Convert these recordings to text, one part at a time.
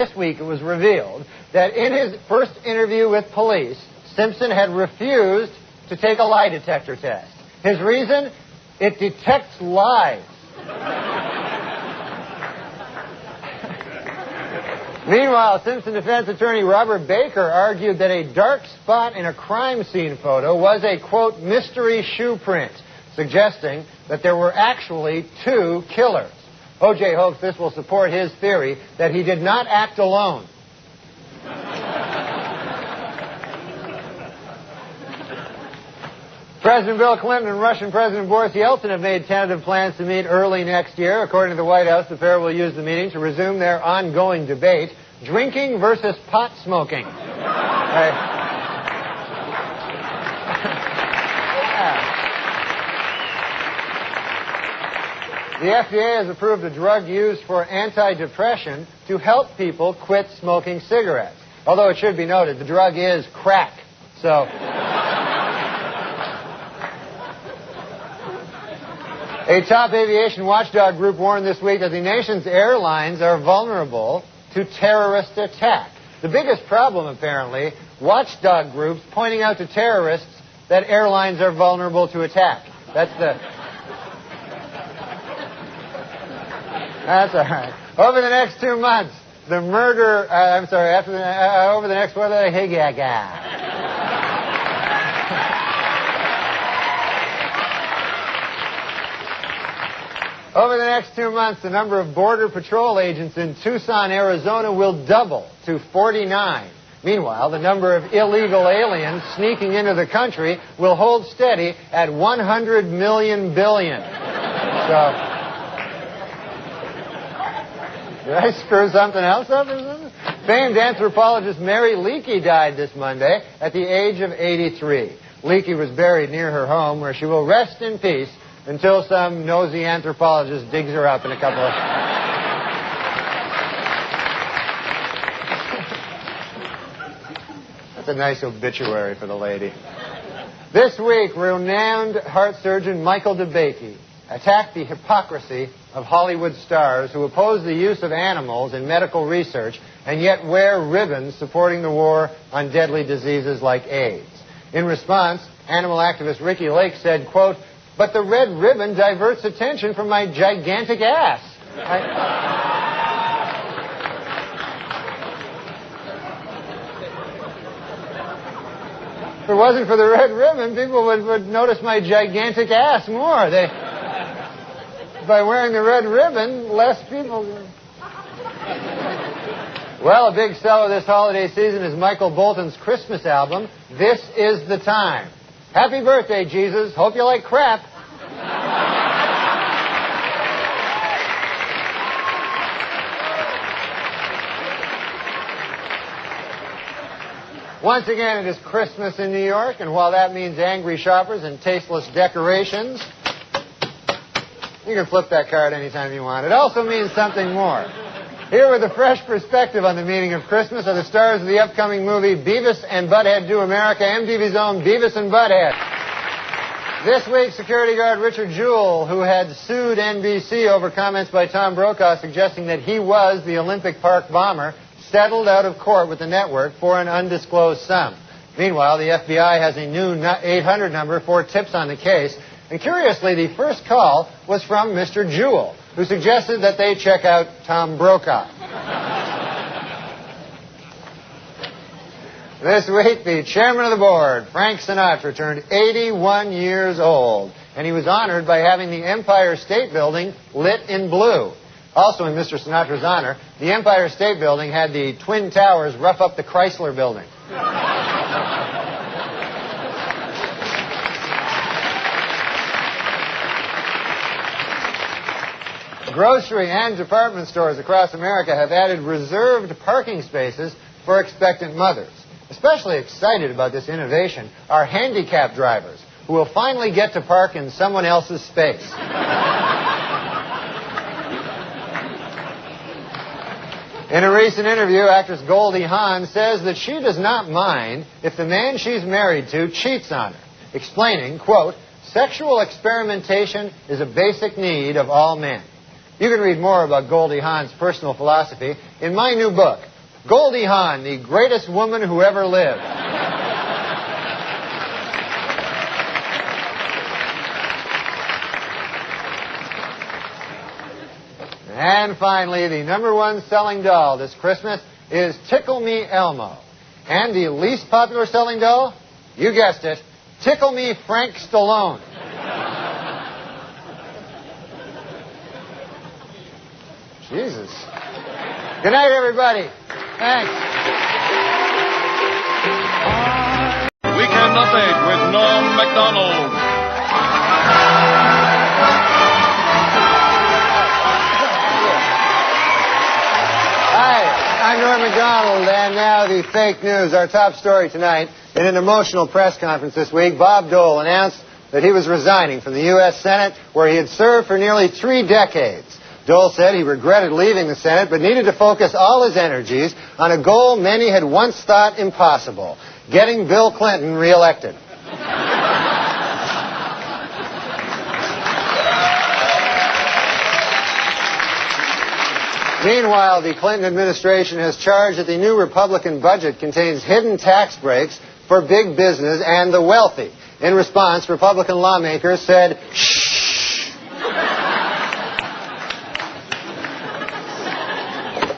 This week it was revealed that in his first interview with police, Simpson had refused to take a lie detector test. His reason? It detects lies. Meanwhile, Simpson defense attorney Robert Baker argued that a dark spot in a crime scene photo was a, quote, mystery shoe print, suggesting that there were actually two killers. O.J. hopes this will support his theory that he did not act alone. President Bill Clinton and Russian President Boris Yeltsin have made tentative plans to meet early next year. According to the White House, the pair will use the meeting to resume their ongoing debate, drinking versus pot smoking. The FDA has approved a drug used for antidepressant to help people quit smoking cigarettes. Although it should be noted, the drug is crack. So... A top aviation watchdog group warned this week that the nation's airlines are vulnerable to terrorist attack. The biggest problem, apparently, watchdog groups pointing out to terrorists that airlines are vulnerable to attack. That's all right. Over the next 2 months, the murder... over the next... Over the next 2 months, the number of Border Patrol agents in Tucson, Arizona will double to 49. Meanwhile, the number of illegal aliens sneaking into the country will hold steady at 100 million billion. So, did I screw something else up or something? Famed anthropologist Mary Leakey died this Monday at the age of 83. Leakey was buried near her home, where she will rest in peace until some nosy anthropologist digs her up in a couple of... That's a nice obituary for the lady. This week, renowned heart surgeon Michael DeBakey attacked the hypocrisy of Hollywood stars who oppose the use of animals in medical research and yet wear ribbons supporting the war on deadly diseases like AIDS. In response, animal activist Ricky Lake said, quote, "But the red ribbon diverts attention from my gigantic ass." If it wasn't for the red ribbon, people would notice my gigantic ass more. By wearing the red ribbon, less people... Well, a big seller this holiday season is Michael Bolton's Christmas album, This Is the Time. Happy birthday, Jesus. Hope you like crap. Once again, it is Christmas in New York, and while that means angry shoppers and tasteless decorations, you can flip that card anytime you want. It also means something more. Here with a fresh perspective on the meaning of Christmas are the stars of the upcoming movie Beavis and Butthead Do America, MTV's own Beavis and Butthead. This week, security guard Richard Jewell, who had sued NBC over comments by Tom Brokaw suggesting that he was the Olympic Park bomber, settled out of court with the network for an undisclosed sum. Meanwhile, the FBI has a new 800 number for tips on the case. And curiously, the first call was from Mr. Jewell, who suggested that they check out Tom Brokaw. This week, the chairman of the board, Frank Sinatra, turned 81 years old, and he was honored by having the Empire State Building lit in blue. Also in Mr. Sinatra's honor, the Empire State Building had the Twin Towers rough up the Chrysler Building. Grocery and department stores across America have added reserved parking spaces for expectant mothers. Especially excited about this innovation are handicapped drivers, who will finally get to park in someone else's space. In a recent interview, actress Goldie Hawn says that she does not mind if the man she's married to cheats on her, explaining, quote, "Sexual experimentation is a basic need of all men." You can read more about Goldie Hawn's personal philosophy in my new book, Goldie Hawn, the greatest woman who ever lived. And finally, the #1 selling doll this Christmas is Tickle Me Elmo. And the least popular selling doll? You guessed it, Tickle Me Frank Stallone. Jesus. Good night, everybody. Thanks. Weekend Update with Norm Macdonald. Hi, I'm Norm Macdonald, and now the fake news. Our top story tonight. In an emotional press conference this week, Bob Dole announced that he was resigning from the U.S. Senate, where he had served for nearly 3 decades. Dole said he regretted leaving the Senate, but needed to focus all his energies on a goal many had once thought impossible: getting Bill Clinton reelected. Meanwhile, the Clinton administration has charged that the new Republican budget contains hidden tax breaks for big business and the wealthy. In response, Republican lawmakers said, shh.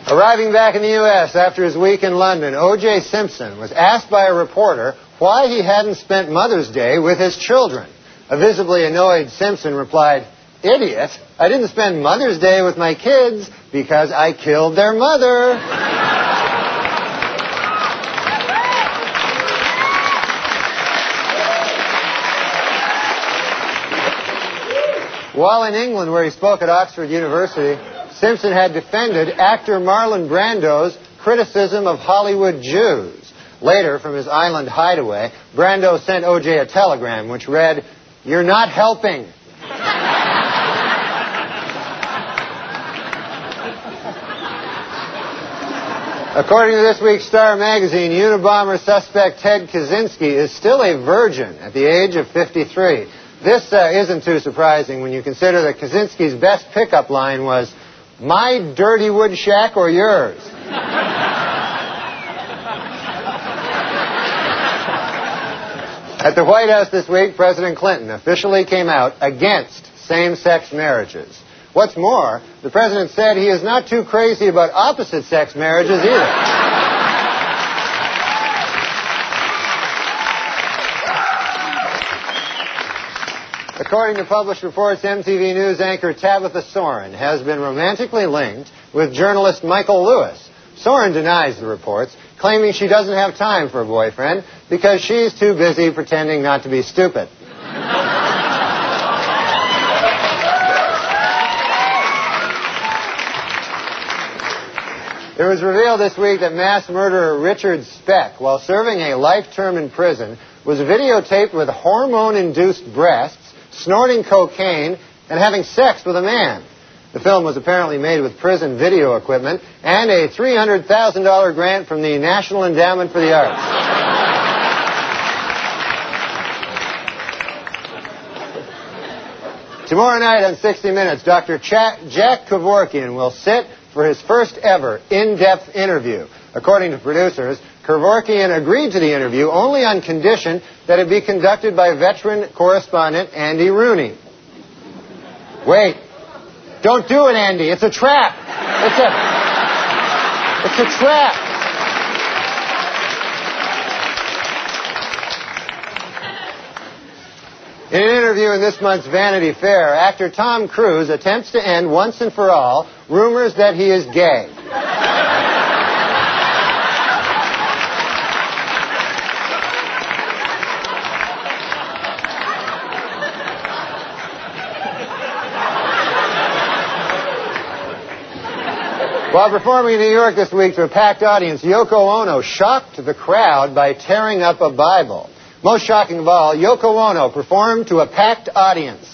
Arriving back in the U.S. after his week in London, O.J. Simpson was asked by a reporter why he hadn't spent Mother's Day with his children. A visibly annoyed Simpson replied, "Idiot, I didn't spend Mother's Day with my kids because I killed their mother." While in England, where he spoke at Oxford University, Simpson had defended actor Marlon Brando's criticism of Hollywood Jews. Later, from his island hideaway, Brando sent O.J. a telegram which read, "You're not helping." According to this week's Star magazine, Unabomber suspect Ted Kaczynski is still a virgin at the age of 53. This isn't too surprising when you consider that Kaczynski's best pickup line was, "My dirty wood shack or yours?" At the White House this week, President Clinton officially came out against same-sex marriages. What's more, the president said he is not too crazy about opposite-sex marriages either. According to published reports, MTV News anchor Tabitha Soren has been romantically linked with journalist Michael Lewis. Soren denies the reports, claiming she doesn't have time for a boyfriend because she's too busy pretending not to be stupid. It was revealed this week that mass murderer Richard Speck, while serving a life term in prison, was videotaped with hormone-induced breasts, snorting cocaine, and having sex with a man. The film was apparently made with prison video equipment and a $300,000 grant from the National Endowment for the Arts. Tomorrow night on 60 Minutes, Dr. Jack Kevorkian will sit for his first ever in-depth interview. According to producers, Kevorkian agreed to the interview only on condition that it be conducted by veteran correspondent Andy Rooney. Wait. Don't do it, Andy. It's a trap. It's a trap. In an interview in this month's Vanity Fair, actor Tom Cruise attempts to end once and for all rumors that he is gay. While performing in New York this week to a packed audience, Yoko Ono shocked the crowd by tearing up a Bible. Most shocking of all, Yoko Ono performed to a packed audience.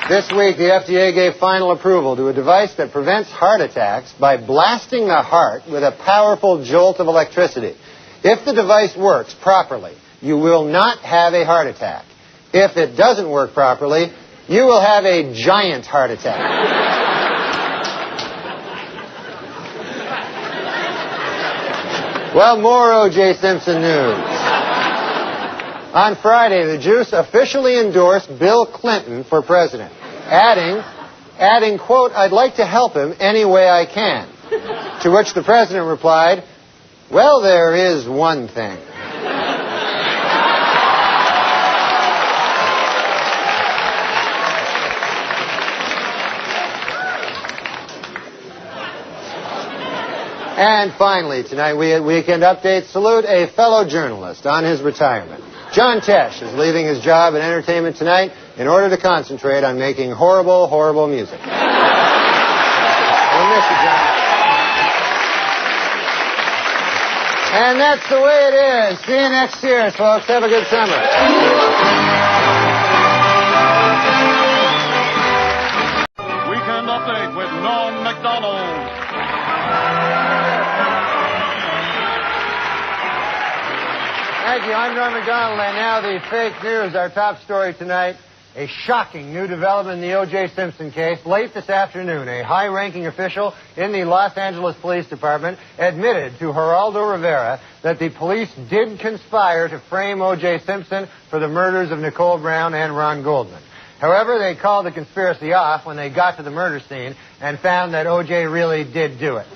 This week, the FDA gave final approval to a device that prevents heart attacks by blasting the heart with a powerful jolt of electricity. If the device works properly, you will not have a heart attack. If it doesn't work properly, you will have a giant heart attack. Well, more O.J. Simpson news. On Friday, the Juice officially endorsed Bill Clinton for president, adding, quote, "I'd like to help him any way I can." To which the president replied, "Well, there is one thing." And finally, tonight we at Weekend Update salute a fellow journalist on his retirement. John Tesh is leaving his job in Entertainment Tonight in order to concentrate on making horrible, horrible music. We'll miss you, John. And that's the way it is. See you next year, folks. Have a good summer. Weekend Update with Norm MacDonald. Thank you. I'm Norm MacDonald, and now the fake news. Our top story tonight, a shocking new development in the O.J. Simpson case. Late this afternoon, a high-ranking official in the Los Angeles Police Department admitted to Geraldo Rivera that the police did conspire to frame O.J. Simpson for the murders of Nicole Brown and Ron Goldman. However, they called the conspiracy off when they got to the murder scene and found that O.J. really did do it.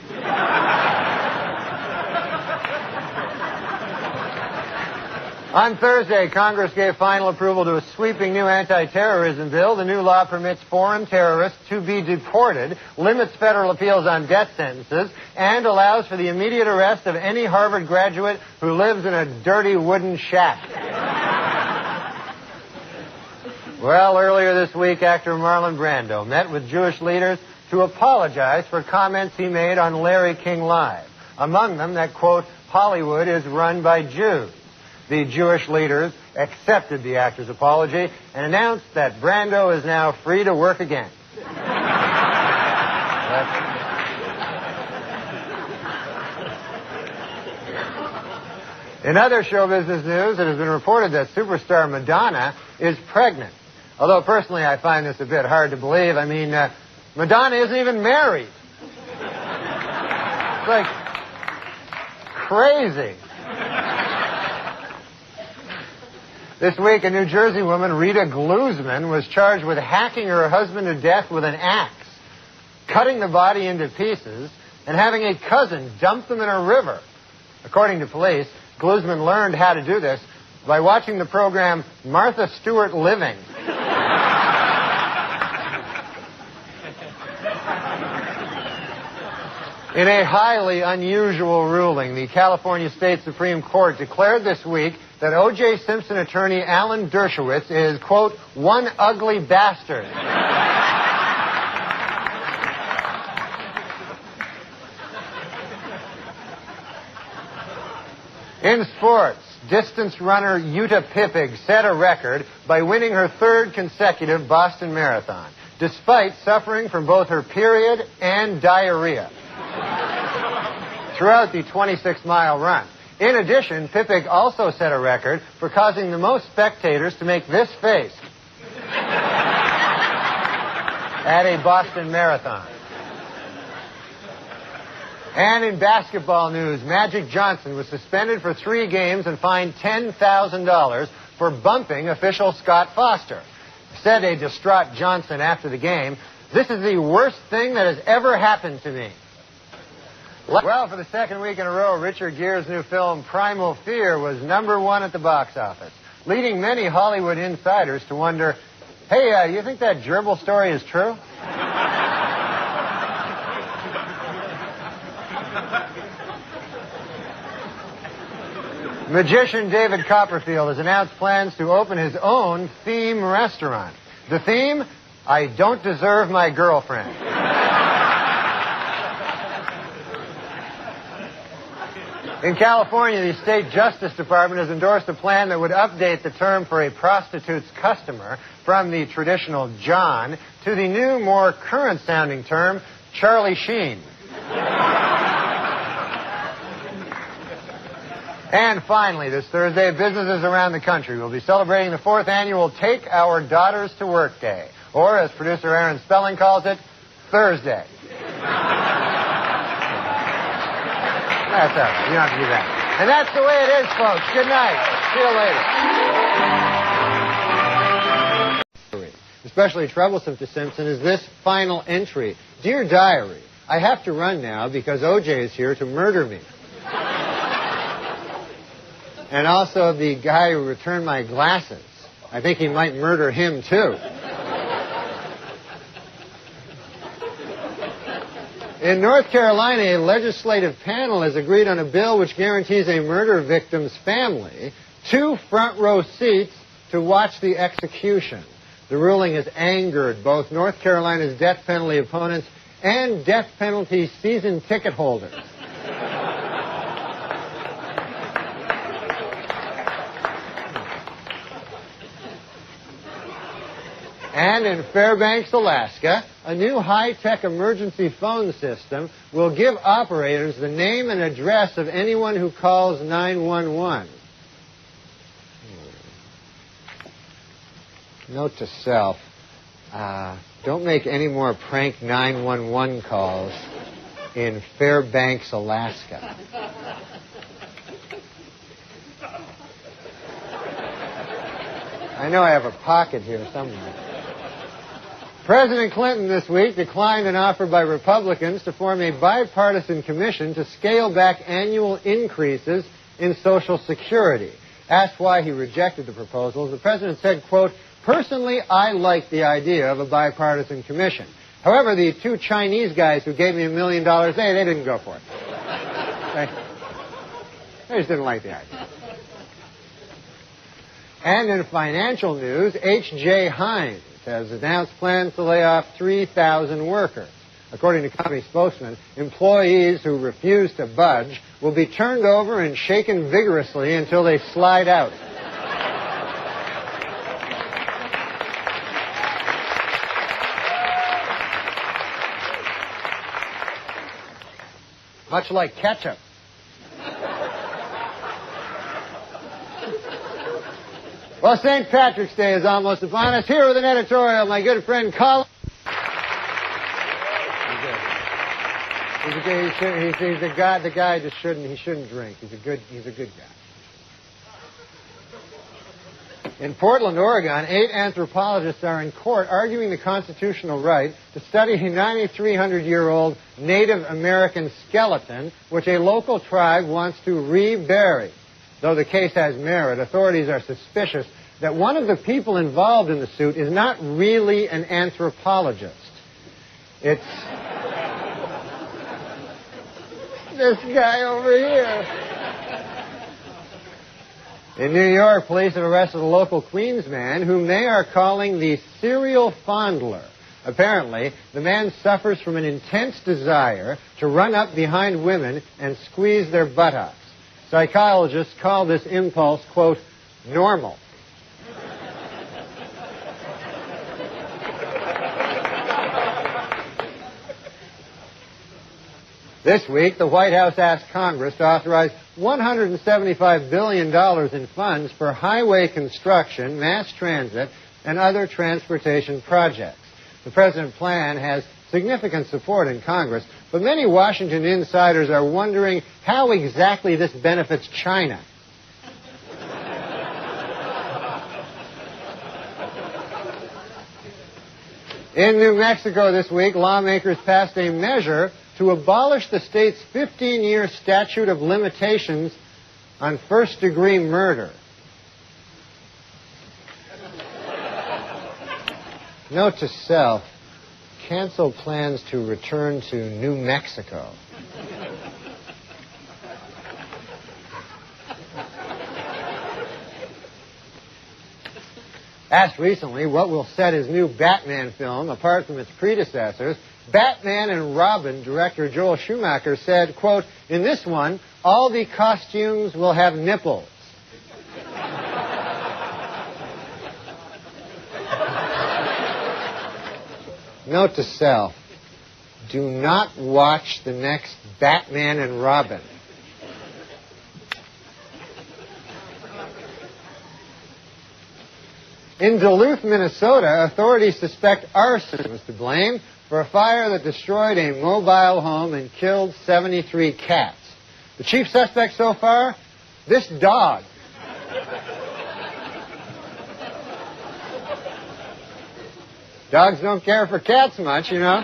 On Thursday, Congress gave final approval to a sweeping new anti-terrorism bill. The new law permits foreign terrorists to be deported, limits federal appeals on death sentences, and allows for the immediate arrest of any Harvard graduate who lives in a dirty wooden shack. Well, earlier this week, actor Marlon Brando met with Jewish leaders to apologize for comments he made on Larry King Live. Among them, that, quote, "Hollywood is run by Jews." The Jewish leaders accepted the actor's apology and announced that Brando is now free to work again. In other show business news, it has been reported that superstar Madonna is pregnant. Although, personally, I find this a bit hard to believe. I mean, Madonna isn't even married. It's like crazy. This week, a New Jersey woman, Rita Glusman, was charged with hacking her husband to death with an axe, cutting the body into pieces, and having a cousin dump them in a river. According to police, Glusman learned how to do this by watching the program Martha Stewart Living. In a highly unusual ruling, the California State Supreme Court declared this week that O.J. Simpson attorney Alan Dershowitz is, quote, "one ugly bastard." In sports, distance runner Uta Pippig set a record by winning her third consecutive Boston Marathon, despite suffering from both her period and diarrhea throughout the 26-mile run. In addition, Pippig also set a record for causing the most spectators to make this face at a Boston Marathon. And in basketball news, Magic Johnson was suspended for 3 games and fined $10,000 for bumping official Scott Foster. Said a distraught Johnson after the game, "This is the worst thing that has ever happened to me." Well, for the second week in a row, Richard Gere's new film, Primal Fear, was #1 at the box office, leading many Hollywood insiders to wonder, hey, you think that gerbil story is true? Magician David Copperfield has announced plans to open his own theme restaurant. The theme, I don't deserve my girlfriend. In California, the State Justice Department has endorsed a plan that would update the term for a prostitute's customer from the traditional John to the new, more current-sounding term, Charlie Sheen. And finally, this Thursday, businesses around the country will be celebrating the 4th annual Take Our Daughters to Work Day. Or, as producer Aaron Spelling calls it, Thursday. That's all right. You don't have to do that. And that's the way it is, folks. Good night. See you later. Especially troublesome to Simpson is this final entry. Dear Diary, I have to run now because O.J. is here to murder me. And also the guy who returned my glasses. I think he might murder him, too. In North Carolina, a legislative panel has agreed on a bill which guarantees a murder victim's family 2 front-row seats to watch the execution. The ruling has angered both North Carolina's death penalty opponents and death penalty season ticket holders. And in Fairbanks, Alaska, a new high-tech emergency phone system will give operators the name and address of anyone who calls 911. Note to self, don't make any more prank 911 calls in Fairbanks, Alaska. I know I have a pocket here somewhere. President Clinton this week declined an offer by Republicans to form a bipartisan commission to scale back annual increases in Social Security. Asked why he rejected the proposal, the president said, quote, personally, I like the idea of a bipartisan commission. However, the 2 Chinese guys who gave me $1 million, they didn't go for it. They just didn't like the idea. And in financial news, H.J. Heinz has announced plans to lay off 3,000 workers. According to company spokesman, employees who refuse to budge will be turned over and shaken vigorously until they slide out. Much like ketchup. Well, St. Patrick's Day is almost upon us. Here with an editorial, my good friend Colin. He's a guy. The guy just shouldn't drink. He's a good guy. In Portland, Oregon, 8 anthropologists are in court arguing the constitutional right to study a 9,300-year-old Native American skeleton, which a local tribe wants to rebury. Though the case has merit, authorities are suspicious that one of the people involved in the suit is not really an anthropologist. It's this guy over here. In New York, police have arrested a local Queens man whom they are calling the serial fondler. Apparently, the man suffers from an intense desire to run up behind women and squeeze their buttocks. Psychologists call this impulse, quote, normal. This week, the White House asked Congress to authorize $175 billion in funds for highway construction, mass transit, and other transportation projects. The President's plan has significant support in Congress, but many Washington insiders are wondering how exactly this benefits China. In New Mexico this week, lawmakers passed a measure to abolish the state's 15-year statute of limitations on first-degree murder. Note to self, cancel plans to return to New Mexico. Asked recently what will set his new Batman film apart from its predecessors, Batman and Robin director Joel Schumacher said, quote, in this one, all the costumes will have nipples. Note to self, do not watch the next Batman and Robin. In Duluth, Minnesota, authorities suspect arson was to blame for a fire that destroyed a mobile home and killed 73 cats. The chief suspect so far? This dog. Dogs don't care for cats much, you know.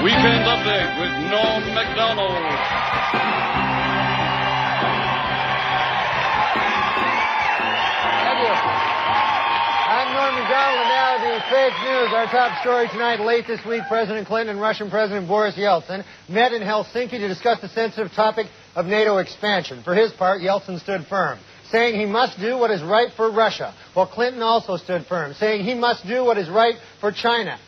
Weekend Update with Norm MacDonald. I'm Norm MacDonald, and now the fake news. Our top story tonight. Late this week, President Clinton and Russian President Boris Yeltsin met in Helsinki to discuss the sensitive topic of NATO expansion. For his part, Yeltsin stood firm, saying he must do what is right for Russia, while Clinton also stood firm, saying he must do what is right for China.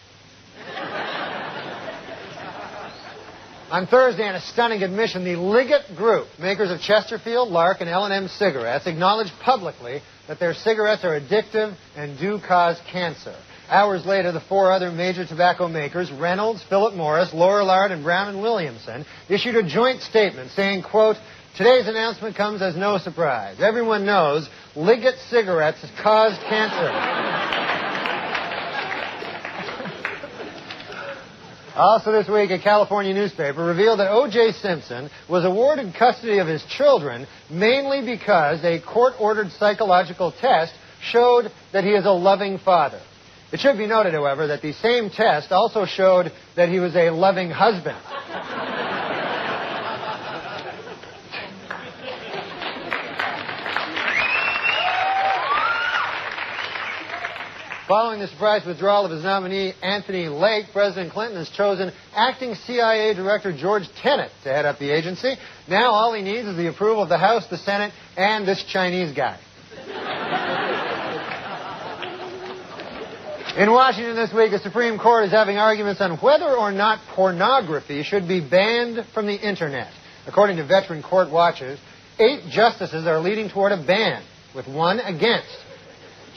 On Thursday, in a stunning admission, the Liggett Group, makers of Chesterfield, Lark, and L&M cigarettes, acknowledged publicly that their cigarettes are addictive and do cause cancer. Hours later, the four other major tobacco makers, Reynolds, Philip Morris, Lorillard, and Brown and Williamson, issued a joint statement saying, quote, "Today's announcement comes as no surprise. Everyone knows Liggett cigarettes caused cancer." Also this week, a California newspaper revealed that O.J. Simpson was awarded custody of his children mainly because a court-ordered psychological test showed that he is a loving father. It should be noted, however, that the same test also showed that he was a loving husband. Following the surprise withdrawal of his nominee, Anthony Lake, President Clinton has chosen acting CIA Director George Tenet to head up the agency. Now all he needs is the approval of the House, the Senate, and this Chinese guy. In Washington this week, the Supreme Court is having arguments on whether or not pornography should be banned from the Internet. According to veteran court watchers, 8 justices are leaning toward a ban, with 1 against.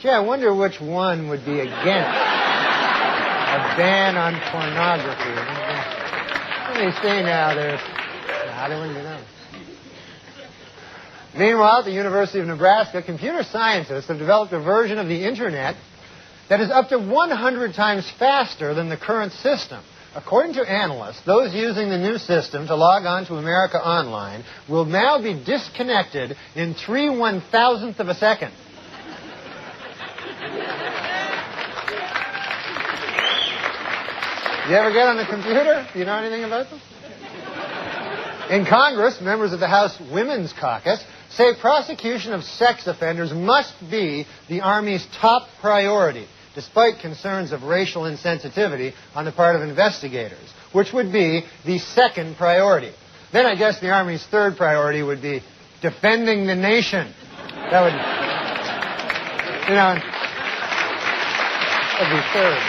Gee, I wonder which one would be against a ban on pornography. Let me see now. They wouldn't do that. Meanwhile, at the University of Nebraska, computer scientists have developed a version of the Internet that is up to 100 times faster than the current system. According to analysts, those using the new system to log on to America Online will now be disconnected in 3/1000th of a second. You ever get on the computer? Do you know anything about them? In Congress, members of the House Women's Caucus say prosecution of sex offenders must be the Army's top priority, despite concerns of racial insensitivity on the part of investigators, which would be the second priority. Then I guess the Army's third priority would be defending the nation. That would, that'd be third.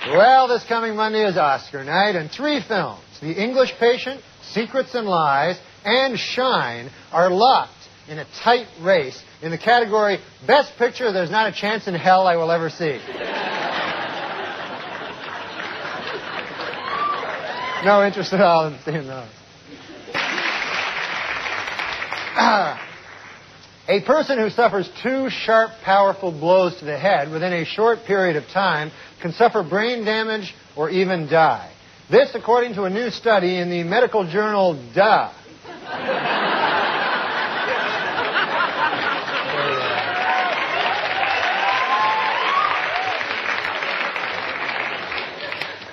Well, this coming Monday is Oscar night, and 3 films, The English Patient, Secrets and Lies, and Shine, are locked in a tight race in the category Best Picture There's Not a Chance in Hell I Will Ever See. No interest at all in seeing those. A person who suffers 2 sharp, powerful blows to the head within a short period of time can suffer brain damage or even die. This, according to a new study in the medical journal Duh.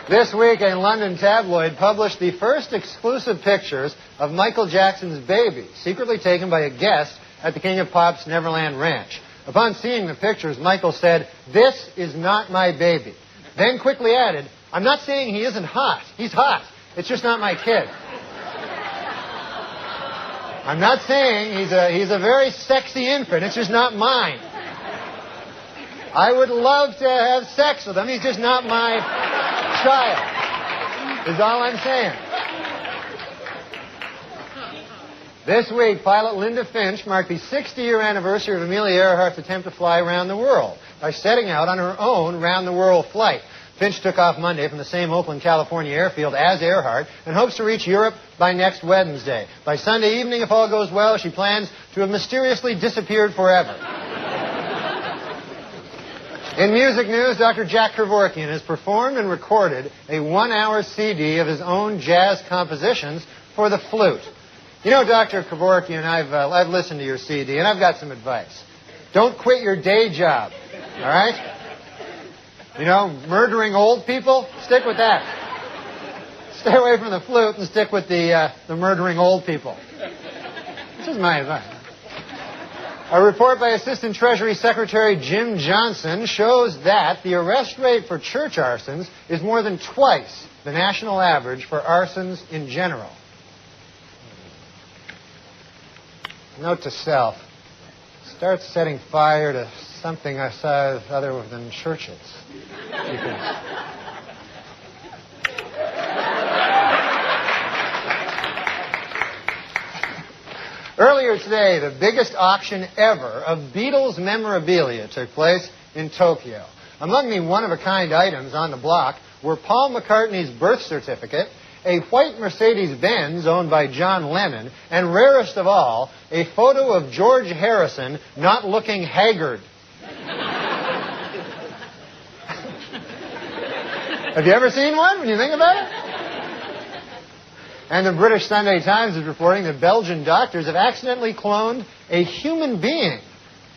This week, a London tabloid published the first exclusive pictures of Michael Jackson's baby, secretly taken by a guest at the King of Pop's Neverland Ranch. Upon seeing the pictures, Michael said, "This is not my baby." Then quickly added, "I'm not saying he isn't hot. He's hot. It's just not my kid. I'm not saying he's a very sexy infant. It's just not mine. I would love to have sex with him. He's just not my child, is all I'm saying." This week, pilot Linda Finch marked the 60-year anniversary of Amelia Earhart's attempt to fly around the world by setting out on her own round-the-world flight. Finch took off Monday from the same Oakland, California airfield as Earhart and hopes to reach Europe by next Wednesday. By Sunday evening, if all goes well, she plans to have mysteriously disappeared forever. In music news, Dr. Jack Kevorkian has performed and recorded a 1-hour CD of his own jazz compositions for the flute. You know, Dr. Kevorkian, I've listened to your CD, and I've got some advice. Don't quit your day job, all right? You know, murdering old people, stick with that. Stay away from the flute and stick with the murdering old people. This is my advice. A report by Assistant Treasury Secretary Jim Johnson shows that the arrest rate for church arsons is more than twice the national average for arsons in general. Note to self, start setting fire to something other than churches. Earlier today, the biggest auction ever of Beatles memorabilia took place in Tokyo. Among the one-of-a-kind items on the block were Paul McCartney's birth certificate, a white Mercedes-Benz owned by John Lennon, and rarest of all, a photo of George Harrison not looking haggard. Have you ever seen one when you think about it? And the British Sunday Times is reporting that Belgian doctors have accidentally cloned a human being.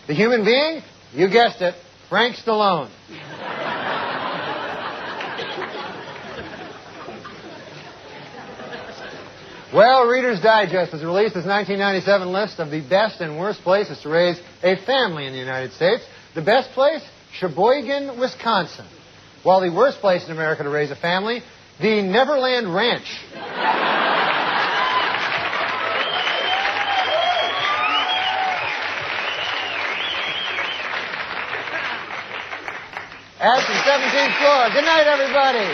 The human being? You guessed it, Frank Stallone. Well, Reader's Digest has released its 1997 list of the best and worst places to raise a family in the United States. The best place? Sheboygan, Wisconsin. While the worst place in America to raise a family, the Neverland Ranch. At the 17th floor. Good night, everybody.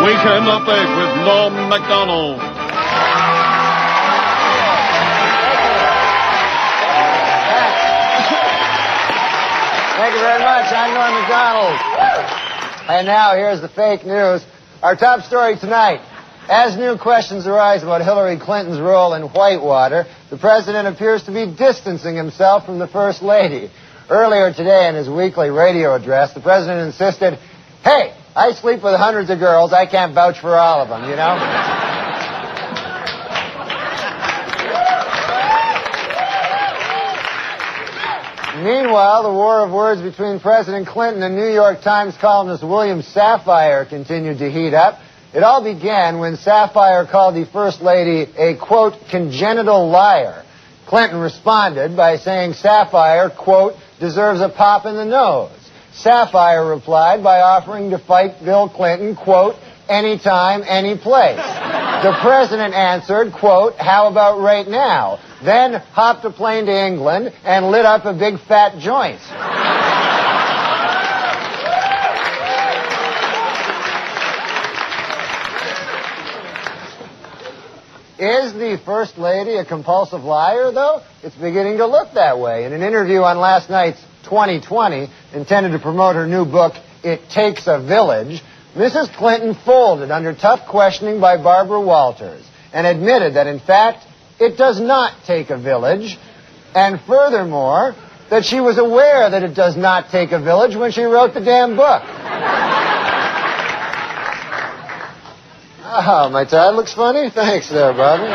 Weekend Update with Norm MacDonald. Thank you very much. I'm Norm MacDonald. And now, here's the fake news. Our top story tonight. As new questions arise about Hillary Clinton's role in Whitewater, the president appears to be distancing himself from the First Lady. Earlier today in his weekly radio address, the president insisted, "Hey, I sleep with hundreds of girls. I can't vouch for all of them, you know?" Meanwhile, the war of words between President Clinton and New York Times columnist William Safire continued to heat up. It all began when Safire called the First Lady a, quote, congenital liar. Clinton responded by saying Safire, quote, deserves a pop in the nose. Safire replied by offering to fight Bill Clinton, quote, anytime, any place. The president answered, quote, how about right now? Then hopped a plane to England and lit up a big fat joint. Is the First Lady a compulsive liar, though? It's beginning to look that way. In an interview on last night's 2020, intended to promote her new book, It Takes a Village, Mrs. Clinton folded under tough questioning by Barbara Walters and admitted that, in fact, it does not take a village, and furthermore, that she was aware that it does not take a village when she wrote the damn book. Oh, my tie looks funny? Thanks there, Bobby.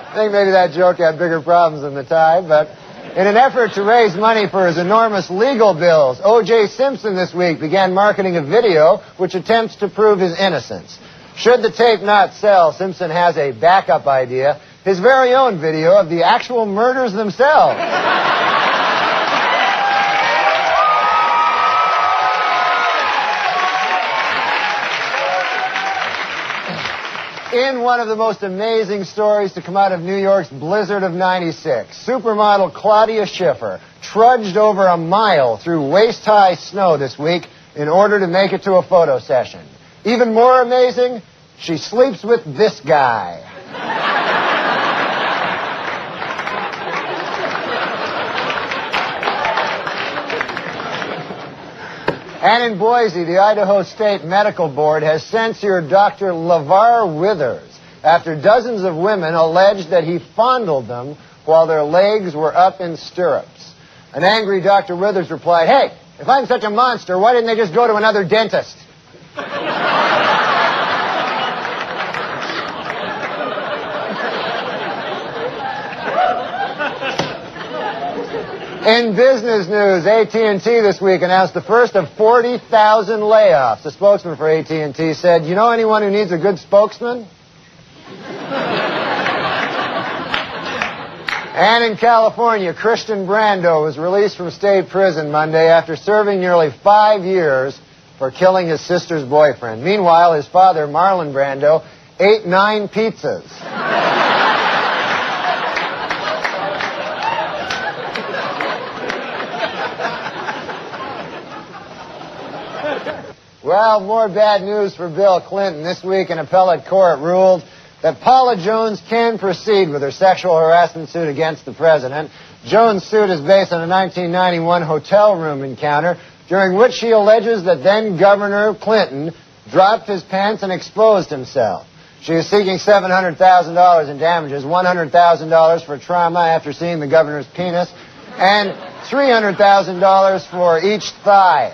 I think maybe that joke had bigger problems than the tie, but in an effort to raise money for his enormous legal bills, O.J. Simpson this week began marketing a video which attempts to prove his innocence. Should the tape not sell, Simpson has a backup idea, his very own video of the actual murders themselves. In one of the most amazing stories to come out of New York's blizzard of '96, supermodel Claudia Schiffer trudged over a mile through waist-high snow this week in order to make it to a photo session. Even more amazing, she sleeps with this guy. And in Boise, the Idaho State Medical Board has censured Dr. LeVar Withers after dozens of women alleged that he fondled them while their legs were up in stirrups. An angry Dr. Withers replied, "Hey, if I'm such a monster, why didn't they just go to another dentist?" In business news, AT&T this week announced the first of 40,000 layoffs. A spokesman for AT&T said, "You know anyone who needs a good spokesman?" And in California, Christian Brando was released from state prison Monday after serving nearly 5 years for killing his sister's boyfriend. Meanwhile, his father, Marlon Brando, ate 9 pizzas. Well, more bad news for Bill Clinton. This week, an appellate court ruled that Paula Jones can proceed with her sexual harassment suit against the president. Jones' suit is based on a 1991 hotel room encounter during which she alleges that then-Governor Clinton dropped his pants and exposed himself. She is seeking $700,000 in damages, $100,000 for trauma after seeing the governor's penis, and $300,000 for each thigh.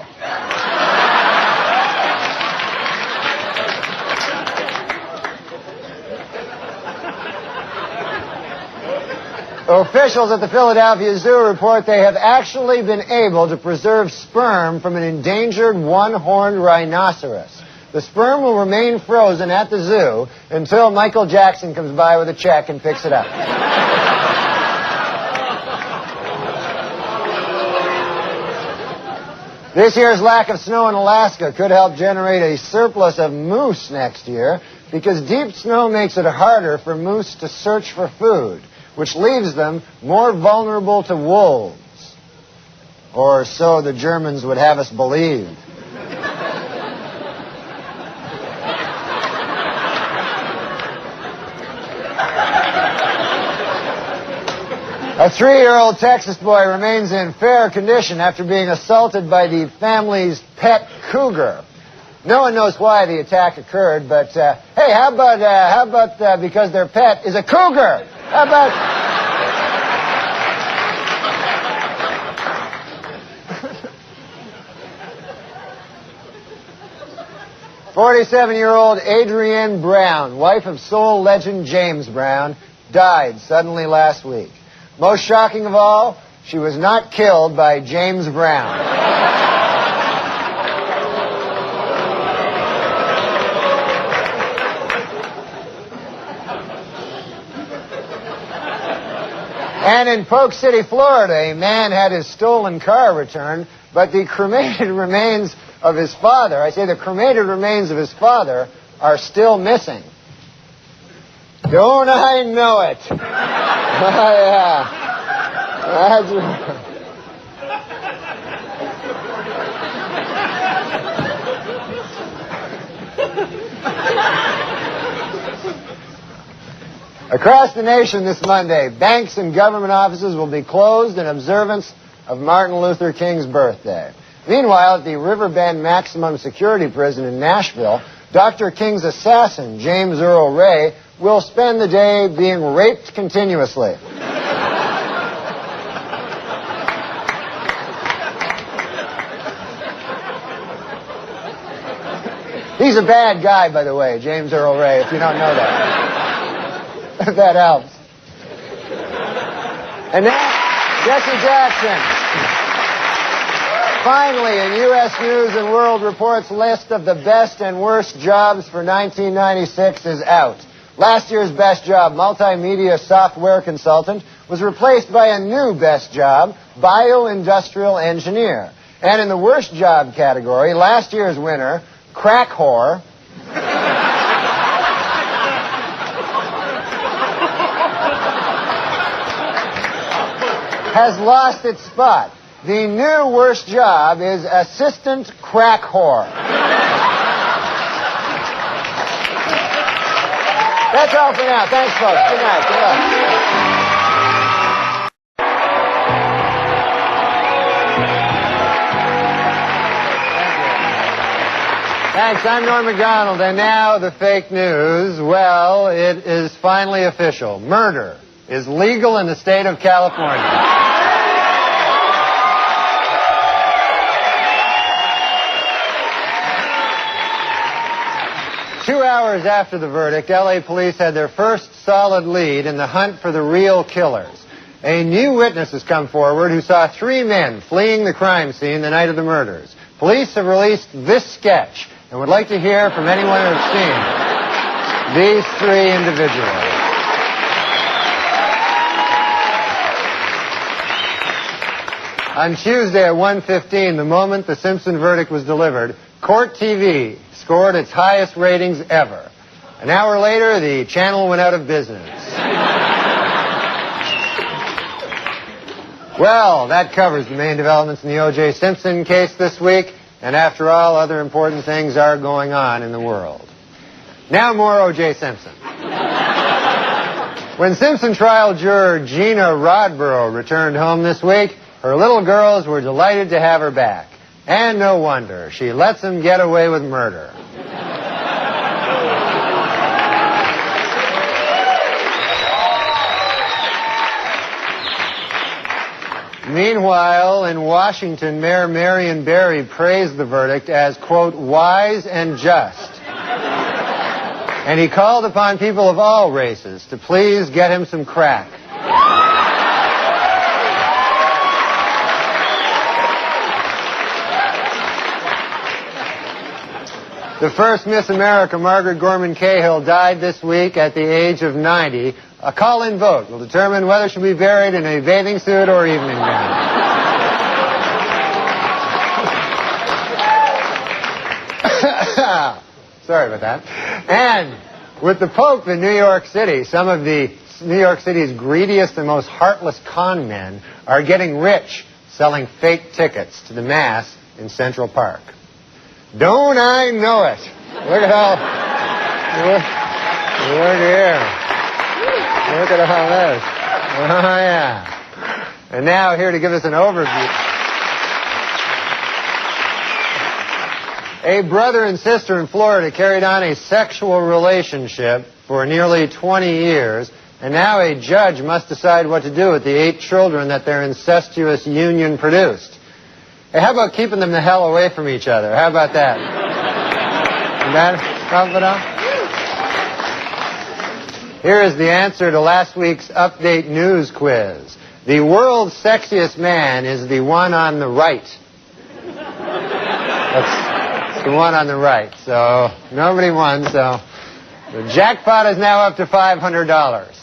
Officials at the Philadelphia Zoo report they have actually been able to preserve sperm from an endangered one-horned rhinoceros. The sperm will remain frozen at the zoo until Michael Jackson comes by with a check and picks it up. This year's lack of snow in Alaska could help generate a surplus of moose next year because deep snow makes it harder for moose to search for food, which leaves them more vulnerable to wolves. Or so the Germans would have us believe. A 3-year-old Texas boy remains in fair condition after being assaulted by the family's pet cougar. No one knows why the attack occurred, but hey, how about because their pet is a cougar? How about 47-year-old Adrienne Brown, wife of soul legend James Brown, died suddenly last week. Most shocking of all, she was not killed by James Brown. And in Polk City, Florida, a man had his stolen car returned, but the cremated remains of his father, the cremated remains of his father, are still missing. Don't I know it? Oh, yeah. That's right. Across the nation this Monday, banks and government offices will be closed in observance of Martin Luther King's birthday. Meanwhile, at the Riverbend Maximum Security Prison in Nashville, Dr. King's assassin, James Earl Ray, will spend the day being raped continuously. He's a bad guy, by the way, James Earl Ray, if you don't know that. If that helps. And now, Jesse Jackson. Finally, a U.S. News and World Report's list of the best and worst jobs for 1996 is out. Last year's best job, multimedia software consultant, was replaced by a new best job, bioindustrial engineer. And in the worst job category, last year's winner, crack whore, has lost its spot. The new worst job is assistant crack whore. That's all for now. Thanks, folks. Good night. Good luck. Thank you. Thanks, I'm Norm Macdonald, and now the fake news. Well, it is finally official. Murder is legal in the state of California. 2 hours after the verdict, L.A. police had their first solid lead in the hunt for the real killers. A new witness has come forward who saw 3 men fleeing the crime scene the night of the murders. Police have released this sketch and would like to hear from anyone who has seen these 3 individuals. On Tuesday at 1:15, the moment the Simpson verdict was delivered, Court TV scored its highest ratings ever. An hour later, the channel went out of business. Well, that covers the main developments in the O.J. Simpson case this week, and after all, other important things are going on in the world. Now more O.J. Simpson. When Simpson trial juror Gina Rodborough returned home this week, her little girls were delighted to have her back. And no wonder. She lets them get away with murder. Meanwhile, in Washington, Mayor Marion Barry praised the verdict as, quote, wise and just. And he called upon people of all races to please get him some crack. The first Miss America, Margaret Gorman Cahill, died this week at the age of 90. A call-in vote will determine whether she'll be buried in a bathing suit or evening gown. Sorry about that. And with the Pope in New York City, some of the New York City's greediest and most heartless con men are getting rich selling fake tickets to the Mass in Central Park. Don't I know it? Look at how... Look here. Look at all this. Oh, yeah. And now here to give us an overview. A brother and sister in Florida carried on a sexual relationship for nearly 20 years, and now a judge must decide what to do with the 8 children that their incestuous union produced. Hey, how about keeping them the hell away from each other? How about that? Here is the answer to last week's Update News quiz. The world's sexiest man is the one on the right. That's the one on the right. So nobody won, so the jackpot is now up to $500.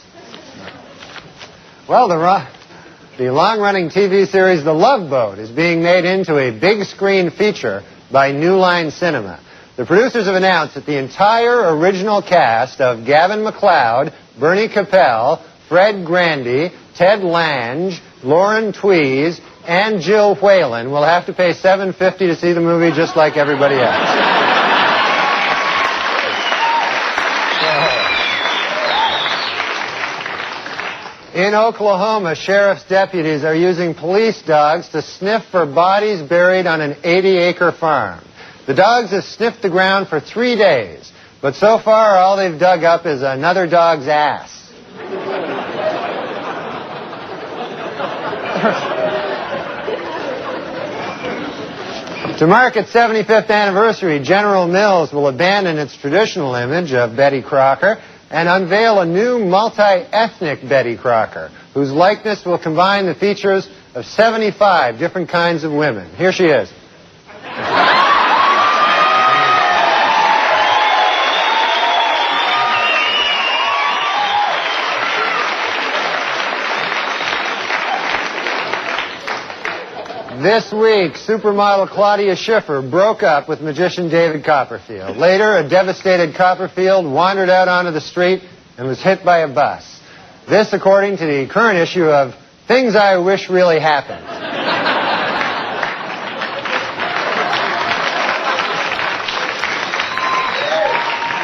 Well, the long-running TV series The Love Boat is being made into a big-screen feature by New Line Cinema. The producers have announced that the entire original cast of Gavin MacLeod, Bernie Capel, Fred Grandy, Ted Lange, Lauren Tweez, and Jill Whalen will have to pay $7.50 to see the movie just like everybody else. In Oklahoma, sheriff's deputies are using police dogs to sniff for bodies buried on an 80-acre farm. The dogs have sniffed the ground for 3 days, but so far all they've dug up is another dog's ass. To mark its 75th anniversary, General Mills will abandon its traditional image of Betty Crocker and unveil a new multi-ethnic Betty Crocker, whose likeness will combine the features of 75 different kinds of women. Here she is. This week, supermodel Claudia Schiffer broke up with magician David Copperfield. Later, a devastated Copperfield wandered out onto the street and was hit by a bus. This, according to the current issue of Things I Wish Really Happened.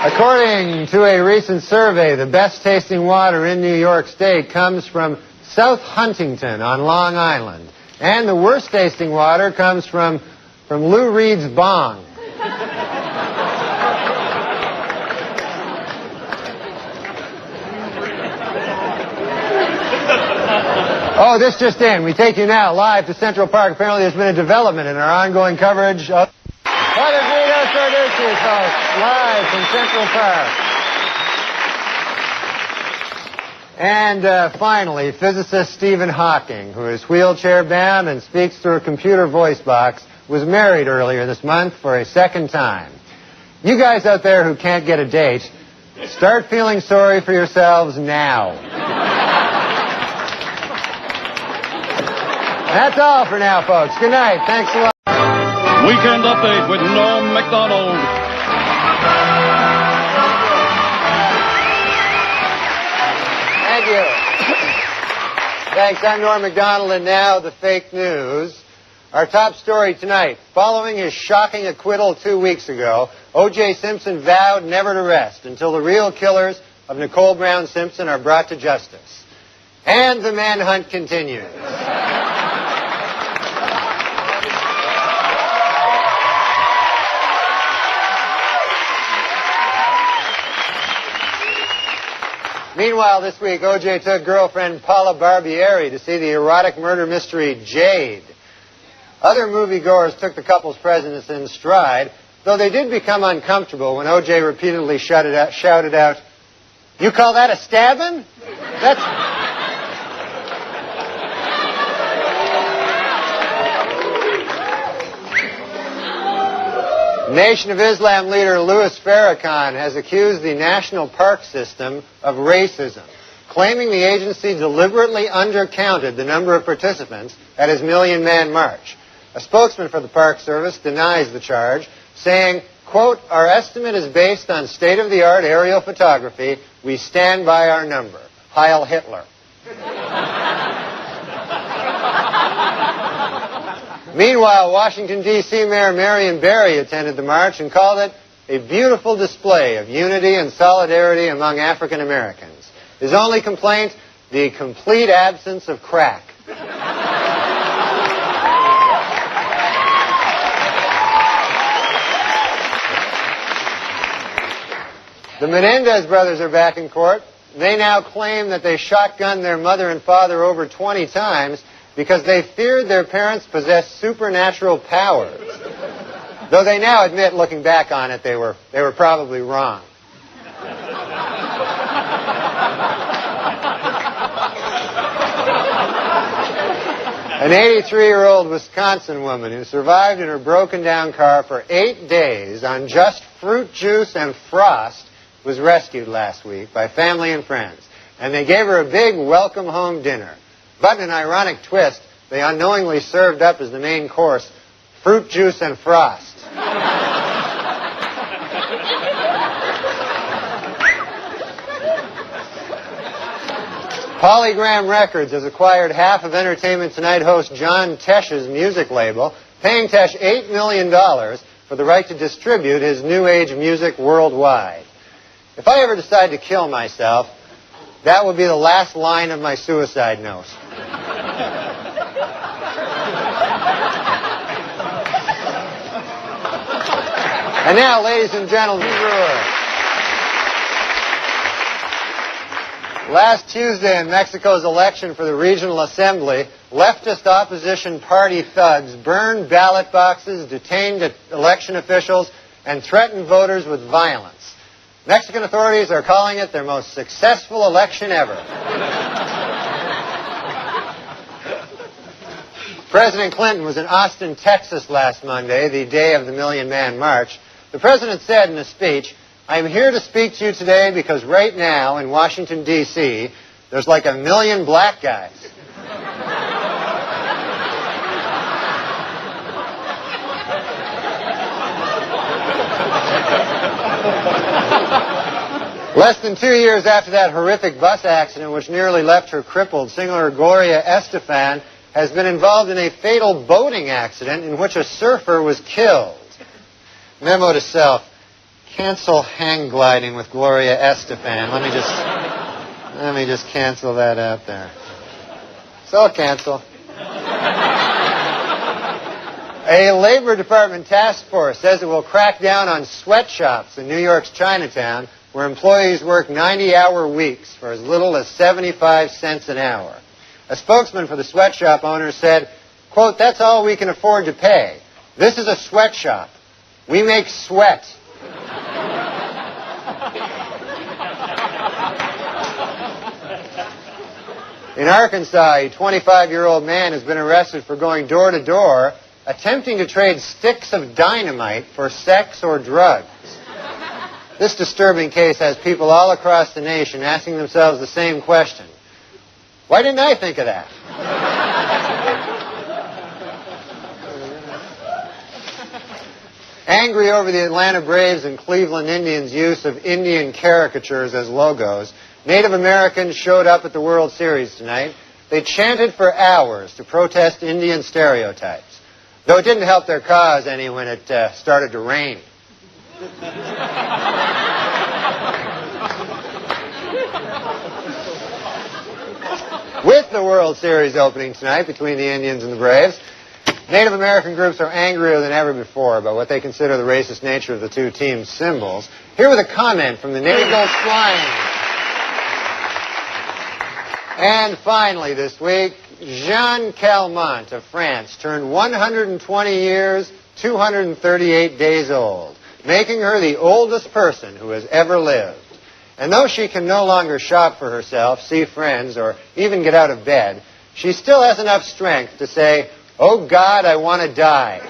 According to a recent survey, the best-tasting water in New York State comes from South Huntington on Long Island. And the worst-tasting water comes from Lou Reed's bong. Oh, this just in. We take you now live to Central Park. Apparently there's been a development in our ongoing coverage of... Father Guido Sarducci, folks, live from Central Park. And finally, physicist Stephen Hawking, who is wheelchair-bound and speaks through a computer voice box, was married earlier this month for a second time. You guys out there who can't get a date, start feeling sorry for yourselves now. That's all for now, folks. Good night. Thanks a lot. Weekend Update with Norm MacDonald. Thank you. Thanks. I'm Norm MacDonald, and now the fake news. Our top story tonight. Following his shocking acquittal 2 weeks ago, O.J. Simpson vowed never to rest until the real killers of Nicole Brown Simpson are brought to justice. And the manhunt continues. Meanwhile, this week, O.J. took girlfriend Paula Barbieri to see the erotic murder mystery Jade. Other moviegoers took the couple's presence in stride, though they did become uncomfortable when O.J. repeatedly shouted out, "You call that a stabbing? Nation of Islam leader Louis Farrakhan has accused the National Park System of racism, claiming the agency deliberately undercounted the number of participants at his Million Man March. A spokesman for the Park Service denies the charge, saying, quote, "Our estimate is based on state-of-the-art aerial photography. We stand by our number. Heil Hitler." Meanwhile, Washington, D.C. Mayor Marion Barry attended the march and called it a beautiful display of unity and solidarity among African Americans. His only complaint, the complete absence of crack. The Menendez brothers are back in court. They now claim that they shotgunned their mother and father over 20 times because they feared their parents possessed supernatural powers. Though they now admit, looking back on it, they were probably wrong. An 83-year-old Wisconsin woman who survived in her broken-down car for 8 days on just fruit juice and frost was rescued last week by family and friends. And they gave her a big welcome-home dinner. But in an ironic twist, they unknowingly served up as the main course fruit juice and frost. Polygram Records has acquired half of Entertainment Tonight host John Tesh's music label, paying Tesh $8 million for the right to distribute his new age music worldwide. If I ever decide to kill myself, that will be the last line of my suicide note. And now, ladies and gentlemen, last Tuesday in Mexico's election for the regional assembly, leftist opposition party thugs burned ballot boxes, detained election officials, and threatened voters with violence. Mexican authorities are calling it their most successful election ever. President Clinton was in Austin, Texas last Monday, the day of the Million Man March. The president said in a speech, "I am here to speak to you today because right now in Washington, D.C., there's like 1 million black guys." Less than 2 years after that horrific bus accident which nearly left her crippled, singer Gloria Estefan has been involved in a fatal boating accident in which a surfer was killed. Memo to self, cancel hang gliding with Gloria Estefan. Let me just cancel that out there. So cancel. A Labor Department task force says it will crack down on sweatshops in New York's Chinatown, where employees work 90-hour weeks for as little as 75 cents an hour. A spokesman for the sweatshop owners said, quote, "That's all we can afford to pay. This is a sweatshop. We make sweat." In Arkansas, a 25-year-old man has been arrested for going door to door, attempting to trade sticks of dynamite for sex or drugs. This disturbing case has people all across the nation asking themselves the same question. Why didn't I think of that? Angry over the Atlanta Braves and Cleveland Indians' use of Indian caricatures as logos, Native Americans showed up at the World Series tonight. They chanted for hours to protest Indian stereotypes, though it didn't help their cause any when it started to rain. With the World Series opening tonight between the Indians and the Braves, Native American groups are angrier than ever before about what they consider the racist nature of the two teams' symbols. Here with a comment from the Nagels Flying. And finally this week, Jeanne Calment of France turned 120 years, 238 days old, making her the oldest person who has ever lived. And though she can no longer shop for herself, see friends, or even get out of bed, she still has enough strength to say, "Oh God, I want to die."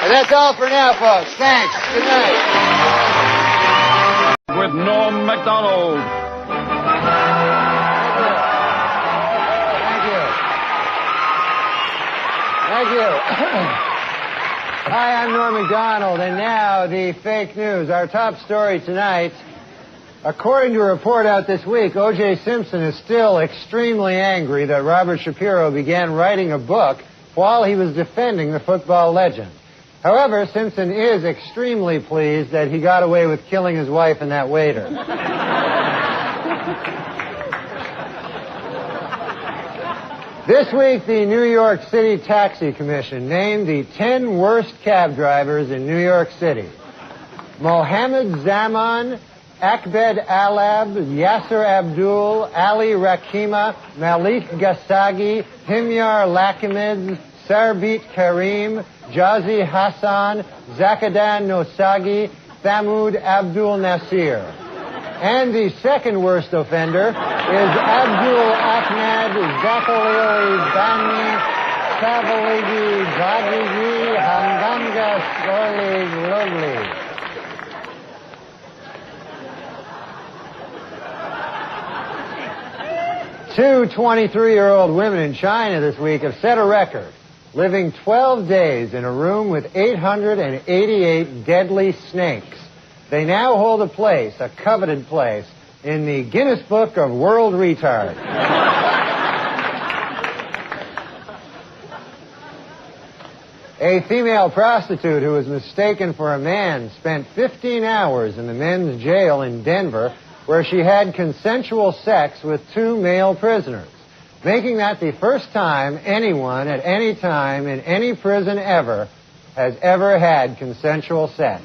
And that's all for now, folks. Thanks. Good night. With Norm MacDonald. Thank you. Hi, I'm Norm MacDonald, and now the fake news. Our top story tonight, according to a report out this week, O.J. Simpson is still extremely angry that Robert Shapiro began writing a book while he was defending the football legend. However, Simpson is extremely pleased that he got away with killing his wife and that waiter. This week, the New York City Taxi Commission named the 10 worst cab drivers in New York City. Mohammed Zaman, Akbed Alab, Yasser Abdul, Ali Rakima, Malik Gasagi, Himyar Lakimids, Sarbit Karim, Jazi Hassan, Zakadan Nosagi, Thamud Abdul Nasir. And the second worst offender is Abdul Ahmed Zakhalili Bani Savaligi Badrigi Hamdanga Sorli Logli. Two 23-year-old women in China this week have set a record, living 12 days in a room with 888 deadly snakes. They now hold a place, a coveted place, in the Guinness Book of World Retard. A female prostitute who was mistaken for a man spent 15 hours in the men's jail in Denver, where she had consensual sex with 2 male prisoners, making that the first time anyone at any time in any prison ever has ever had consensual sex.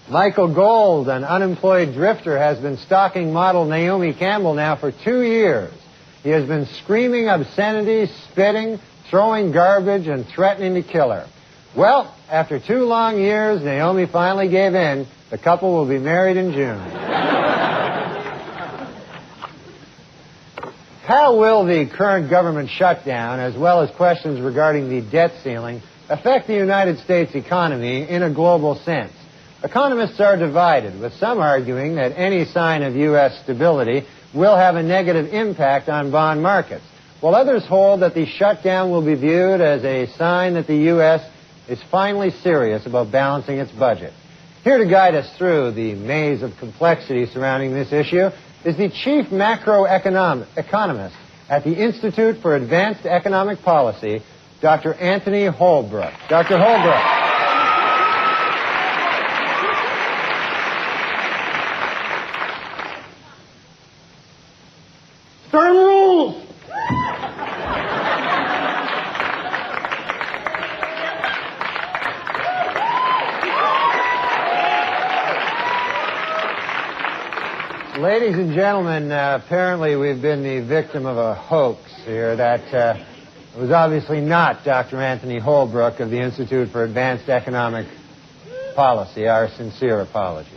Michael Gold, an unemployed drifter, has been stalking model Naomi Campbell now for 2 years. He has been screaming obscenities, spitting, throwing garbage, and threatening to kill her. Well, after 2 long years, Naomi finally gave in. The couple will be married in June. How will the current government shutdown, as well as questions regarding the debt ceiling, affect the United States economy in a global sense? Economists are divided, with some arguing that any sign of U.S. stability will have a negative impact on bond markets, while others hold that the shutdown will be viewed as a sign that the U.S. is finally serious about balancing its budget. Here to guide us through the maze of complexity surrounding this issue is the chief macroeconomist at the Institute for Advanced Economic Policy, Dr. Anthony Holbrook. Dr. Holbrook. Stern rules. Ladies and gentlemen, apparently we've been the victim of a hoax here that was obviously not Dr. Anthony Holbrook of the Institute for Advanced Economic Policy. Our sincere apologies.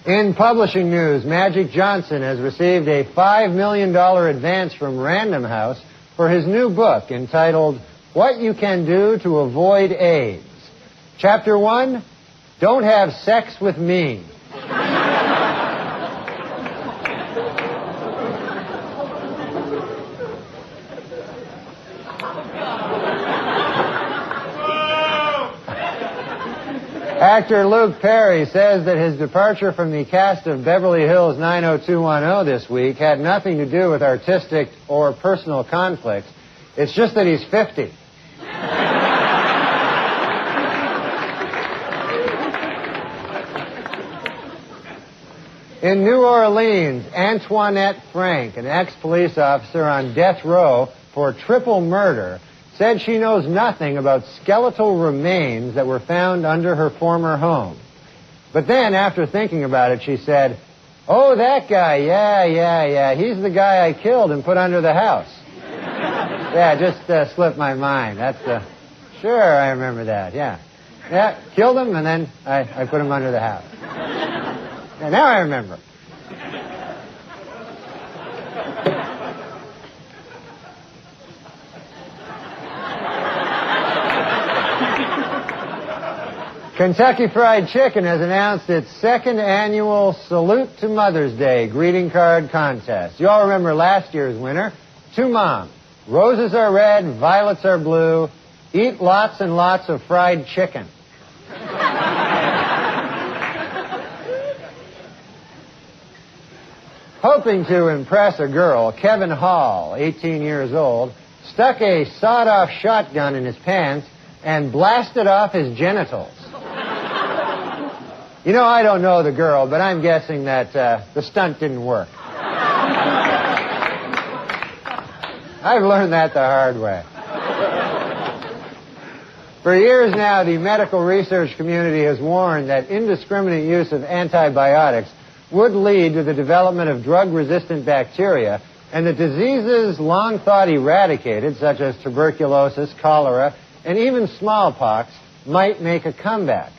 In publishing news, Magic Johnson has received a $5 million advance from Random House for his new book entitled What You Can Do to Avoid AIDS. Chapter 1, Don't Have Sex with Me. Actor Luke Perry says that his departure from the cast of Beverly Hills 90210 this week had nothing to do with artistic or personal conflicts. It's just that he's 50. In New Orleans, Antoinette Frank, an ex-police officer on death row for triple murder, said she knows nothing about skeletal remains that were found under her former home. But then, after thinking about it, she said, "Oh, that guy, yeah. He's the guy I killed and put under the house." Yeah, just slipped my mind. Sure, I remember that, yeah. Yeah, killed him, and then I put him under the house. Yeah, now I remember. Kentucky Fried Chicken has announced its second annual Salute to Mother's Day greeting card contest. You all remember last year's winner, To Mom. Roses are red, violets are blue. Eat lots and lots of fried chicken. Hoping to impress a girl, Kevin Hall, 18 years old, stuck a sawed-off shotgun in his pants and blasted off his genitals. You know, I don't know the girl, but I'm guessing that the stunt didn't work. I've learned that the hard way. For years now, the medical research community has warned that indiscriminate use of antibiotics would lead to the development of drug-resistant bacteria and that diseases long thought eradicated, such as tuberculosis, cholera, and even smallpox, might make a comeback.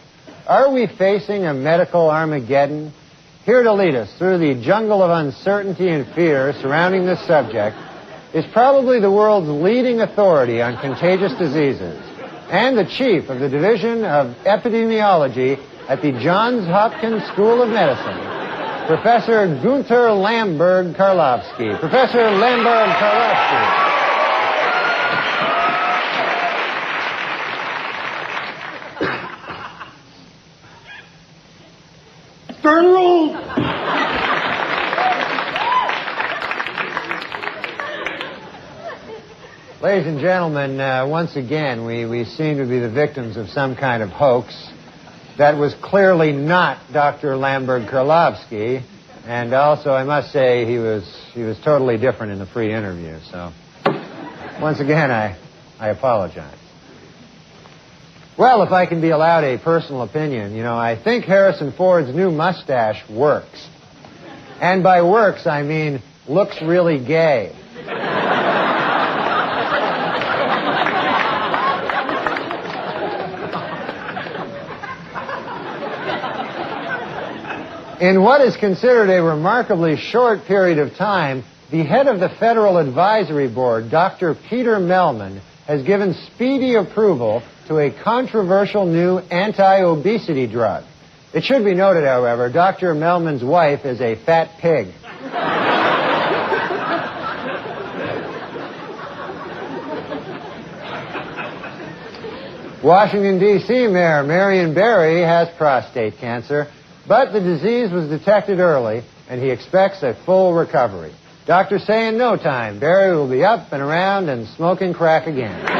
Are we facing a medical Armageddon? Here to lead us through the jungle of uncertainty and fear surrounding this subject is probably the world's leading authority on contagious diseases and the chief of the Division of Epidemiology at the Johns Hopkins School of Medicine, Professor Gunther Lamberg-Karlofsky. Professor Lamberg-Karlofsky. General! Ladies and gentlemen, once again, we seem to be the victims of some kind of hoax. That was clearly not Dr. Lamberg-Karlofsky, and also, I must say, he was totally different in the free interview. So, once again, I apologize. Well, if I can be allowed a personal opinion, you know, I think Harrison Ford's new mustache works. And by works, I mean looks really gay. In what is considered a remarkably short period of time, the head of the Federal Advisory Board, Dr. Peter Mellman, has given speedy approval to a controversial new anti-obesity drug. It should be noted, however, Dr. Mellman's wife is a fat pig. Washington, D.C. Mayor Marion Barry has prostate cancer, but the disease was detected early, and he expects a full recovery. Doctors say in no time, Barry will be up and around and smoking crack again.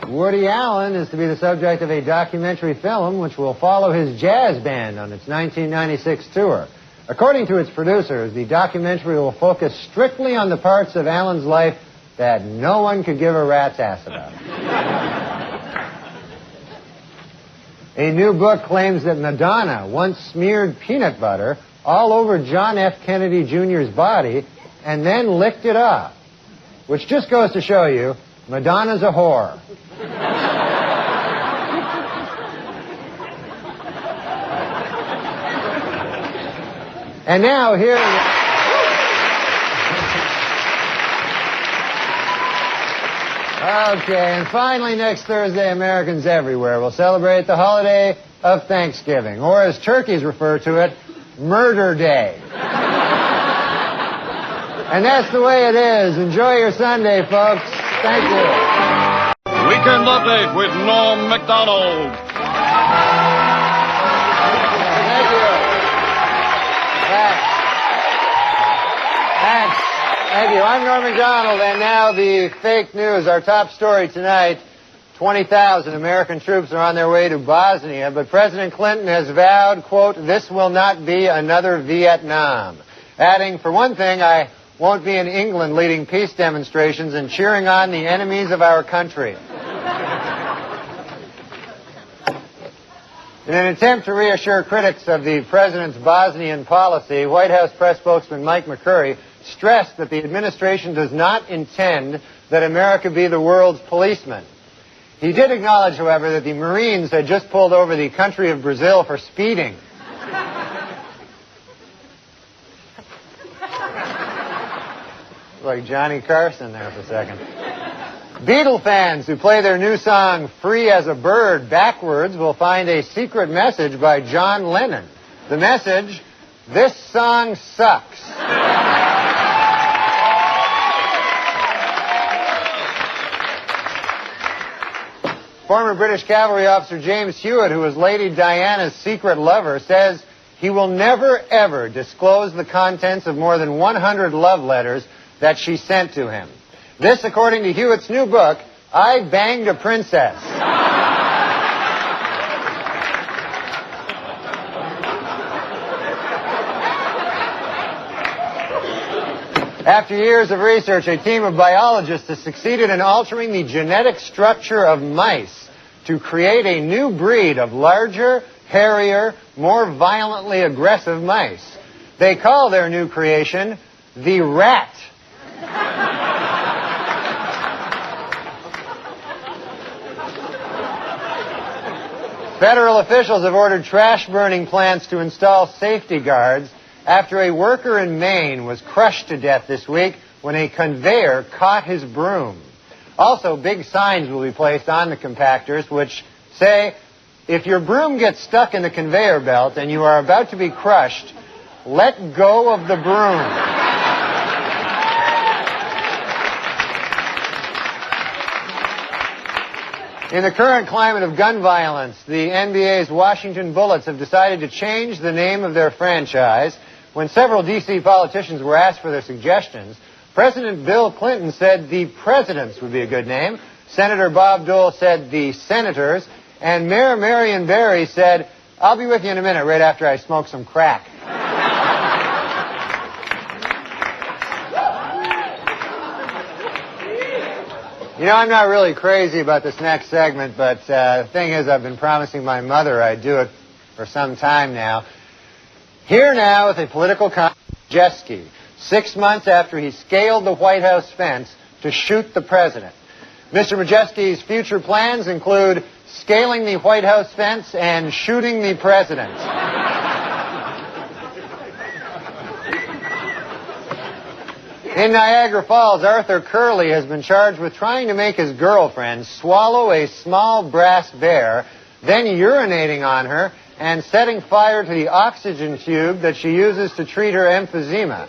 Woody Allen is to be the subject of a documentary film which will follow his jazz band on its 1996 tour. According to its producers, the documentary will focus strictly on the parts of Allen's life that no one could give a rat's ass about. A new book claims that Madonna once smeared peanut butter all over John F. Kennedy Jr.'s body and then licked it off, which just goes to show you Madonna's a whore. And now here... Okay, and finally next Thursday, Americans everywhere will celebrate the holiday of Thanksgiving, or as turkeys refer to it, Murder Day. And that's the way it is. Enjoy your Sunday, folks. Thank you. Weekend Update with Norm MacDonald. Thank you. Thanks. Thank you. I'm Norm MacDonald, and now the fake news. Our top story tonight, 20,000 American troops are on their way to Bosnia, but President Clinton has vowed, quote, "This will not be another Vietnam." Adding, "For one thing, I won't be in England leading peace demonstrations and cheering on the enemies of our country." In an attempt to reassure critics of the president's Bosnian policy, White House press spokesman Mike McCurry stressed that the administration does not intend that America be the world's policeman. He did acknowledge, however, that the Marines had just pulled over the country of Brazil for speeding. Like Johnny Carson there for a second. Beatle fans who play their new song, Free as a Bird, backwards will find a secret message by John Lennon. The message, "This song sucks." Former British cavalry officer James Hewitt, who was Lady Diana's secret lover, says he will never, ever disclose the contents of more than 100 love letters that she sent to him. This, according to Hewitt's new book, I Banged a Princess. After years of research, a team of biologists has succeeded in altering the genetic structure of mice to create a new breed of larger, hairier, more violently aggressive mice. They call their new creation the rat. Federal officials have ordered trash burning plants to install safety guards after a worker in Maine was crushed to death this week when a conveyor caught his broom. Also, big signs will be placed on the compactors which say, if your broom gets stuck in the conveyor belt and you are about to be crushed, let go of the broom. In the current climate of gun violence, the NBA's Washington Bullets have decided to change the name of their franchise. When several D.C. politicians were asked for their suggestions, President Bill Clinton said the Presidents would be a good name. Senator Bob Dole said the Senators. And Mayor Marion Barry said, I'll be with you in a minute right after I smoke some crack. You know, I'm not really crazy about this next segment, but the thing is, I've been promising my mother I'd do it for some time now. Here now with a political comment, Majeski, 6 months after he scaled the White House fence to shoot the president. Mr. Majeski's future plans include scaling the White House fence and shooting the president. In Niagara Falls, Arthur Curley has been charged with trying to make his girlfriend swallow a small brass bear, then urinating on her and setting fire to the oxygen tube that she uses to treat her emphysema.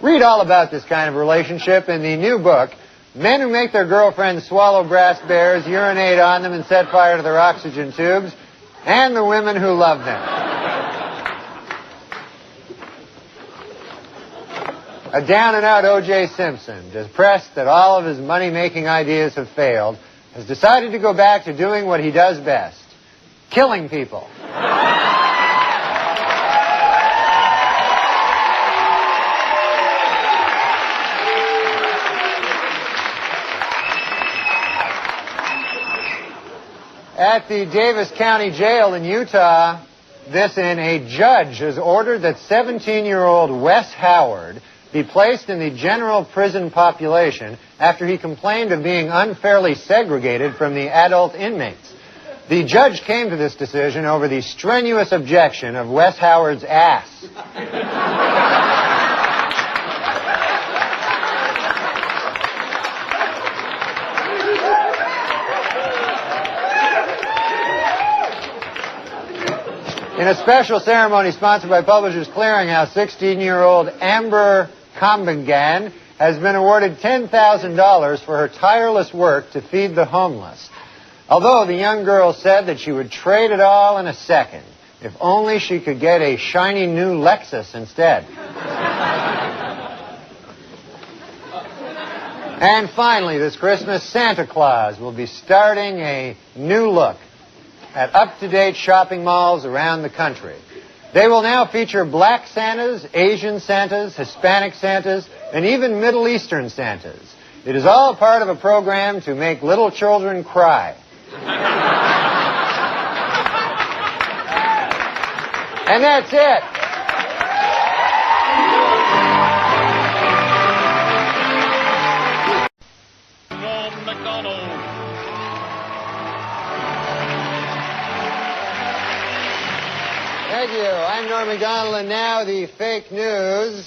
Read all about this kind of relationship in the new book, Men Who Make Their Girlfriends Swallow Brass Bears, Urinate on Them, and Set Fire to Their Oxygen Tubes, and the Women Who Love Them. A down-and-out O.J. Simpson, depressed that all of his money-making ideas have failed, has decided to go back to doing what he does best, killing people. At the Davis County Jail in Utah, a judge has ordered that 17-year-old Wes Howard be placed in the general prison population after he complained of being unfairly segregated from the adult inmates. The judge came to this decision over the strenuous objection of Wes Howard's ass. In a special ceremony sponsored by Publishers Clearinghouse, 16-year-old Amber Kambangan has been awarded $10,000 for her tireless work to feed the homeless. Although the young girl said that she would trade it all in a second, if only she could get a shiny new Lexus instead. And finally, this Christmas, Santa Claus will be starting a new look at up-to-date shopping malls around the country. They will now feature black Santas, Asian Santas, Hispanic Santas, and even Middle Eastern Santas. It is all part of a program to make little children cry. And that's it. Norm Macdonald. Thank you. I'm Norm Macdonald, and now the fake news.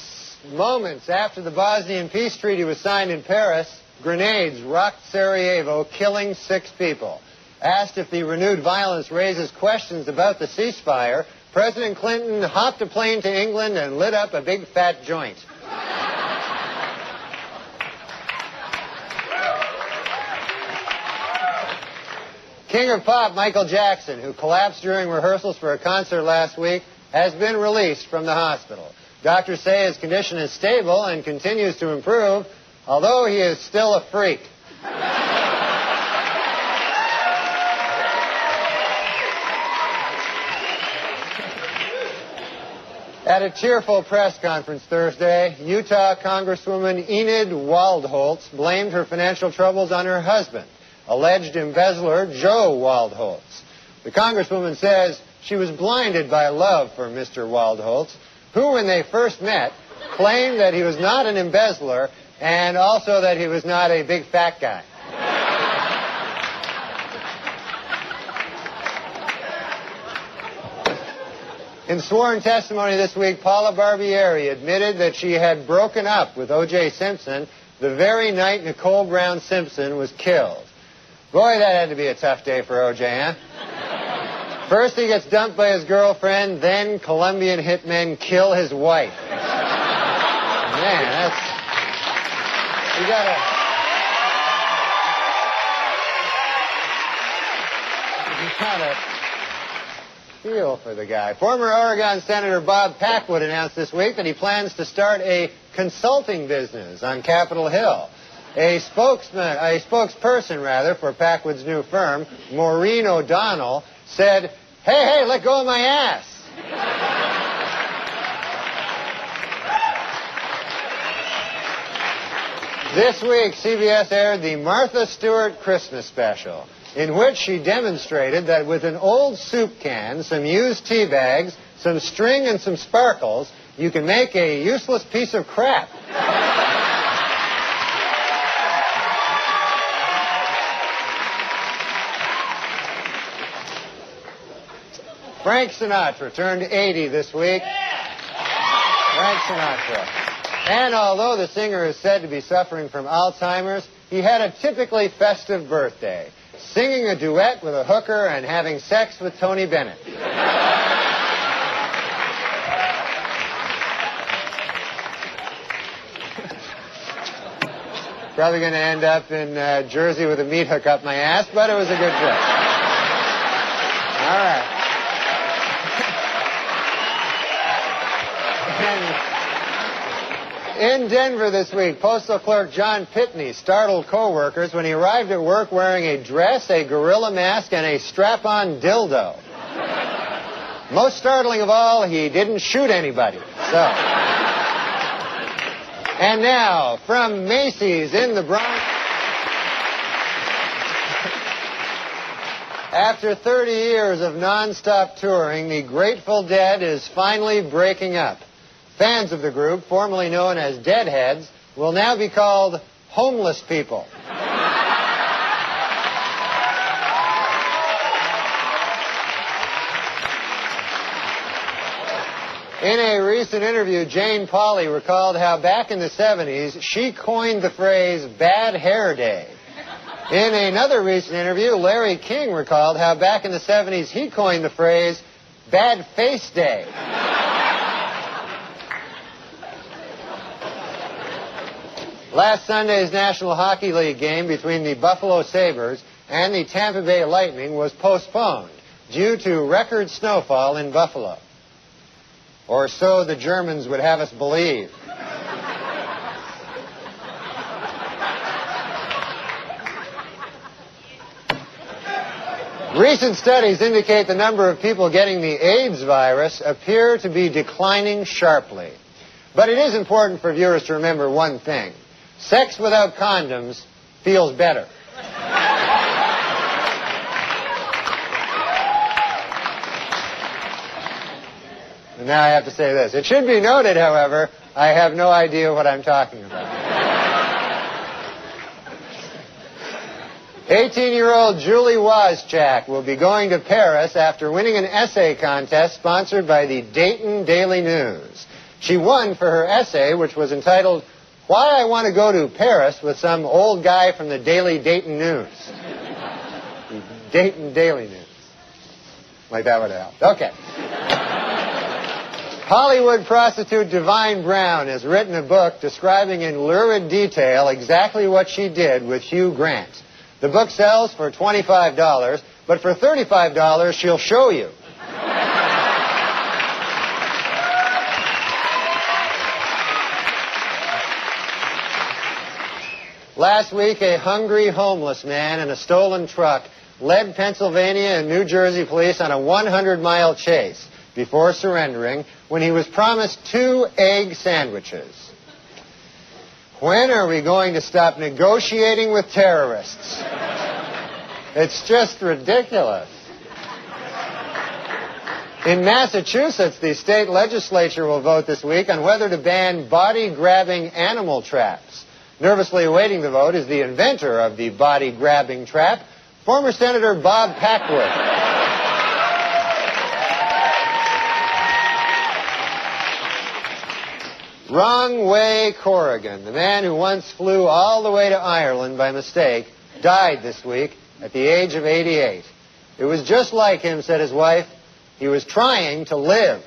Moments after the Bosnian peace treaty was signed in Paris, grenades rocked Sarajevo, killing 6 people. Asked if the renewed violence raises questions about the ceasefire, President Clinton hopped a plane to England and lit up a big fat joint. King of Pop Michael Jackson, who collapsed during rehearsals for a concert last week, has been released from the hospital. Doctors say his condition is stable and continues to improve, although he is still a freak. At a tearful press conference Thursday, Utah Congresswoman Enid Waldholtz blamed her financial troubles on her husband, alleged embezzler Joe Waldholtz. The Congresswoman says she was blinded by love for Mr. Waldholtz, who, when they first met, claimed that he was not an embezzler and also that he was not a big fat guy. In sworn testimony this week, Paula Barbieri admitted that she had broken up with O.J. Simpson the very night Nicole Brown Simpson was killed. Boy, that had to be a tough day for O.J., huh? First he gets dumped by his girlfriend, then Colombian hitmen kill his wife. Man, that's... You gotta feel for the guy. Former Oregon Senator Bob Packwood announced this week that he plans to start a consulting business on Capitol Hill. A spokesperson for Packwood's new firm, Maureen O'Donnell, said, hey, let go of my ass. This week, CBS aired the Martha Stewart Christmas special, in which she demonstrated that with an old soup can, some used tea bags, some string, and some sparkles, you can make a useless piece of crap. Frank Sinatra turned 80 this week. Frank Sinatra. And although the singer is said to be suffering from Alzheimer's, he had a typically festive birthday, singing a duet with a hooker and having sex with Tony Bennett. Probably going to end up in Jersey with a meat hook up my ass, but it was a good trip. All right. In Denver this week, Postal Clerk John Pitney startled co-workers when he arrived at work wearing a dress, a gorilla mask, and a strap-on dildo. Most startling of all, he didn't shoot anybody. So. And now, from Macy's in the Bronx. After 30 years of non-stop touring, the Grateful Dead is finally breaking up. Fans of the group, formerly known as Deadheads, will now be called homeless people. In a recent interview, Jane Pauley recalled how back in the 70s, she coined the phrase bad hair day. In another recent interview, Larry King recalled how back in the 70s, he coined the phrase bad face day. Last Sunday's National Hockey League game between the Buffalo Sabres and the Tampa Bay Lightning was postponed due to record snowfall in Buffalo. Or so the Germans would have us believe. Recent studies indicate the number of people getting the AIDS virus appear to be declining sharply. But it is important for viewers to remember one thing. Sex without condoms feels better. And now I have to say this. It should be noted, however, I have no idea what I'm talking about. 18-year-old Julie Waszczak will be going to Paris after winning an essay contest sponsored by the Dayton Daily News. She won for her essay, which was entitled, "Why I Want to Go to Paris with Some Old Guy from the Daily Dayton News." The Dayton Daily News. Like that would have helped. Okay. Hollywood prostitute Divine Brown has written a book describing in lurid detail exactly what she did with Hugh Grant. The book sells for $25, but for $35, she'll show you. Last week, a hungry homeless man in a stolen truck led Pennsylvania and New Jersey police on a 100-mile chase before surrendering when he was promised 2 egg sandwiches. When are we going to stop negotiating with terrorists? It's just ridiculous. In Massachusetts, the state legislature will vote this week on whether to ban body-grabbing animal traps. Nervously awaiting the vote is the inventor of the body-grabbing trap, former Senator Bob Packwood. Wrong Way Corrigan, the man who once flew all the way to Ireland by mistake, died this week at the age of 88. It was just like him, said his wife. He was trying to live.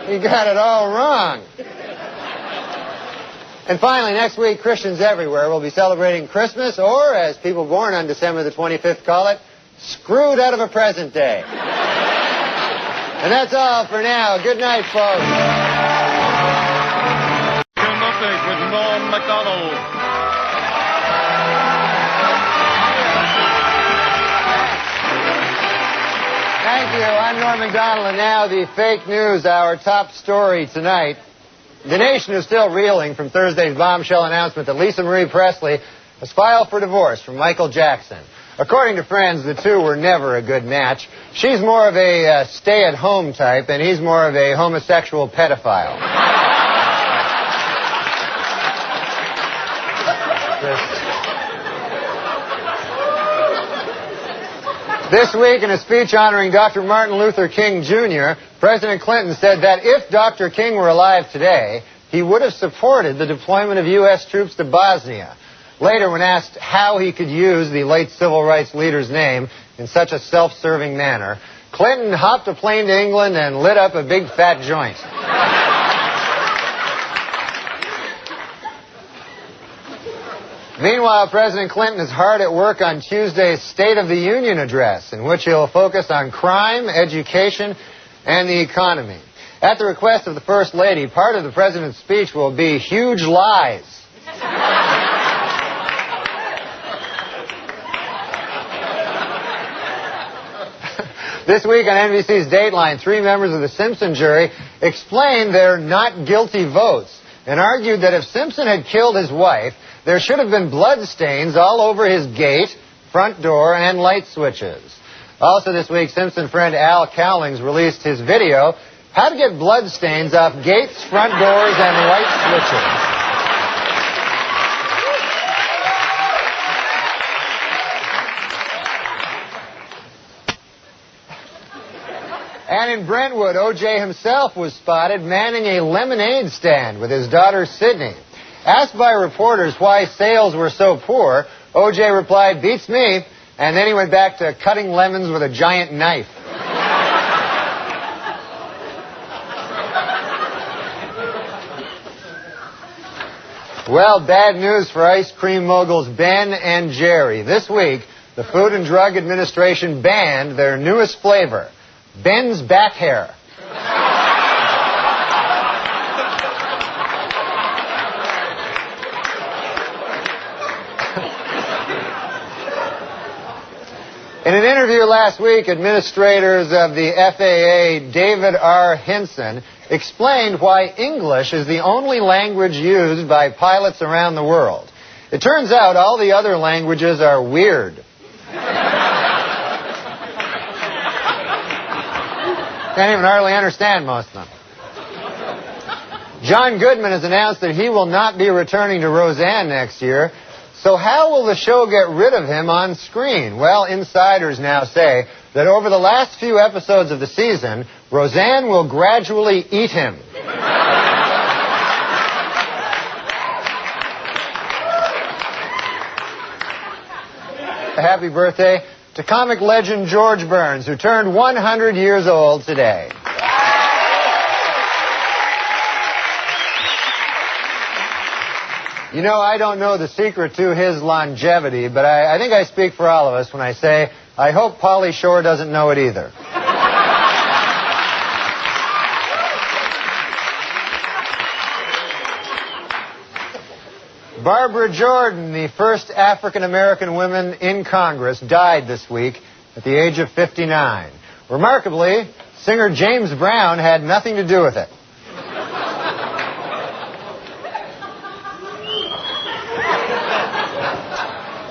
He got it all wrong. And finally, next week, Christians everywhere will be celebrating Christmas, or, as people born on December the 25th call it, screwed out of a present day. And that's all for now. Good night, folks. Weekend Update with Norm Macdonald. Thank you. I'm Norm Macdonald, and now the fake news, our top story tonight. The nation is still reeling from Thursday's bombshell announcement that Lisa Marie Presley has filed for divorce from Michael Jackson. According to friends, the two were never a good match. She's more of a stay-at-home type, and he's more of a homosexual pedophile. This week, in a speech honoring Dr. Martin Luther King, Jr., President Clinton said that if Dr. King were alive today, he would have supported the deployment of U.S. troops to Bosnia. Later, when asked how he could use the late civil rights leader's name in such a self-serving manner, Clinton hopped a plane to England and lit up a big fat joint. Meanwhile, President Clinton is hard at work on Tuesday's State of the Union address, in which he'll focus on crime, education, and the economy. At the request of the First Lady, part of the President's speech will be huge lies. This week on NBC's Dateline, 3 members of the Simpson jury explained their not guilty votes and argued that if Simpson had killed his wife, there should have been blood stains all over his gate, front door, and light switches. Also this week, Simpson friend Al Cowlings released his video, How to Get Blood Stains Off Gates, Front Doors, and Light Switches. And in Brentwood, O.J. himself was spotted manning a lemonade stand with his daughter Sydney. Asked by reporters why sales were so poor, O.J. replied, "Beats me," and then he went back to cutting lemons with a giant knife. Well, bad news for ice cream moguls Ben and Jerry. This week, the Food and Drug Administration banned their newest flavor, Ben's back hair. In an interview last week, administrators of the FAA, David R. Hinson, explained why English is the only language used by pilots around the world. It turns out all the other languages are weird. Can't even hardly understand most of them. John Goodman has announced that he will not be returning to Roseanne next year. So how will the show get rid of him on screen? Well, insiders now say that over the last few episodes of the season, Roseanne will gradually eat him. Happy birthday to comic legend George Burns, who turned 100 years old today. You know, I don't know the secret to his longevity, but I think I speak for all of us when I say I hope Pauly Shore doesn't know it either. Barbara Jordan, the first African-American woman in Congress, died this week at the age of 59. Remarkably, singer James Brown had nothing to do with it.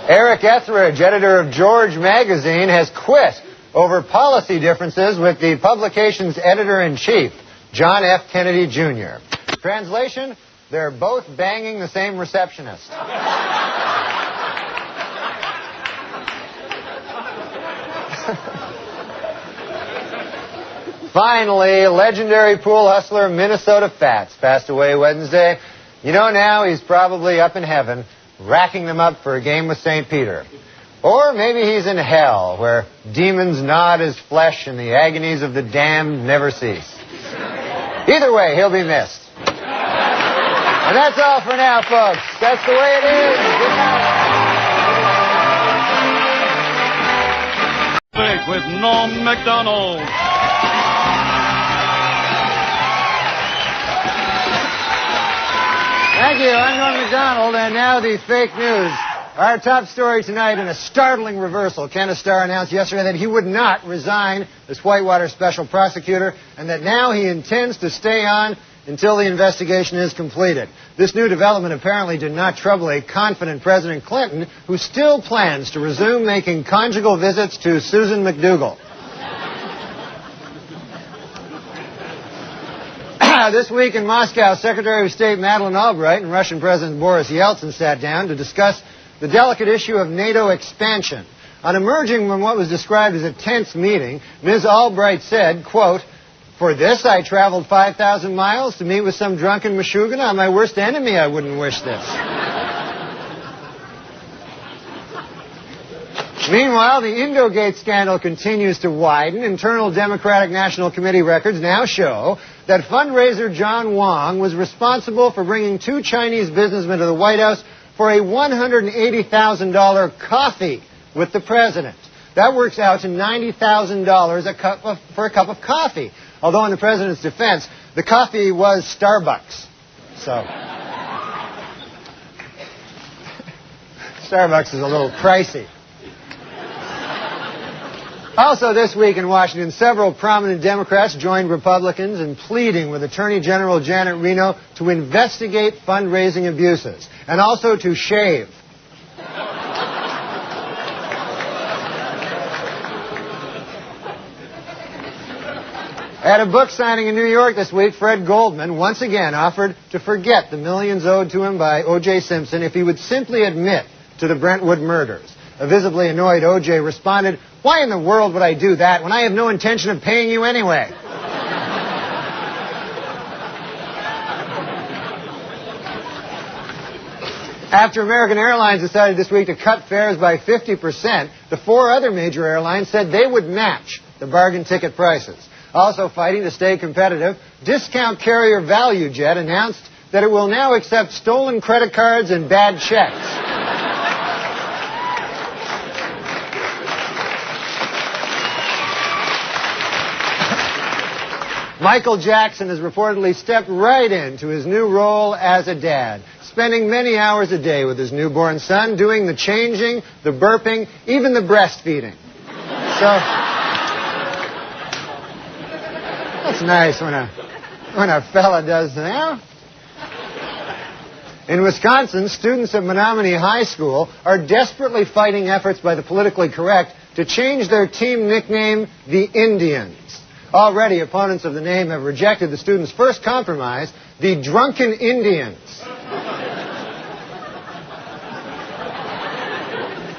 Eric Etheridge, editor of George magazine, has quit over policy differences with the publication's editor-in-chief, John F. Kennedy, Jr. Translation, they're both banging the same receptionist. Finally, legendary pool hustler Minnesota Fats passed away Wednesday. You know, now he's probably up in heaven, racking them up for a game with St. Peter. Or maybe he's in hell, where demons gnawed his flesh and the agonies of the damned never cease. Either way, he'll be missed. And that's all for now, folks. That's the way it is. Good night. Big with Norm Macdonald. Thank you. I'm Norm Macdonald, and now the fake news. Our top story tonight in a startling reversal. Kenneth Starr announced yesterday that he would not resign as Whitewater special prosecutor, and that now he intends to stay on until the investigation is completed. This new development apparently did not trouble a confident President Clinton, who still plans to resume making conjugal visits to Susan McDougal. This week in Moscow, Secretary of State Madeleine Albright and Russian President Boris Yeltsin sat down to discuss the delicate issue of NATO expansion. On emerging from what was described as a tense meeting, Ms. Albright said, quote, "For this, I traveled 5,000 miles to meet with some drunken Meshuggah. On my worst enemy, I wouldn't wish this." Meanwhile, the Indogate scandal continues to widen. Internal Democratic National Committee records now show that fundraiser John Wong was responsible for bringing two Chinese businessmen to the White House for a $180,000 coffee with the president. That works out to $90,000 for a cup of coffee. Although in the president's defense, the coffee was Starbucks. So Starbucks is a little pricey. Also this week in Washington, several prominent Democrats joined Republicans in pleading with Attorney General Janet Reno to investigate fundraising abuses. and also to shave. At a book signing in New York this week, Fred Goldman once again offered to forget the millions owed to him by O.J. Simpson if he would simply admit to the Brentwood murders. A visibly annoyed O.J. responded, "Why in the world would I do that when I have no intention of paying you anyway?" After American Airlines decided this week to cut fares by 50%, the 4 other major airlines said they would match the bargain ticket prices. Also fighting to stay competitive, discount carrier ValueJet announced that it will now accept stolen credit cards and bad checks. Michael Jackson has reportedly stepped right into his new role as a dad, spending many hours a day with his newborn son, doing the changing, the burping, even the breastfeeding. So that's nice when a fella does that. In Wisconsin, students at Menominee High School are desperately fighting efforts by the politically correct to change their team nickname the Indians. Already, opponents of the name have rejected the students' first compromise, the Drunken Indians.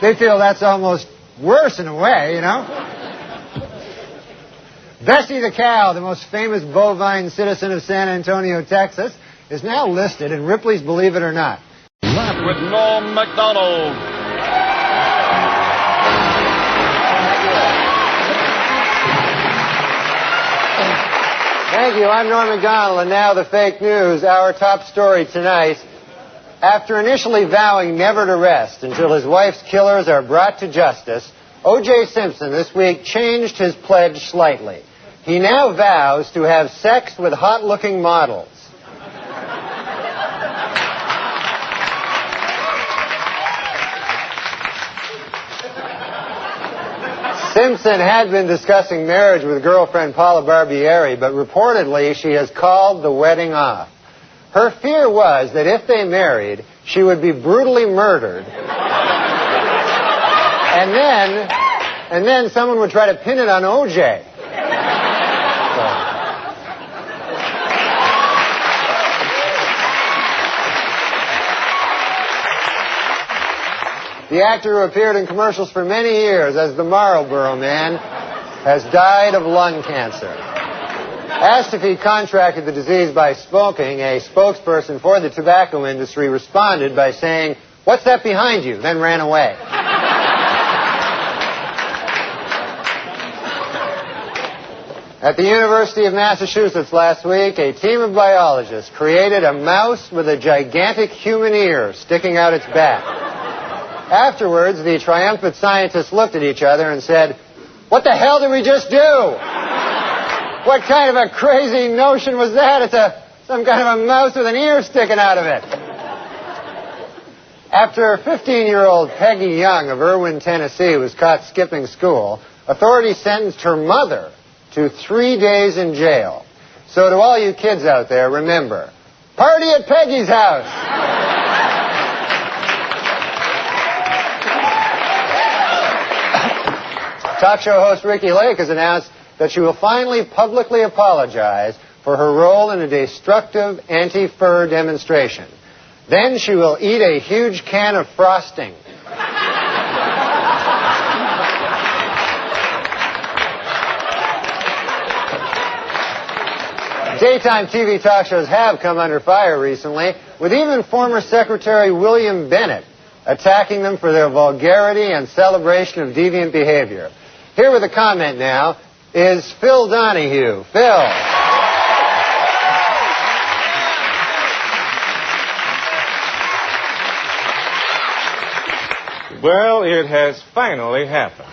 They feel that's almost worse in a way, you know. Bessie the cow, the most famous bovine citizen of San Antonio, Texas, is now listed in Ripley's Believe It or Not. That with Norm Macdonald. Thank you. I'm Norm Macdonald, and now the fake news. Our top story tonight. After initially vowing never to rest until his wife's killers are brought to justice, O.J. Simpson this week changed his pledge slightly. He now vows to have sex with hot-looking models. Simpson had been discussing marriage with girlfriend Paula Barbieri, but reportedly she has called the wedding off. Her fear was that if they married, she would be brutally murdered. And then someone would try to pin it on O.J. The actor who appeared in commercials for many years as the Marlboro Man has died of lung cancer. Asked if he contracted the disease by smoking, a spokesperson for the tobacco industry responded by saying, "What's that behind you?" then ran away. At the University of Massachusetts last week, a team of biologists created a mouse with a gigantic human ear sticking out its back. Afterwards, the triumphant scientists looked at each other and said, "What the hell did we just do? What kind of a crazy notion was that? It's some kind of a mouse with an ear sticking out of it." After 15-year-old Peggy Young of Irwin, Tennessee was caught skipping school, authorities sentenced her mother to 3 days in jail. So to all you kids out there, remember, party at Peggy's house. Talk show host Ricky Lake has announced that she will finally publicly apologize for her role in a destructive anti-fur demonstration. Then she will eat a huge can of frosting. Daytime TV talk shows have come under fire recently, with even former Secretary William Bennett attacking them for their vulgarity and celebration of deviant behavior. Here with a comment now is Phil Donahue. Phil. Well, it has finally happened.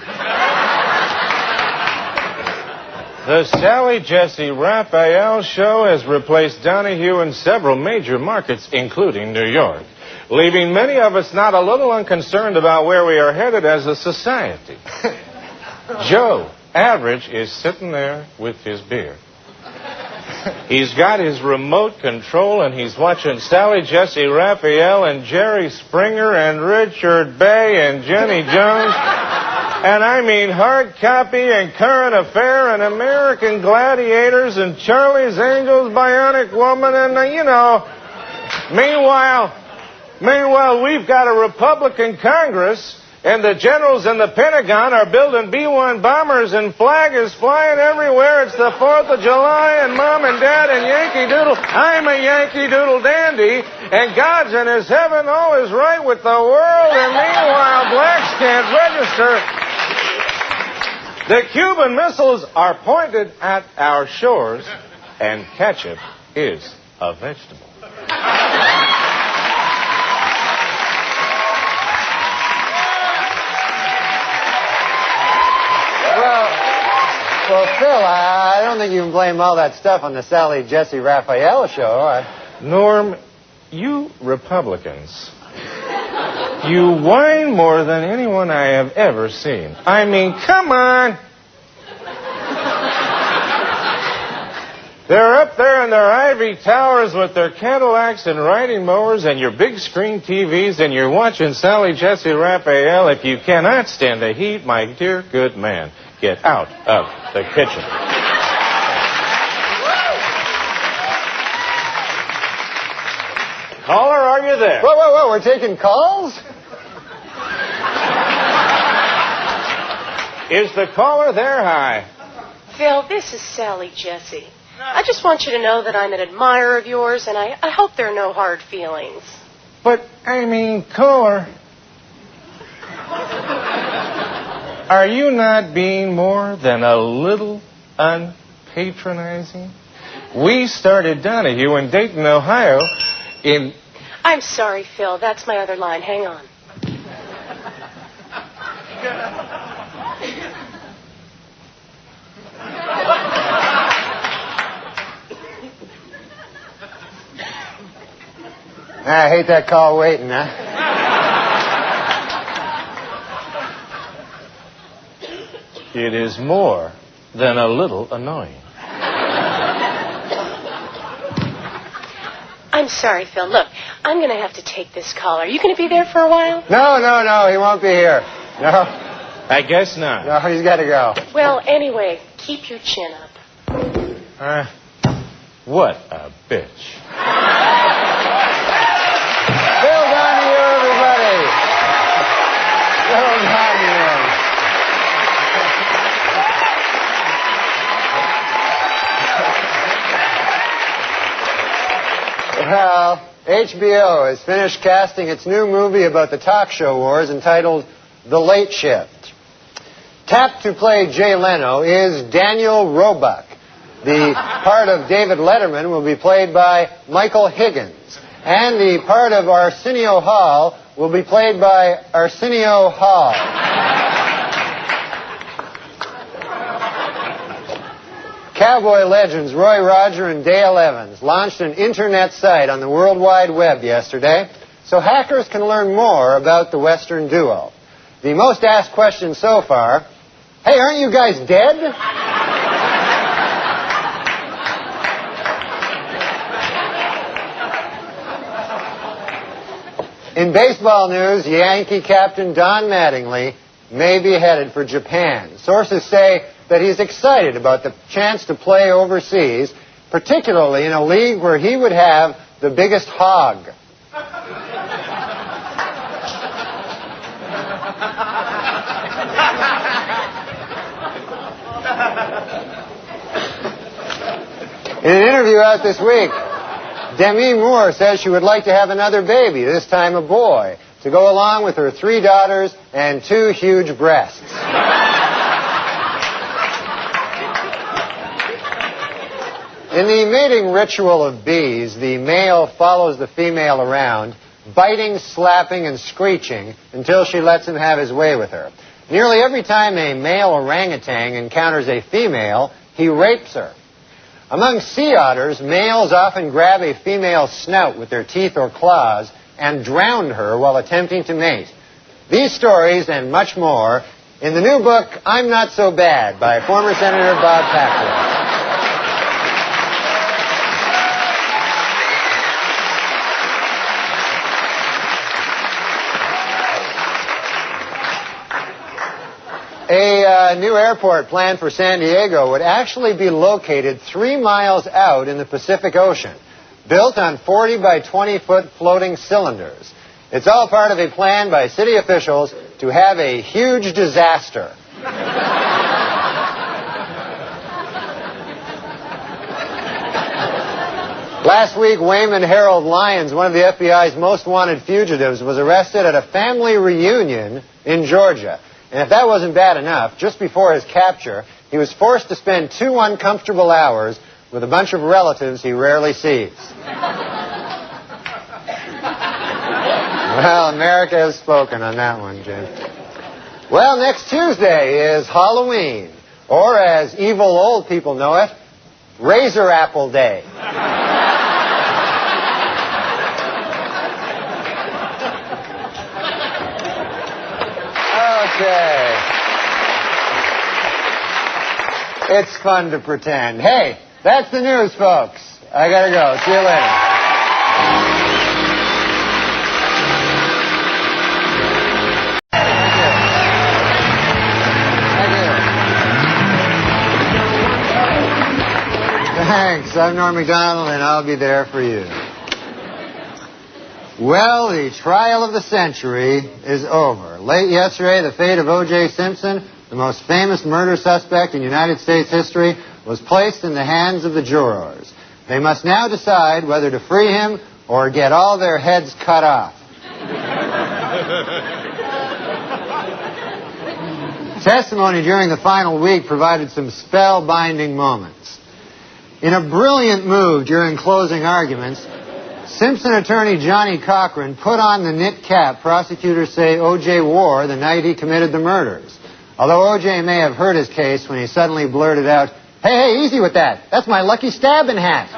The Sally Jesse Raphael Show has replaced Donahue in several major markets, including New York, leaving many of us not a little unconcerned about where we are headed as a society. Joe Average is sitting there with his beer. He's got his remote control, and he's watching Sally Jesse Raphael and Jerry Springer and Richard Bay and Jenny Jones. And I mean hard copy and current affair and American Gladiators and Charlie's Angels, Bionic Woman, and, Meanwhile, we've got a Republican Congress, and the generals in the Pentagon are building B-1 bombers, and flag is flying everywhere. It's the 4th of July, and Mom and Dad and Yankee Doodle. I'm a Yankee Doodle dandy, and God's in his heaven, all is right with the world, and meanwhile, blacks can't register. The Cuban missiles are pointed at our shores, and ketchup is a vegetable. Well, Phil, I don't think you can blame all that stuff on the Sally Jesse Raphael show. Norm, you Republicans, you whine more than anyone I have ever seen. I mean, come on. They're up there in their ivory towers with their Cadillacs and riding mowers and your big screen TVs, and you're watching Sally Jesse Raphael. If you cannot stand the heat, my dear good man, get out of the kitchen. Caller, are you there? Whoa, we're taking calls? Is the caller there? Hi. Phil, this is Sally Jesse. I just want you to know that I'm an admirer of yours, and I hope there are no hard feelings. But, I mean, caller, are you not being more than a little unpatronizing? We started Donahue in Dayton, Ohio in... I'm sorry, Phil. That's my other line. Hang on. I hate that call waiting, huh? It is more than a little annoying. I'm sorry, Phil. Look, I'm going to have to take this caller. Are you going to be there for a while? No, he won't be here. No. I guess not. No, he's got to go. Well, anyway, keep your chin up. What a bitch. Phil Donahue, everybody. Phil Donahue. Well, HBO has finished casting its new movie about the talk show wars entitled The Late Shift. Tapped to play Jay Leno is Daniel Roebuck. The part of David Letterman will be played by Michael Higgins. And the part of Arsenio Hall will be played by Arsenio Hall. Cowboy legends Roy Roger and Dale Evans launched an internet site on the World Wide Web yesterday so hackers can learn more about the Western duo. The most asked question so far, hey, aren't you guys dead? In baseball news, Yankee captain Don Mattingly may be headed for Japan. Sources say that he's excited about the chance to play overseas, particularly in a league where he would have the biggest hog. In an interview out this week, Demi Moore says she would like to have another baby, this time a boy, to go along with her 3 daughters and 2 huge breasts. In the mating ritual of bees, the male follows the female around, biting, slapping, and screeching until she lets him have his way with her. Nearly every time a male orangutan encounters a female, he rapes her. Among sea otters, males often grab a female's snout with their teeth or claws and drown her while attempting to mate. These stories and much more in the new book, I'm Not So Bad, by former Senator Bob Packwood. A new airport planned for San Diego would actually be located 3 miles out in the Pacific Ocean, built on 40 by 20-foot floating cylinders. It's all part of a plan by city officials to have a huge disaster. Last week, Wayman Harold Lyons, one of the FBI's most wanted fugitives, was arrested at a family reunion in Georgia. And if that wasn't bad enough, just before his capture, he was forced to spend 2 uncomfortable hours with a bunch of relatives he rarely sees. Well, America has spoken on that one, Jim. Well, next Tuesday is Halloween, or as evil old people know it, Razor Apple Day. Okay. It's fun to pretend. Hey, that's the news, folks. I gotta go. See you later. Thanks. I'm Norm Macdonald, and I'll be there for you. Well, the trial of the century is over. Late yesterday, the fate of O.J. Simpson, the most famous murder suspect in United States history, was placed in the hands of the jurors. They must now decide whether to free him or get all their heads cut off. Testimony during the final week provided some spellbinding moments. In a brilliant move during closing arguments, Simpson attorney Johnny Cochran put on the knit cap prosecutors say O.J. wore the night he committed the murders. Although O.J. may have heard his case when he suddenly blurted out, Hey, easy with that. That's my lucky stabbing hat.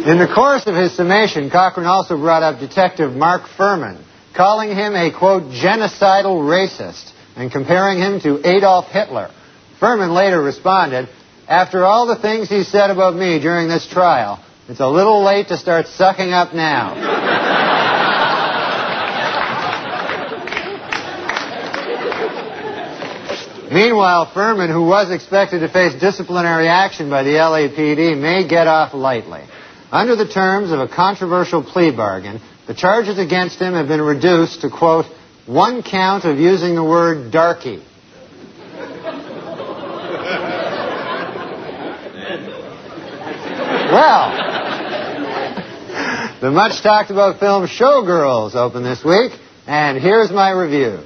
In the course of his summation, Cochran also brought up Detective Mark Furman, calling him a, quote, genocidal racist, and comparing him to Adolf Hitler. Furman later responded, After all the things he said about me during this trial, it's a little late to start sucking up now. Meanwhile, Furman, who was expected to face disciplinary action by the LAPD, may get off lightly. Under the terms of a controversial plea bargain, the charges against him have been reduced to, quote, 1 count of using the word darky. Well, the much-talked-about film Showgirls opened this week, and here's my review.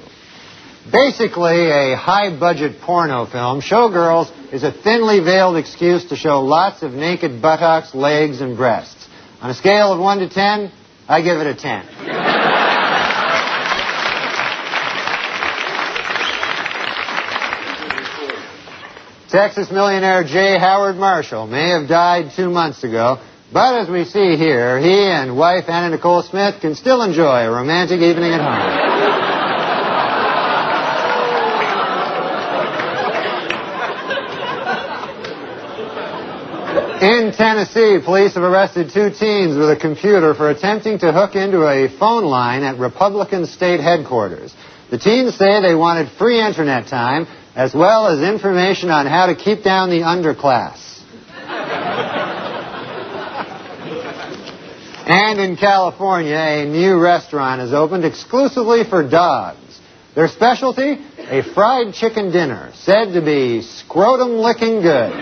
Basically a high-budget porno film, Showgirls is a thinly veiled excuse to show lots of naked buttocks, legs, and breasts. On a scale of 1 to 10, I give it a 10. Texas millionaire J. Howard Marshall may have died 2 months ago, but as we see here, he and wife Anna Nicole Smith can still enjoy a romantic evening at home. In Tennessee, police have arrested 2 teens with a computer for attempting to hook into a phone line at Republican state headquarters. The teens say they wanted free internet time, as well as information on how to keep down the underclass. And in California, a new restaurant has opened exclusively for dogs. Their specialty? A fried chicken dinner, said to be scrotum-licking good.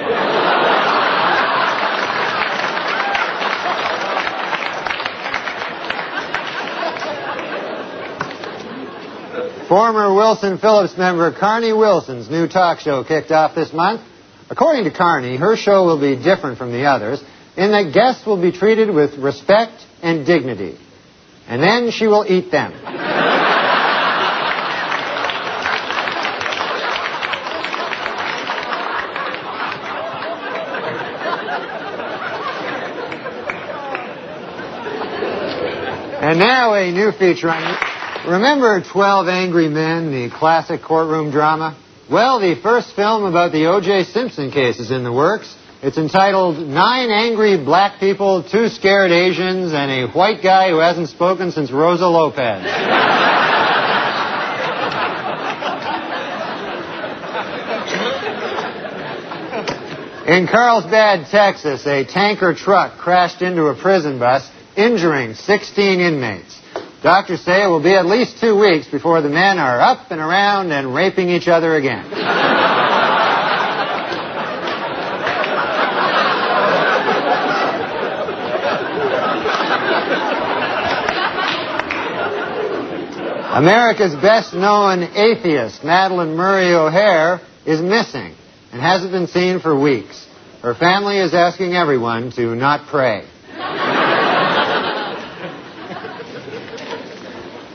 Former Wilson Phillips member Carney Wilson's new talk show kicked off this month. According to Carney, her show will be different from the others in that guests will be treated with respect and dignity. And then she will eat them. And now a new feature on... Remember 12 Angry Men, the classic courtroom drama? Well, the first film about the O.J. Simpson case is in the works, It's entitled 9 Angry Black People, 2 Scared Asians, and a White Guy Who Hasn't Spoken Since Rosa Lopez. In Carlsbad, Texas, a tanker truck crashed into a prison bus, injuring 16 inmates. Doctors say it will be at least 2 weeks before the men are up and around and raping each other again. America's best-known atheist, Madalyn Murray O'Hair, is missing and hasn't been seen for weeks. Her family is asking everyone to not pray.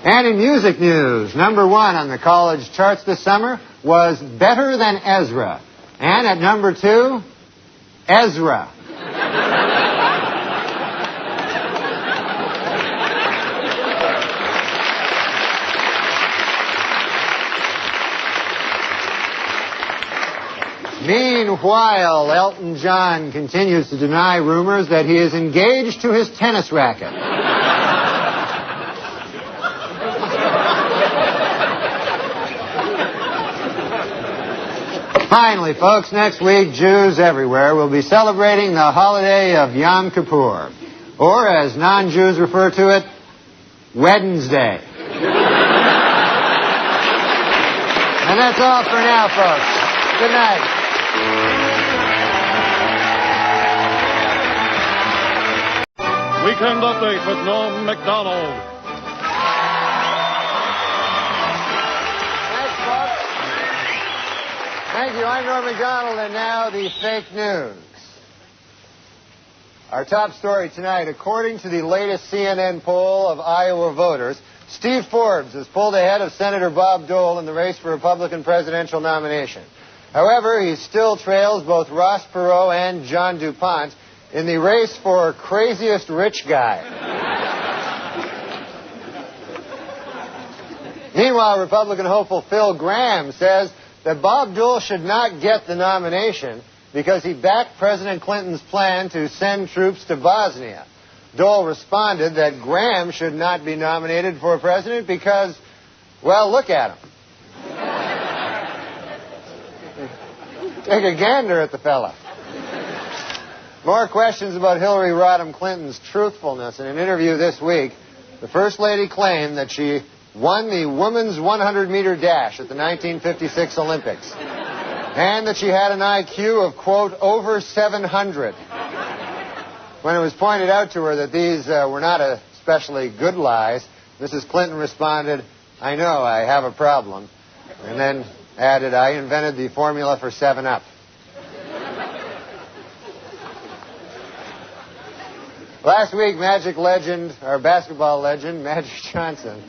And in music news, number 1 on the college charts this summer was Better Than Ezra. And at number 2, Ezra. Meanwhile, Elton John continues to deny rumors that he is engaged to his tennis racket. Finally, folks, next week, Jews everywhere will be celebrating the holiday of Yom Kippur, or as non-Jews refer to it, Wednesday. And that's all for now, folks. Good night. Weekend Update with Norm MacDonald. Thanks, folks. Thank you. I'm Norm MacDonald, and now the fake news. Our top story tonight, according to the latest CNN poll of Iowa voters, Steve Forbes has pulled ahead of Senator Bob Dole in the race for Republican presidential nomination. However, he still trails both Ross Perot and John DuPont in the race for craziest rich guy. Meanwhile, Republican hopeful Phil Gramm says that Bob Dole should not get the nomination because he backed President Clinton's plan to send troops to Bosnia. Dole responded that Gramm should not be nominated for president because, well, look at him. Take a gander at the fella. More questions about Hillary Rodham Clinton's truthfulness. In an interview this week, the First Lady claimed that she won the women's 100-meter dash at the 1956 Olympics, and that she had an IQ of, quote, over 700. When it was pointed out to her that these were not especially good lies, Mrs. Clinton responded, "I know, I have a problem," and then added, "I invented the formula for 7-Up." Last week, basketball legend, Magic Johnson.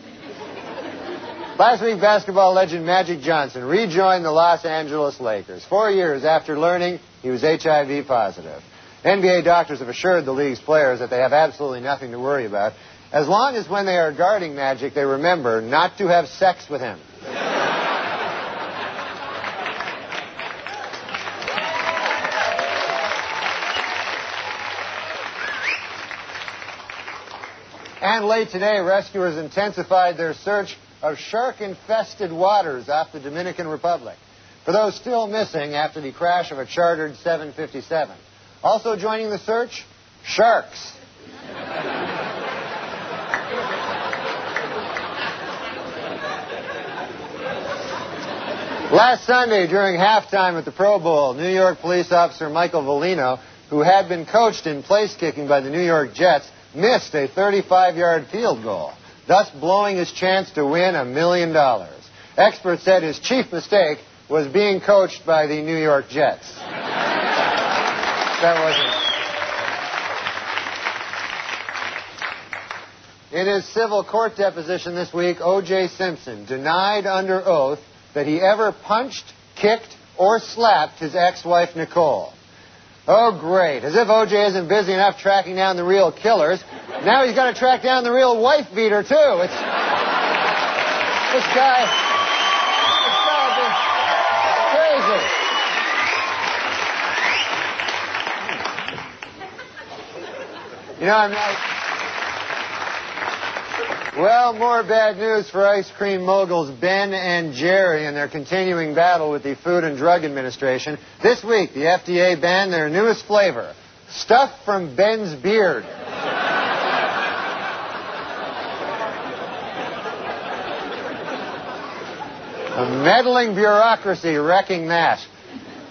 Last week, basketball legend Magic Johnson rejoined the Los Angeles Lakers 4 years after learning he was HIV positive. NBA doctors have assured the league's players that they have absolutely nothing to worry about, as long as when they are guarding Magic, they remember not to have sex with him. And late today, rescuers intensified their search of shark-infested waters off the Dominican Republic for those still missing after the crash of a chartered 757. Also joining the search, sharks. Last Sunday, during halftime at the Pro Bowl, New York police officer Michael Volino, who had been coached in place kicking by the New York Jets, missed a 35-yard field goal, thus blowing his chance to win $1 million. Experts said his chief mistake was being coached by the New York Jets. That wasn't. In his civil court deposition this week, O.J. Simpson denied under oath that he ever punched, kicked, or slapped his ex-wife, Nicole. Oh, great. As if O.J. isn't busy enough tracking down the real killers. Now he's got to track down the real wife beater, too. This guy is crazy. You know, well, more bad news for ice cream moguls Ben and Jerry in their continuing battle with the Food and Drug Administration. This week, the FDA banned their newest flavor, stuff from Ben's beard. A meddling bureaucracy wrecking that.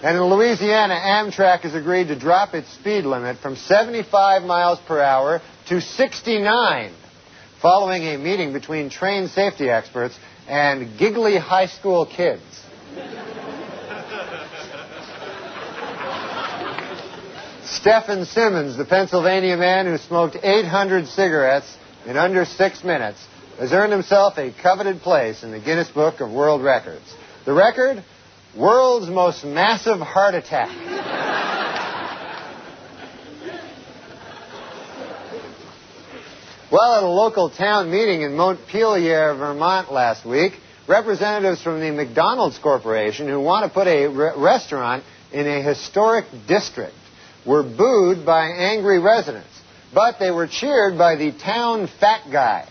And in Louisiana, Amtrak has agreed to drop its speed limit from 75 miles per hour to 69, following a meeting between train safety experts and giggly high school kids. Stephen Simmons, the Pennsylvania man who smoked 800 cigarettes in under 6 minutes, has earned himself a coveted place in the Guinness Book of World Records. The record? World's most massive heart attack. Well, at a local town meeting in Montpelier, Vermont last week, representatives from the McDonald's Corporation, who want to put a restaurant in a historic district, were booed by angry residents, but they were cheered by the town fat guy.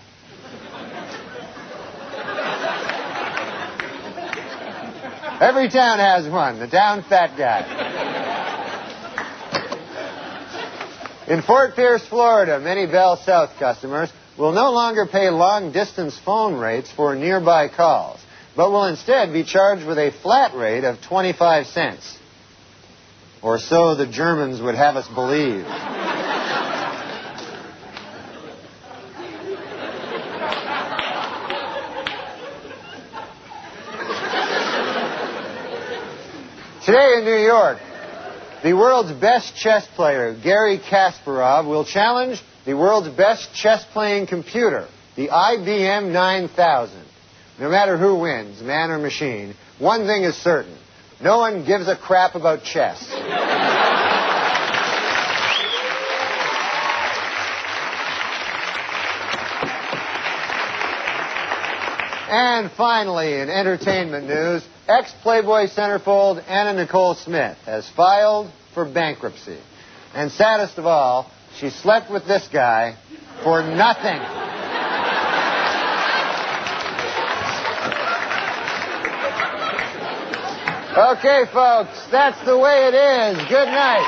Every town has one, the town fat guy. In Fort Pierce, Florida, many Bell South customers will no longer pay long-distance phone rates for nearby calls, but will instead be charged with a flat rate of 25 cents. Or so the Germans would have us believe. Today in New York, the world's best chess player, Garry Kasparov, will challenge the world's best chess-playing computer, the IBM 9000. No matter who wins, man or machine, one thing is certain. No one gives a crap about chess. And finally, in entertainment news, ex-Playboy centerfold Anna Nicole Smith has filed for bankruptcy. And saddest of all, she slept with this guy for nothing. Okay, folks, that's the way it is. Good night.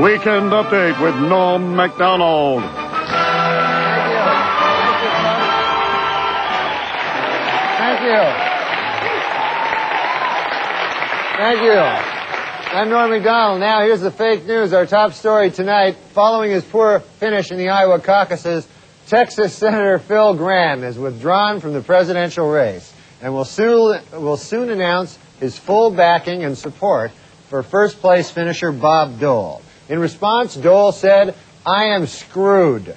Weekend Update with Norm MacDonald. Thank you. I'm Norm MacDonald. Now, here's the fake news. Our top story tonight. Following his poor finish in the Iowa caucuses, Texas Senator Phil Gramm is withdrawn from the presidential race and will soon announce his full backing and support for first-place finisher Bob Dole. In response, Dole said, "I am screwed."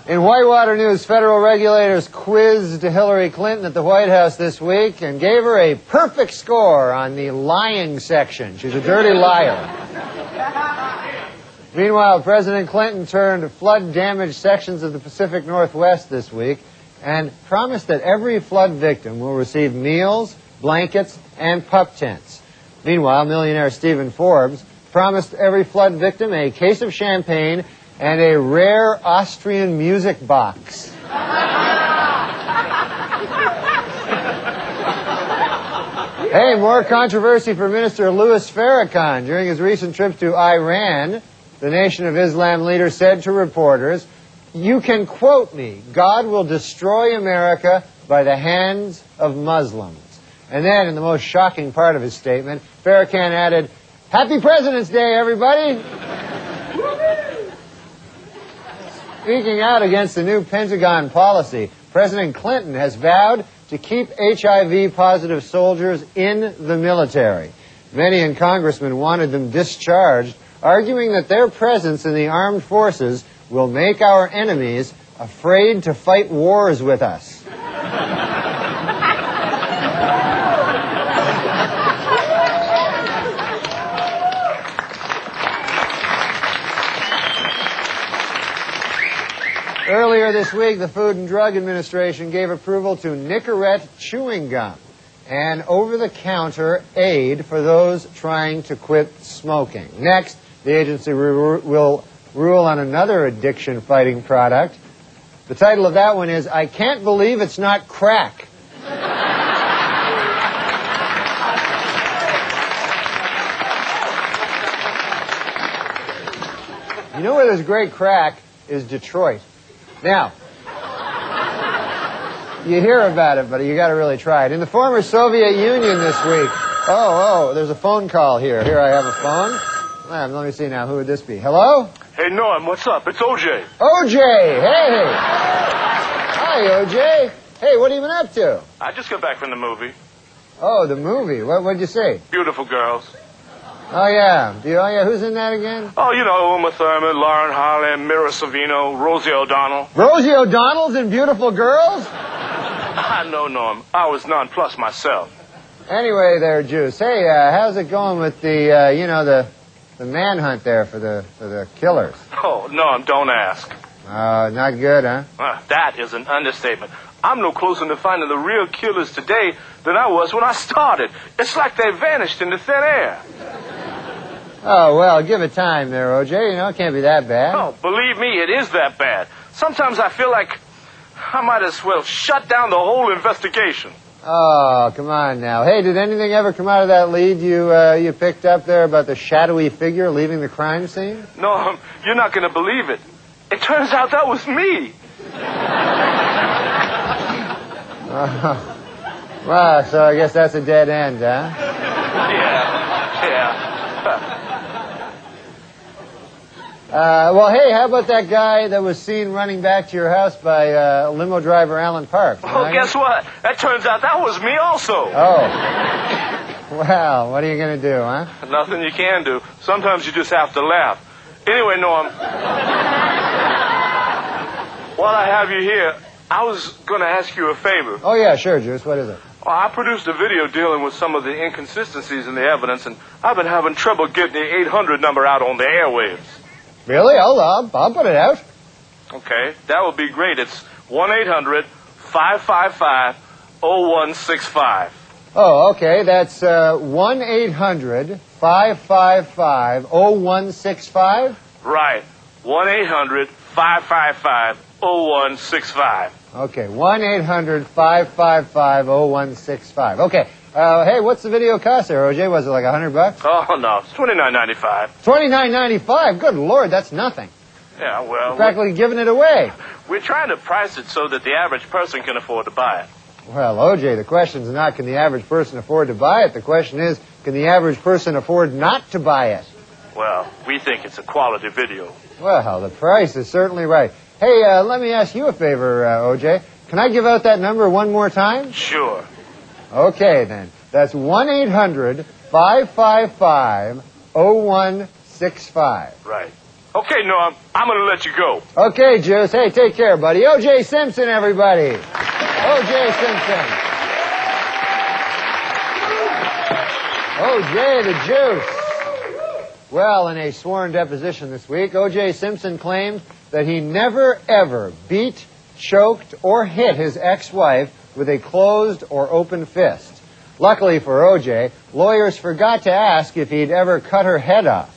In Whitewater news, federal regulators quizzed Hillary Clinton at the White House this week and gave her a perfect score on the lying section. She's a dirty liar. Meanwhile, President Clinton turned flood-damaged sections of the Pacific Northwest this week and promised that every flood victim will receive meals, blankets, and pup tents. Meanwhile, millionaire Stephen Forbes promised every flood victim a case of champagne and a rare Austrian music box. Hey, more controversy for Minister Louis Farrakhan. During his recent trip to Iran, the Nation of Islam leader said to reporters, "You can quote me, God will destroy America by the hands of Muslims." And then, in the most shocking part of his statement, Farrakhan added, "Happy President's Day, everybody!" Speaking out against the new Pentagon policy, President Clinton has vowed to keep HIV-positive soldiers in the military. Many in Congressmen wanted them discharged, arguing that their presence in the armed forces will make our enemies afraid to fight wars with us. Earlier this this week, the Food and Drug Administration gave approval to Nicorette chewing gum, an over-the-counter aid for those trying to quit smoking. Next, the agency will rule on another addiction-fighting product. The title of that one is, I Can't Believe It's Not Crack. You know where there's great crack is Detroit. Now, you hear about it, but you got to really try it. In the former Soviet Union this week. Oh, there's a phone call here. Here I have a phone. Let me see now. Who would this be? Hello? Hey, Norm, what's up? It's O.J. O.J., hey. Hi, O.J. Hey, what have you been up to? I just got back from the movie. Oh, the movie. What'd you see? Beautiful Girls. Oh, yeah. Who's in that again? Oh, you know, Uma Thurman, Lauren Harlan, Mira Sorvino, Rosie O'Donnell. Rosie O'Donnell's in Beautiful Girls? I know, Norm. I was nonplussed myself. Anyway there, Juice. Hey, how's it going with the manhunt there for the killers? Oh, Norm, don't ask. Not good, huh? That is an understatement. I'm no closer to finding the real killers today than I was when I started. It's like they vanished into thin air. Oh, well, give it time there, O.J. It can't be that bad. Oh, believe me, it is that bad. Sometimes I feel like I might as well shut down the whole investigation. Oh, come on now. Hey, did anything ever come out of that lead you picked up there about the shadowy figure leaving the crime scene? No, you're not going to believe it. It turns out that was me. Well, so I guess that's a dead end, huh? Yeah. Well, hey, how about that guy that was seen running back to your house by limo driver Alan Parks? Oh, guess what? That turns out that was me also. Oh. Well, what are you going to do, huh? Nothing you can do. Sometimes you just have to laugh. Anyway, Norm, while I have you here, I was going to ask you a favor. Oh, yeah, sure, Juice. What is it? Well, I produced a video dealing with some of the inconsistencies in the evidence, and I've been having trouble getting the 800 number out on the airwaves. Really? I'll put it out. Okay, that would be great. It's 1-800-555-0165. Oh, okay. That's 1-800-555-0165? Right. 1-800-555-0165. Okay, 1-800-555-0165. Okay. Hey, what's the video cost there, O.J.? Was it like $100? Oh, no. It's $29.95. $29.95? Good Lord, that's nothing. Yeah, well... You're practically giving it away. We're trying to price it so that the average person can afford to buy it. Well, O.J., the question's not can the average person afford to buy it. The question is, can the average person afford not to buy it? Well, we think it's a quality video. Well, the price is certainly right. Hey, let me ask you a favor, O.J. Can I give out that number one more time? Sure. Okay, then. That's 1-800-555-0165. Right. Okay, Norm, I'm going to let you go. Okay, Juice. Hey, take care, buddy. O.J. Simpson, everybody. O.J. Simpson. O.J. the Juice. Well, in a sworn deposition this week, O.J. Simpson claimed that he never, ever beat, choked, or hit his ex-wife with a closed or open fist. Luckily for O.J., lawyers forgot to ask if he'd ever cut her head off.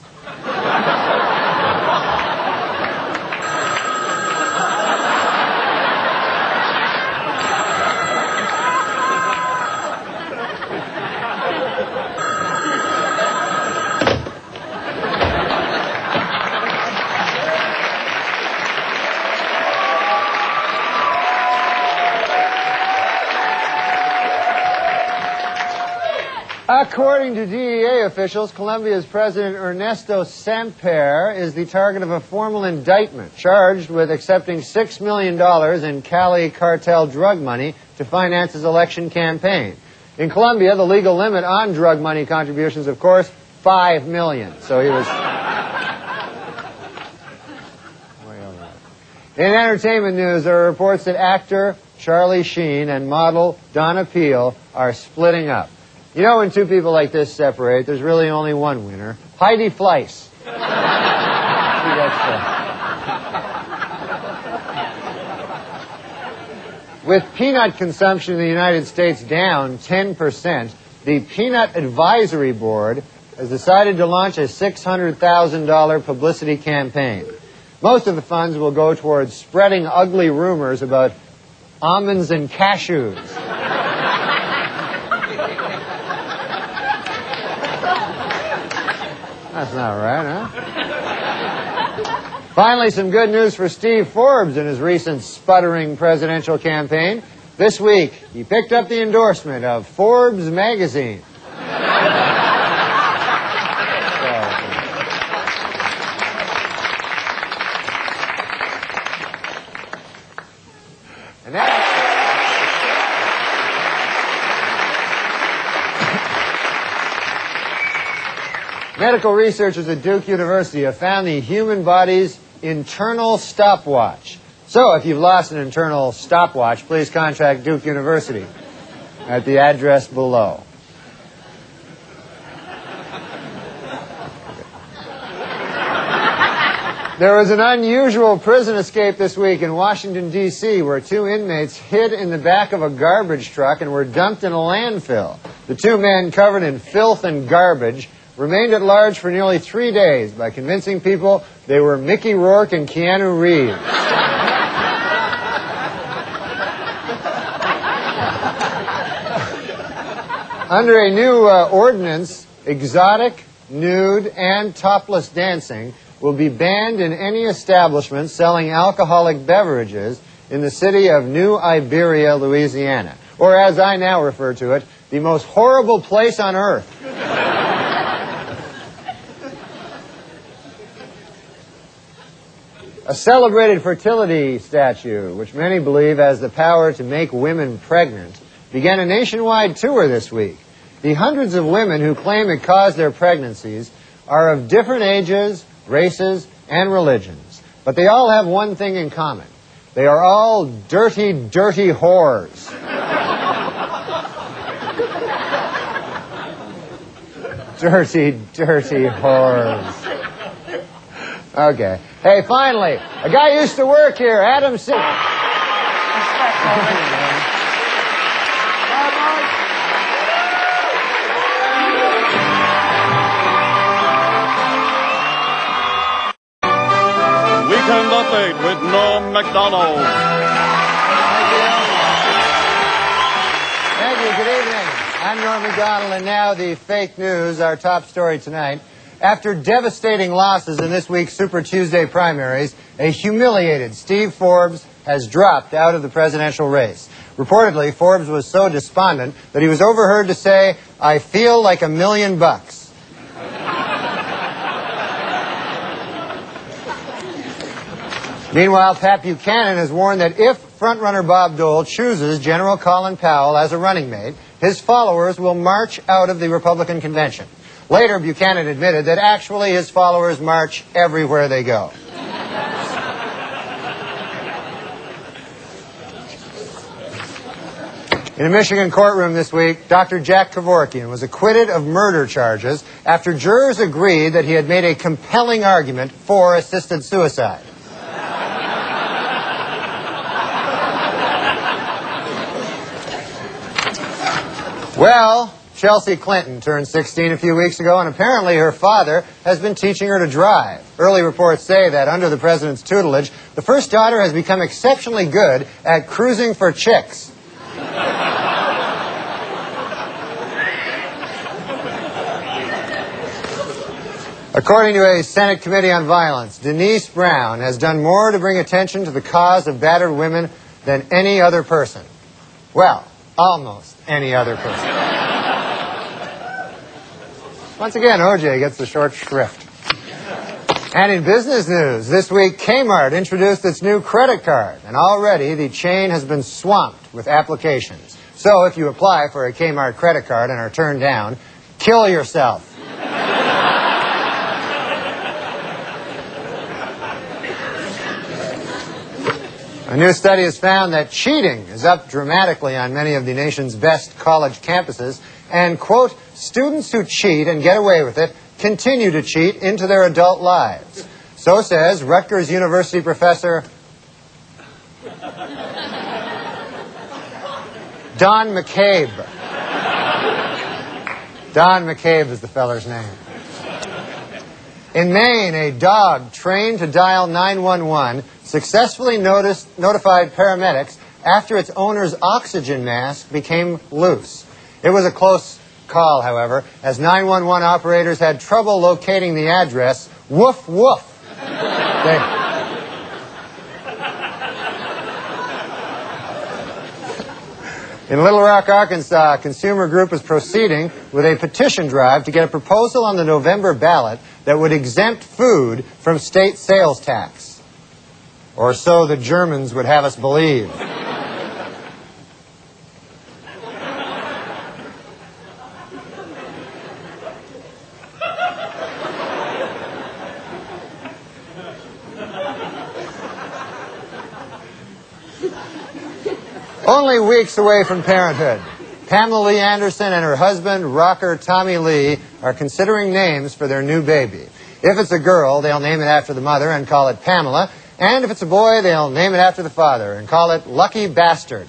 According to DEA officials, Colombia's President Ernesto Samper is the target of a formal indictment, charged with accepting $6 million in Cali cartel drug money to finance his election campaign. In Colombia, the legal limit on drug money contributions, of course, $5 million. So he was... way over. In entertainment news, there are reports that actor Charlie Sheen and model Donna Peel are splitting up. You know, when two people like this separate, there's really only one winner. Heidi Fleiss. See, With peanut consumption in the United States down 10%, the Peanut Advisory Board has decided to launch a $600,000 publicity campaign. Most of the funds will go towards spreading ugly rumors about almonds and cashews. That's not right, huh? Finally, some good news for Steve Forbes in his recent sputtering presidential campaign. This week, he picked up the endorsement of Forbes magazine. And medical researchers at Duke University have found the human body's internal stopwatch. So if you've lost an internal stopwatch, please contact Duke University at the address below. There was an unusual prison escape this week in Washington, D.C., where 2 inmates hid in the back of a garbage truck and were dumped in a landfill. The 2 men, covered in filth and garbage, remained at large for nearly 3 days by convincing people they were Mickey Rourke and Keanu Reeves. Under a new ordinance, exotic, nude, and topless dancing will be banned in any establishment selling alcoholic beverages in the city of New Iberia, Louisiana. Or as I now refer to it, the most horrible place on earth. A celebrated fertility statue, which many believe has the power to make women pregnant, began a nationwide tour this week. The hundreds of women who claim it caused their pregnancies are of different ages, races, and religions. But they all have one thing in common. They are all dirty, dirty whores. Dirty, dirty whores. Okay. Hey, finally, a guy who used to work here, Adam Sick. Weekend Update with Norm MacDonald. Thank you. Good evening. I'm Norm MacDonald, and now the fake news, our top story tonight. After devastating losses in this week's Super Tuesday primaries, a humiliated Steve Forbes has dropped out of the presidential race. Reportedly, Forbes was so despondent that he was overheard to say, "I feel like $1 million." Meanwhile, Pat Buchanan has warned that if frontrunner Bob Dole chooses General Colin Powell as a running mate, his followers will march out of the Republican convention. Later, Buchanan admitted that actually his followers march everywhere they go. In a Michigan courtroom this week, Dr. Jack Kevorkian was acquitted of murder charges after jurors agreed that he had made a compelling argument for assisted suicide. Well, Chelsea Clinton turned 16 a few weeks ago, and apparently her father has been teaching her to drive. Early reports say that under the president's tutelage, the first daughter has become exceptionally good at cruising for chicks. According to a Senate Committee on Violence, Denise Brown has done more to bring attention to the cause of battered women than any other person. Well, almost any other person. Once again, OJ gets the short shrift. And in business news, this week Kmart introduced its new credit card, and already the chain has been swamped with applications. So if you apply for a Kmart credit card and are turned down, kill yourself. A new study has found that cheating is up dramatically on many of the nation's best college campuses, and, quote, students who cheat and get away with it continue to cheat into their adult lives. So says Rutgers University professor Don McCabe. Don McCabe is the feller's name. In Maine, a dog trained to dial 911 successfully notified paramedics after its owner's oxygen mask became loose. It was a close call, however, as 911 operators had trouble locating the address. Woof, woof. In Little Rock, Arkansas, a consumer group is proceeding with a petition drive to get a proposal on the November ballot that would exempt food from state sales tax. Or so the Germans would have us believe. Only weeks away from parenthood, Pamela Lee Anderson and her husband, rocker Tommy Lee, are considering names for their new baby. If it's a girl, they'll name it after the mother and call it Pamela. And if it's a boy, they'll name it after the father and call it Lucky Bastard.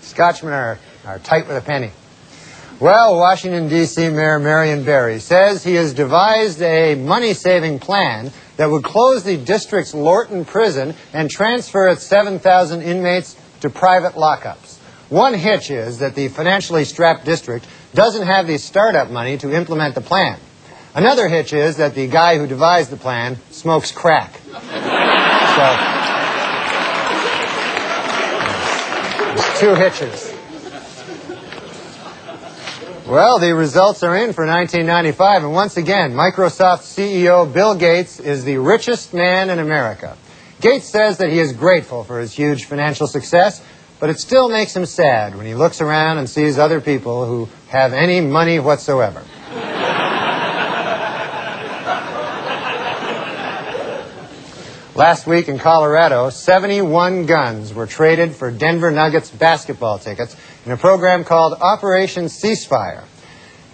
Scotchmen are tight with a penny. Well, Washington, D.C. Mayor Marion Barry says he has devised a money-saving plan that would close the district's Lorton prison and transfer its 7,000 inmates to private lockups. One hitch is that the financially strapped district doesn't have the startup money to implement the plan. Another hitch is that the guy who devised the plan smokes crack. So, two hitches. Well, the results are in for 1995, and once again, Microsoft CEO Bill Gates is the richest man in America. Gates says that he is grateful for his huge financial success, but it still makes him sad when he looks around and sees other people who have any money whatsoever. Last week in Colorado, 71 guns were traded for Denver Nuggets basketball tickets in a program called Operation Ceasefire.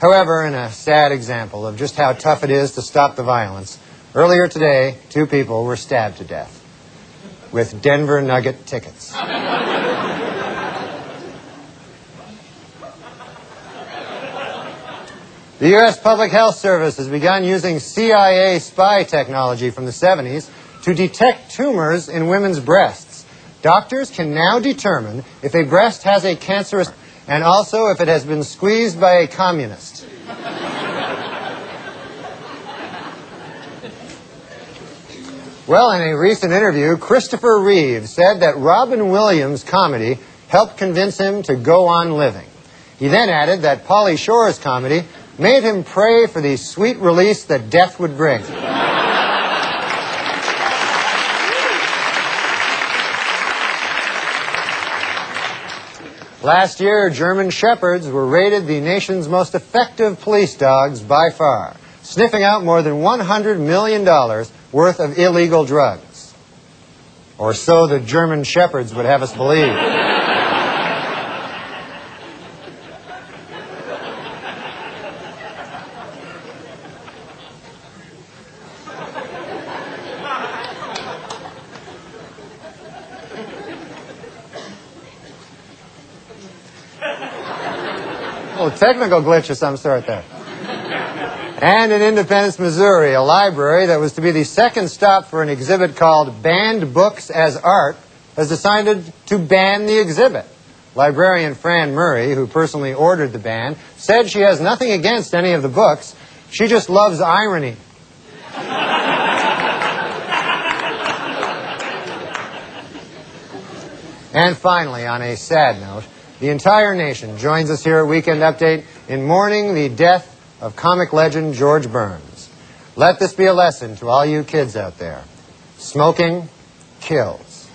However, in a sad example of just how tough it is to stop the violence, earlier today, 2 people were stabbed to death with Denver Nugget tickets. The U.S. Public Health Service has begun using CIA spy technology from the 70s to detect tumors in women's breasts. Doctors can now determine if a breast has a cancerous, and also if it has been squeezed by a communist. Well, in a recent interview, Christopher Reeve said that Robin Williams' comedy helped convince him to go on living. He then added that Pauly Shore's comedy made him pray for the sweet release that death would bring. Last year, German Shepherds were rated the nation's most effective police dogs by far, sniffing out more than $100 million worth of illegal drugs. Or so the German Shepherds would have us believe. A technical glitch of some sort there. And in Independence, Missouri, a library that was to be the second stop for an exhibit called Banned Books as Art has decided to ban the exhibit. Librarian Fran Murray, who personally ordered the ban, said she has nothing against any of the books. She just loves irony. And finally, on a sad note, the entire nation joins us here at Weekend Update in mourning the death of comic legend George Burns. Let this be a lesson to all you kids out there. Smoking kills.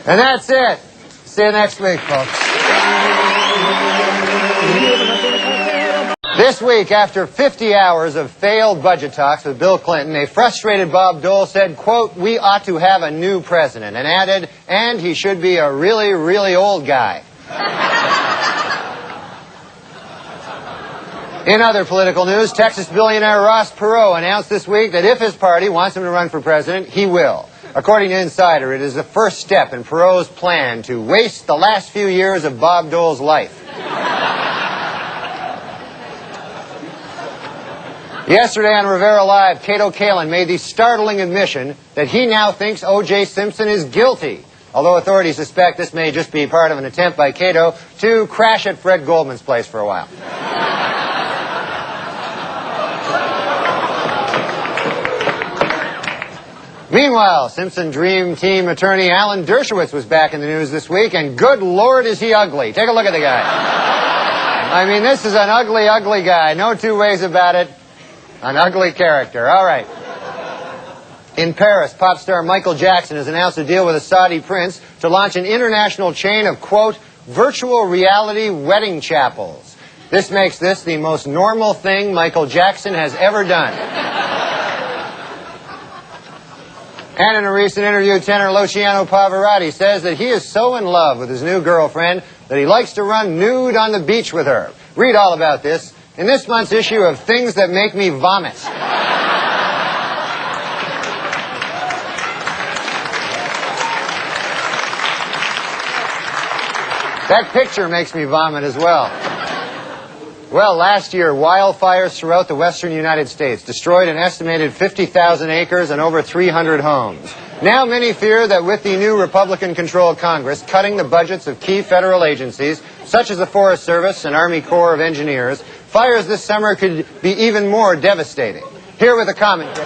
And that's it. See you next week, folks. This week, after 50 hours of failed budget talks with Bill Clinton, a frustrated Bob Dole said, quote, "We ought to have a new president," and added, "and he should be a really, really old guy." In other political news, Texas billionaire Ross Perot announced this week that if his party wants him to run for president, he will. According to Insider, it is the first step in Perot's plan to waste the last few years of Bob Dole's life. Yesterday on Rivera Live, Cato Kalin made the startling admission that he now thinks O.J. Simpson is guilty, although authorities suspect this may just be part of an attempt by Cato to crash at Fred Goldman's place for a while. Meanwhile, Simpson Dream Team attorney Alan Dershowitz was back in the news this week, and good Lord is he ugly. Take a look at the guy. I mean, this is an ugly, ugly guy. No two ways about it. An ugly character. All right. In Paris, pop star Michael Jackson has announced a deal with a Saudi prince to launch an international chain of, quote, virtual reality wedding chapels. This makes this the most normal thing Michael Jackson has ever done. And in a recent interview, tenor Luciano Pavarotti says that he is so in love with his new girlfriend that he likes to run nude on the beach with her. Read all about this in this month's issue of Things That Make Me Vomit. That picture makes me vomit as well. Well, last year, wildfires throughout the western United States destroyed an estimated 50,000 acres and over 300 homes. Now many fear that with the new Republican-controlled Congress cutting the budgets of key federal agencies, such as the Forest Service and Army Corps of Engineers, fires this summer could be even more devastating. Here with a commentary.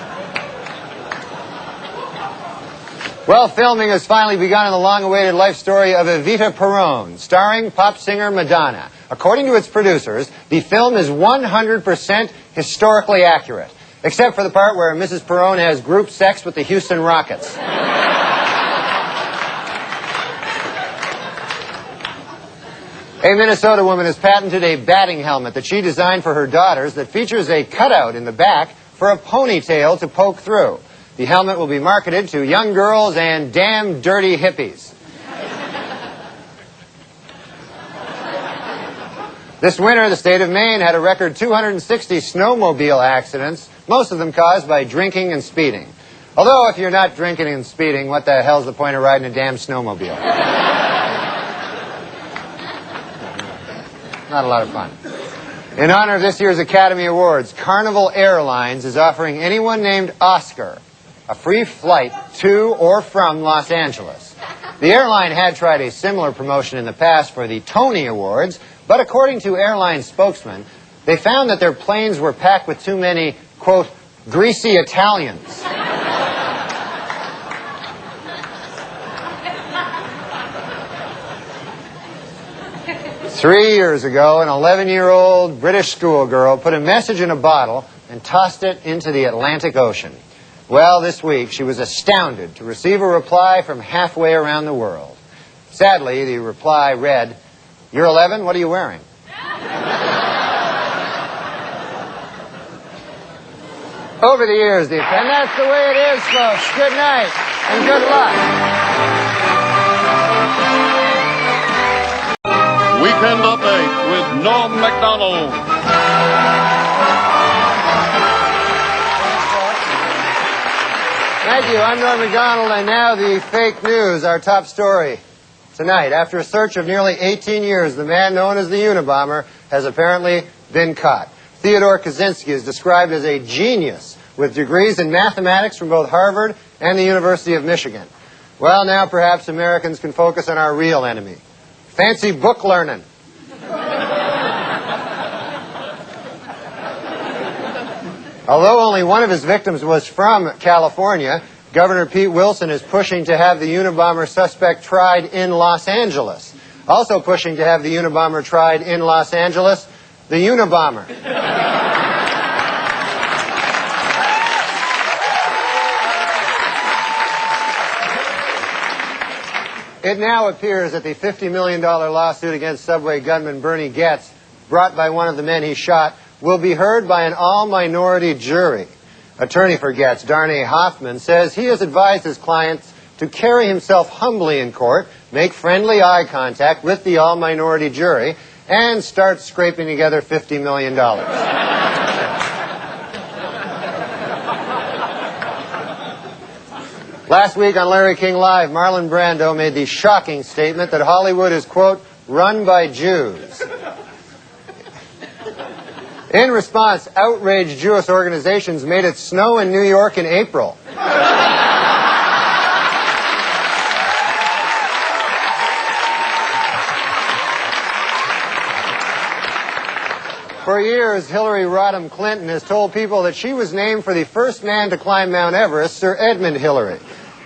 Well, filming has finally begun in the long-awaited life story of Evita Peron, starring pop singer Madonna. According to its producers, the film is 100% historically accurate, except for the part where Mrs. Peron has group sex with the Houston Rockets. A Minnesota woman has patented a batting helmet that she designed for her daughters that features a cutout in the back for a ponytail to poke through. The helmet will be marketed to young girls and damn dirty hippies. This winter, the state of Maine had a record 260 snowmobile accidents, most of them caused by drinking and speeding. Although, if you're not drinking and speeding, what the hell's the point of riding a damn snowmobile? Not a lot of fun. In honor of this year's Academy Awards, Carnival Airlines is offering anyone named Oscar a free flight to or from Los Angeles. The airline had tried a similar promotion in the past for the Tony Awards, but according to airline spokesmen, they found that their planes were packed with too many, quote, greasy Italians. 3 years ago, an 11-year-old British schoolgirl put a message in a bottle and tossed it into the Atlantic Ocean. Well, this week, she was astounded to receive a reply from halfway around the world. Sadly, the reply read, "You're 11, what are you wearing?" Over the years, and that's the way it is, folks. Good night, and good luck. Weekend Update with Norm Macdonald. Thank you. I'm Norm Macdonald, and now the fake news, our top story tonight. After a search of nearly 18 years, the man known as the Unabomber has apparently been caught. Theodore Kaczynski is described as a genius with degrees in mathematics from both Harvard and the University of Michigan. Well, now perhaps Americans can focus on our real enemy. Fancy book learning. Although only one of his victims was from California, Governor Pete Wilson is pushing to have the Unabomber suspect tried in Los Angeles. Also pushing to have the Unabomber tried in Los Angeles, the Unabomber. It now appears that the $50 million lawsuit against Subway gunman Bernie Goetz, brought by one of the men he shot, will be heard by an all-minority jury. Attorney for Getz, Darnay Hoffman, says he has advised his clients to carry himself humbly in court, make friendly eye contact with the all-minority jury, and start scraping together $50 million. Last week on Larry King Live, Marlon Brando made the shocking statement that Hollywood is, quote, run by Jews. In response, outraged Jewish organizations made it snow in New York in April. For years, Hillary Rodham Clinton has told people that she was named for the first man to climb Mount Everest, Sir Edmund Hillary.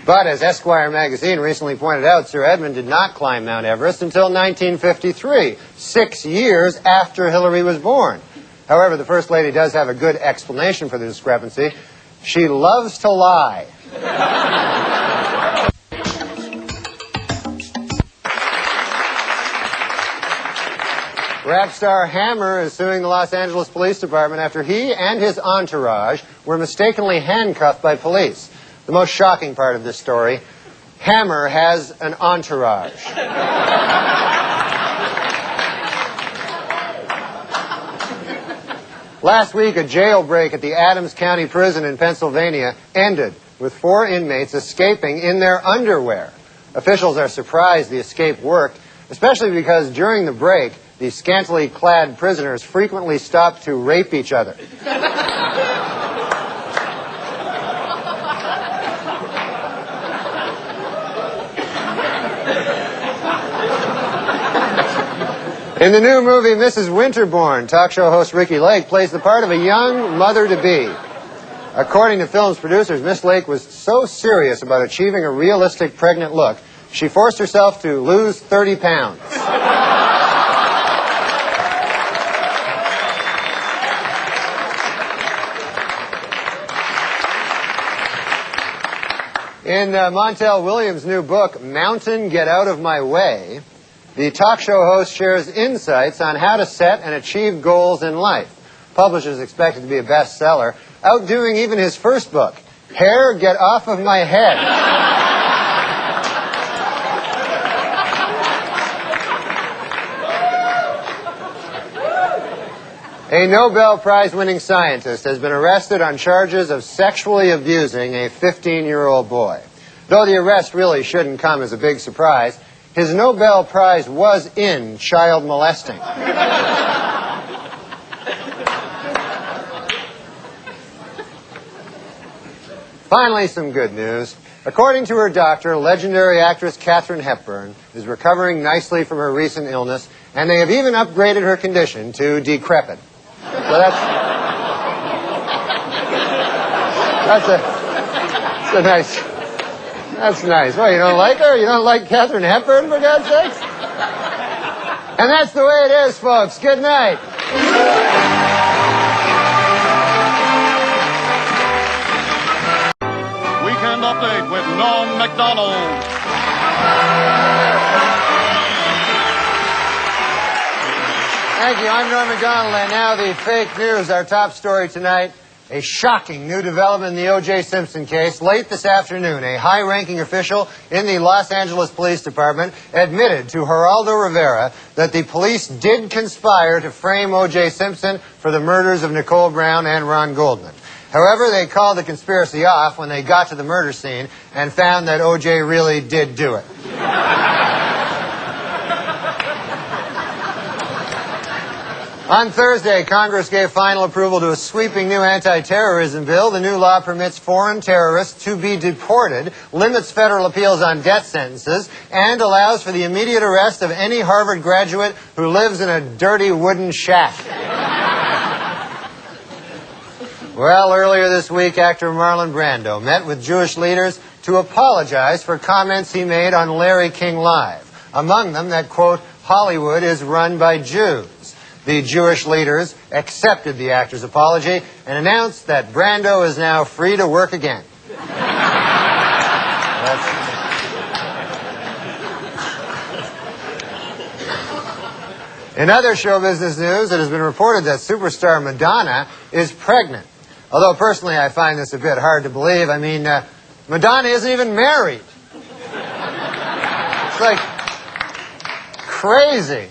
But as Esquire magazine recently pointed out, Sir Edmund did not climb Mount Everest until 1953, 6 years after Hillary was born. However, the First Lady does have a good explanation for the discrepancy. She loves to lie. Rap star Hammer is suing the Los Angeles Police Department after he and his entourage were mistakenly handcuffed by police. The most shocking part of this story, Hammer has an entourage. Last week, a jailbreak at the Adams County Prison in Pennsylvania ended with 4 inmates escaping in their underwear. Officials are surprised the escape worked, especially because during the break, the scantily clad prisoners frequently stopped to rape each other. In the new movie Mrs. Winterbourne, talk show host Ricky Lake plays the part of a young mother-to-be. According to film's producers, Miss Lake was so serious about achieving a realistic pregnant look, she forced herself to lose 30 pounds. In Montel Williams' new book, Mountain, Get Out of My Way, the talk show host shares insights on how to set and achieve goals in life. Publishers expect it to be a bestseller, outdoing even his first book, Hair, Get Off of My Head. A Nobel Prize-winning scientist has been arrested on charges of sexually abusing a 15-year-old boy. Though the arrest really shouldn't come as a big surprise, his Nobel Prize was in child molesting. Finally, some good news. According to her doctor, legendary actress Katharine Hepburn is recovering nicely from her recent illness, and they have even upgraded her condition to decrepit. So that's nice. Well, you don't like her? You don't like Katharine Hepburn, for God's sakes? And that's the way it is, folks. Good night. Weekend Update with Norm MacDonald. Thank you. I'm Norm MacDonald, and now the fake news. Our top story tonight, a shocking new development in the O.J. Simpson case. Late this afternoon, a high-ranking official in the Los Angeles Police Department admitted to Geraldo Rivera that the police did conspire to frame O.J. Simpson for the murders of Nicole Brown and Ron Goldman. However, they called the conspiracy off when they got to the murder scene and found that O.J. really did do it. On Thursday, Congress gave final approval to a sweeping new anti-terrorism bill. The new law permits foreign terrorists to be deported, limits federal appeals on death sentences, and allows for the immediate arrest of any Harvard graduate who lives in a dirty wooden shack. Well, earlier this week, actor Marlon Brando met with Jewish leaders to apologize for comments he made on Larry King Live. Among them that, quote, Hollywood is run by Jews. The Jewish leaders accepted the actor's apology and announced that Brando is now free to work again. In other show business news, it has been reported that superstar Madonna is pregnant. Although personally I find this a bit hard to believe. I mean, Madonna isn't even married. It's like crazy.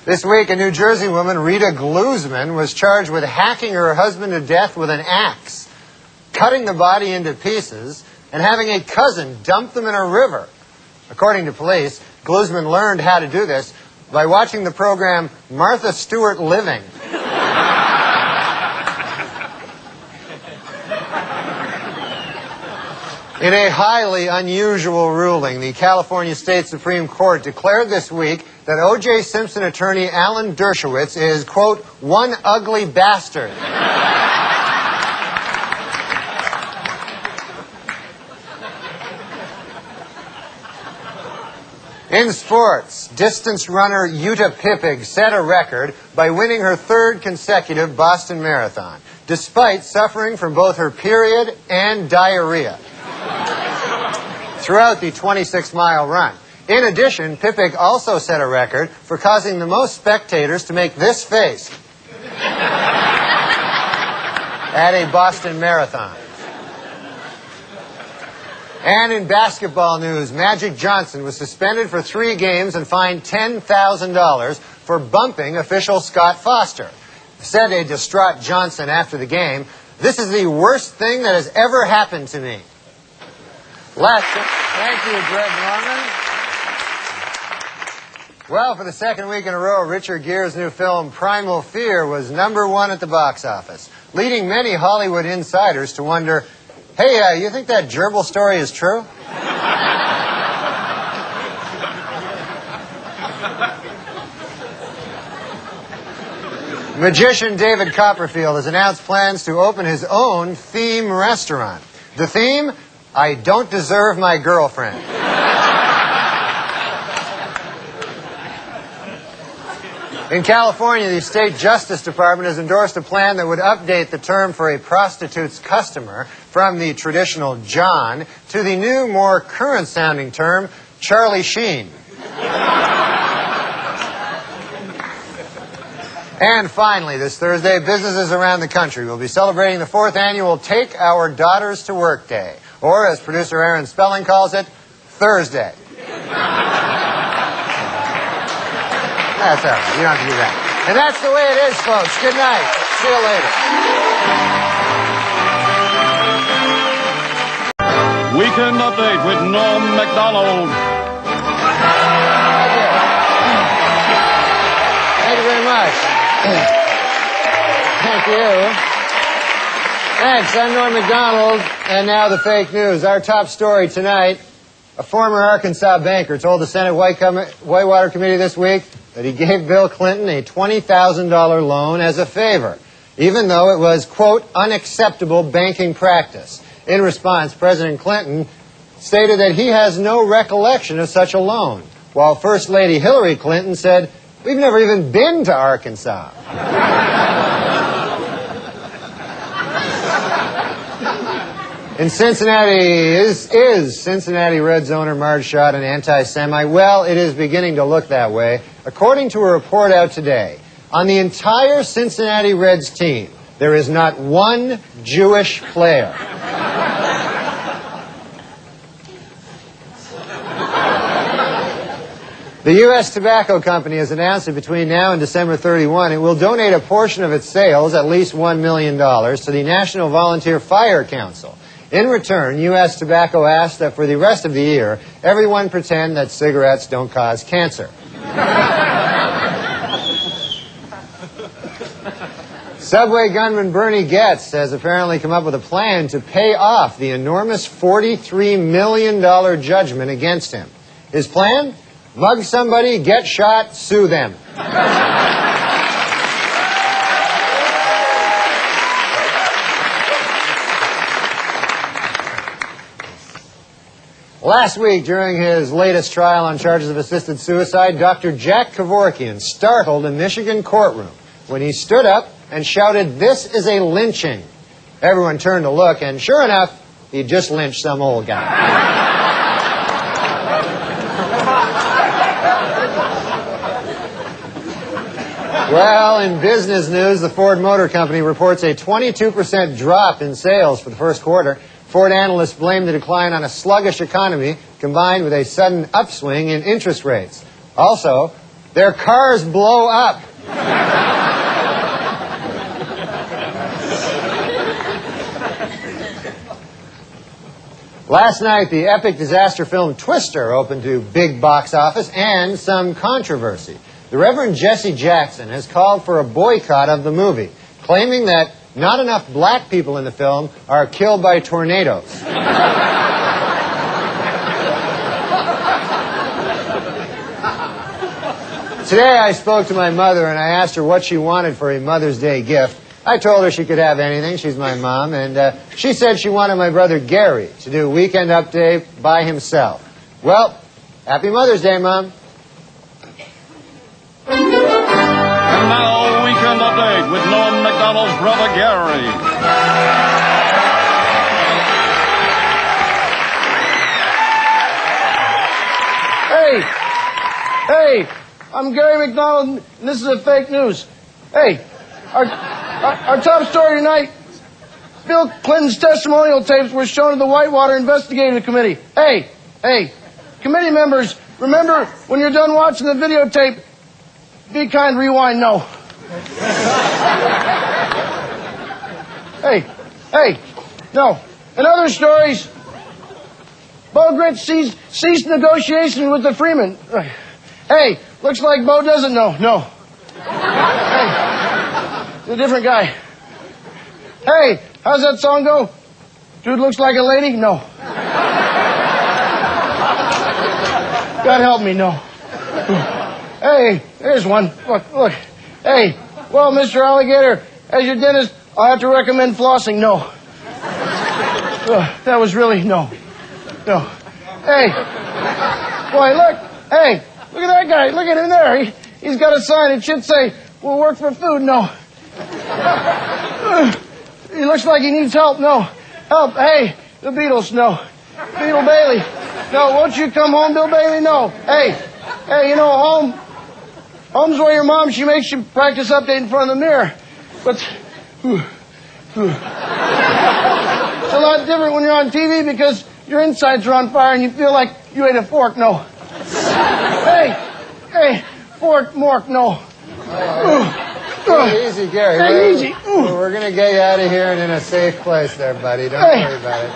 This week, a New Jersey woman, Rita Glusman, was charged with hacking her husband to death with an axe, cutting the body into pieces, and having a cousin dump them in a river. According to police, Glusman learned how to do this by watching the program Martha Stewart Living. In a highly unusual ruling, the California State Supreme Court declared this week that O.J. Simpson attorney Alan Dershowitz is, quote, one ugly bastard. In sports, distance runner Jutta Pippig set a record by winning her third consecutive Boston Marathon, despite suffering from both her period and diarrhea throughout the 26-mile run. In addition, Pippig also set a record for causing the most spectators to make this face at a Boston Marathon. And in basketball news, Magic Johnson was suspended for 3 games and fined $10,000 for bumping official Scott Foster. Said a distraught Johnson after the game, "This is the worst thing that has ever happened to me." Thank you, Greg Norman. Well, for the second week in a row, Richard Gere's new film, Primal Fear, was #1 at the box office, leading many Hollywood insiders to wonder, hey, you think that gerbil story is true? Magician David Copperfield has announced plans to open his own theme restaurant. The theme? I don't deserve my girlfriend. In California, the State Justice Department has endorsed a plan that would update the term for a prostitute's customer from the traditional John to the new, more current-sounding term, Charlie Sheen. And finally, this Thursday, businesses around the country will be celebrating the 4th annual Take Our Daughters to Work Day, or as producer Aaron Spelling calls it, Thursday. That's all right. You don't have to do that. And that's the way it is, folks. Good night. See you later. Weekend Update with Norm MacDonald. Thank you very much. Thank you. Thanks. I'm Norm MacDonald. And now the fake news. Our top story tonight. A former Arkansas banker told the Senate Whitewater Committee this week that he gave Bill Clinton a $20,000 loan as a favor, even though it was, quote, unacceptable banking practice. In response, President Clinton stated that he has no recollection of such a loan, while First Lady Hillary Clinton said, we've never even been to Arkansas. In Cincinnati, is Cincinnati Reds owner Marge Schott an anti-Semite? Well, it is beginning to look that way. According to a report out today, on the entire Cincinnati Reds team, there is not one Jewish player. The U.S. Tobacco Company has announced that between now and December 31, it will donate a portion of its sales, at least $1 million, to the National Volunteer Fire Council. In return, U.S. Tobacco asked that for the rest of the year, everyone pretend that cigarettes don't cause cancer. Subway gunman Bernie Goetz has apparently come up with a plan to pay off the enormous $43 million judgment against him. His plan? Mug somebody, get shot, sue them. Last week, during his latest trial on charges of assisted suicide, Dr. Jack Kevorkian startled a Michigan courtroom when he stood up and shouted, "This is a lynching." Everyone turned to look, and sure enough, he'd just lynched some old guy. Well, in business news, the Ford Motor Company reports a 22% drop in sales for the first quarter. Ford analysts blame the decline on a sluggish economy combined with a sudden upswing in interest rates. Also, their cars blow up. Last night, the epic disaster film Twister opened to big box office and some controversy. The Reverend Jesse Jackson has called for a boycott of the movie, claiming that not enough black people in the film are killed by tornadoes. Today I spoke to my mother and I asked her what she wanted for a Mother's Day gift. I told her she could have anything. She's my mom. And she said she wanted my brother Gary to do Weekend Update by himself. Well, happy Mother's Day, Mom. And now, Weekend Update with Norm McDonald's brother Gary. Hey, I'm Gary McDonald, and this is a fake news. Hey, our top story tonight, Bill Clinton's testimonial tapes were shown to the Whitewater Investigative Committee. Hey, committee members, remember when you're done watching the videotape, be kind, rewind, no. Hey, no. In other stories, Bo Grit ceased negotiation with the Freeman. Hey, looks like Bo doesn't know. No. Hey, it's a different guy. Hey, how's that song go? Dude looks like a lady? No. God help me, no. Hey, here's one. Look. Hey, well, Mr. Alligator, as your dentist, I'll have to recommend flossing. No. That was really no. Hey, boy, look. Hey, look at that guy. Look at him there. He's got a sign. It should say, "We'll work for food." No. He looks like he needs help. No. Help. Hey, the Beatles. No. Beetle Bailey. No. Won't you come home, Bill Bailey? No. Hey, you know, home's where your mom, she makes you practice update in front of the mirror. But it's a lot different when you're on TV because your insides are on fire and you feel like you ate a fork. No. Hey, fork, mork, no. Easy, Gary. Hey, easy. We're going to get you out of here and in a safe place there, buddy. Don't worry about it.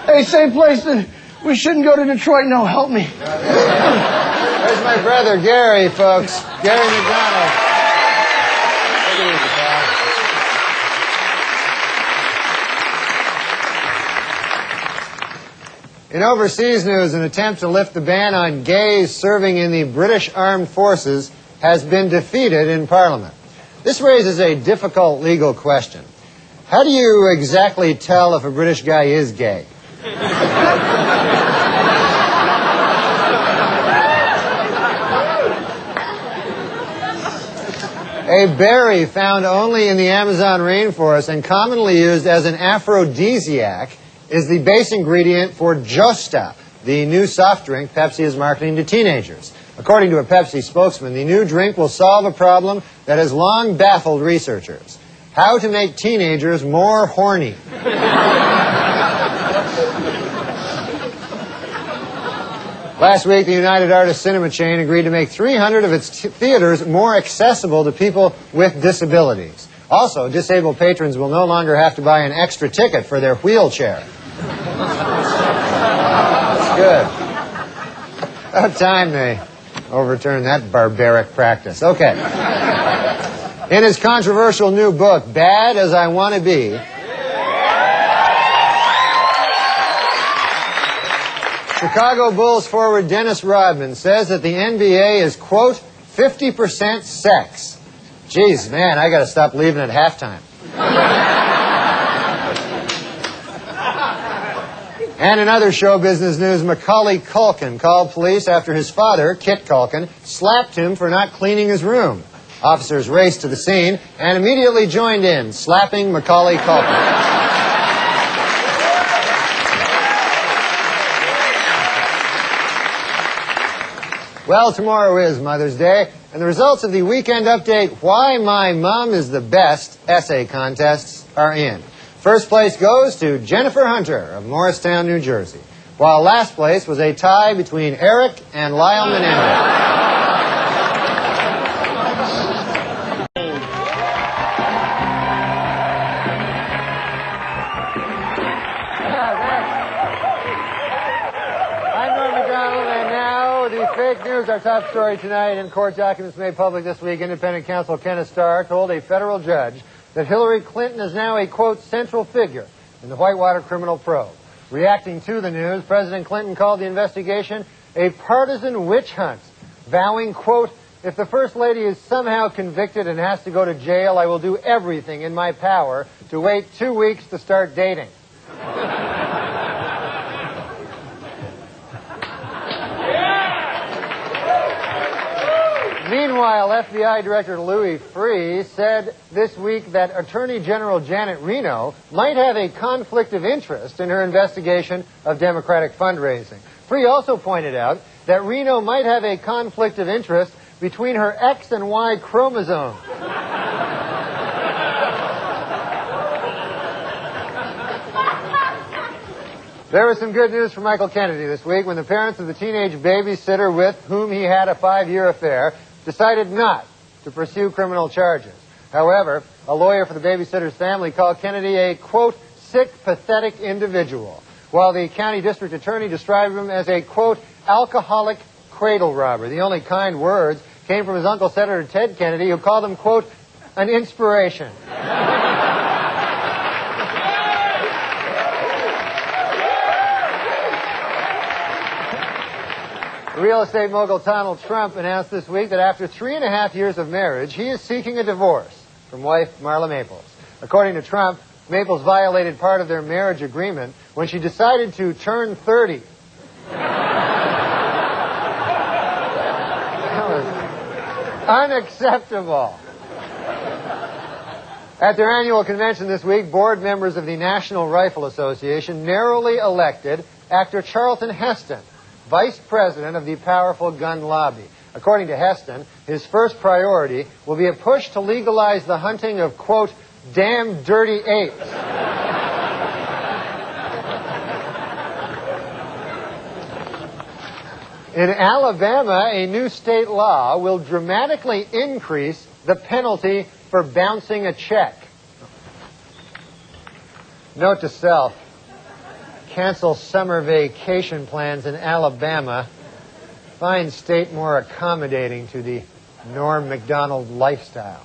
Hey, safe place, then we shouldn't go to Detroit. No, help me. There's my brother, Gary, folks. Gary McDonald. Take it easy, pal. In overseas news, an attempt to lift the ban on gays serving in the British Armed Forces has been defeated in Parliament. This raises a difficult legal question. How do you exactly tell if a British guy is gay? A berry found only in the Amazon rainforest and commonly used as an aphrodisiac is the base ingredient for Josta, the new soft drink Pepsi is marketing to teenagers. According to a Pepsi spokesman, the new drink will solve a problem that has long baffled researchers: how to make teenagers more horny. Last week, the United Artists Cinema chain agreed to make 300 of its theaters more accessible to people with disabilities. Also, disabled patrons will no longer have to buy an extra ticket for their wheelchair. That's good. About time they overturned that barbaric practice. Okay. In his controversial new book, Bad as I Want to Be, Chicago Bulls forward Dennis Rodman says that the NBA is, quote, 50% sex. Jeez, man, I got to stop leaving at halftime. And in other show business news, Macaulay Culkin called police after his father, Kit Culkin, slapped him for not cleaning his room. Officers raced to the scene and immediately joined in, slapping Macaulay Culkin. Well, tomorrow is Mother's Day, and the results of the Weekend Update Why My Mom is the Best essay contests are in. First place goes to Jennifer Hunter of Morristown, New Jersey, while last place was a tie between Eric and Lyle Menendez. Fake news, our top story tonight. In court documents made public this week, independent counsel Kenneth Starr told a federal judge that Hillary Clinton is now a, quote, central figure in the Whitewater criminal probe. Reacting to the news, President Clinton called the investigation a partisan witch hunt, vowing, quote, if the First Lady is somehow convicted and has to go to jail, I will do everything in my power to wait 2 weeks to start dating. Meanwhile, FBI Director Louis Freeh said this week that Attorney General Janet Reno might have a conflict of interest in her investigation of Democratic fundraising. Freeh also pointed out that Reno might have a conflict of interest between her X and Y chromosomes. There was some good news for Michael Kennedy this week when the parents of the teenage babysitter with whom he had a 5-year affair decided not to pursue criminal charges. However, a lawyer for the babysitter's family called Kennedy a, quote, sick, pathetic individual, while the county district attorney described him as a, quote, alcoholic cradle robber. The only kind words came from his uncle, Senator Ted Kennedy, who called him, quote, an inspiration. Real estate mogul Donald Trump announced this week that after 3.5 years of marriage, he is seeking a divorce from wife Marla Maples. According to Trump, Maples violated part of their marriage agreement when she decided to turn 30. That was unacceptable. At their annual convention this week, board members of the National Rifle Association narrowly elected actor Charlton Heston vice president of the powerful gun lobby. According to Heston, his first priority will be a push to legalize the hunting of, quote, damn dirty apes. In Alabama, a new state law will dramatically increase the penalty for bouncing a check. Note to self. Cancel summer vacation plans in Alabama. Find state more accommodating to the Norm Macdonald lifestyle.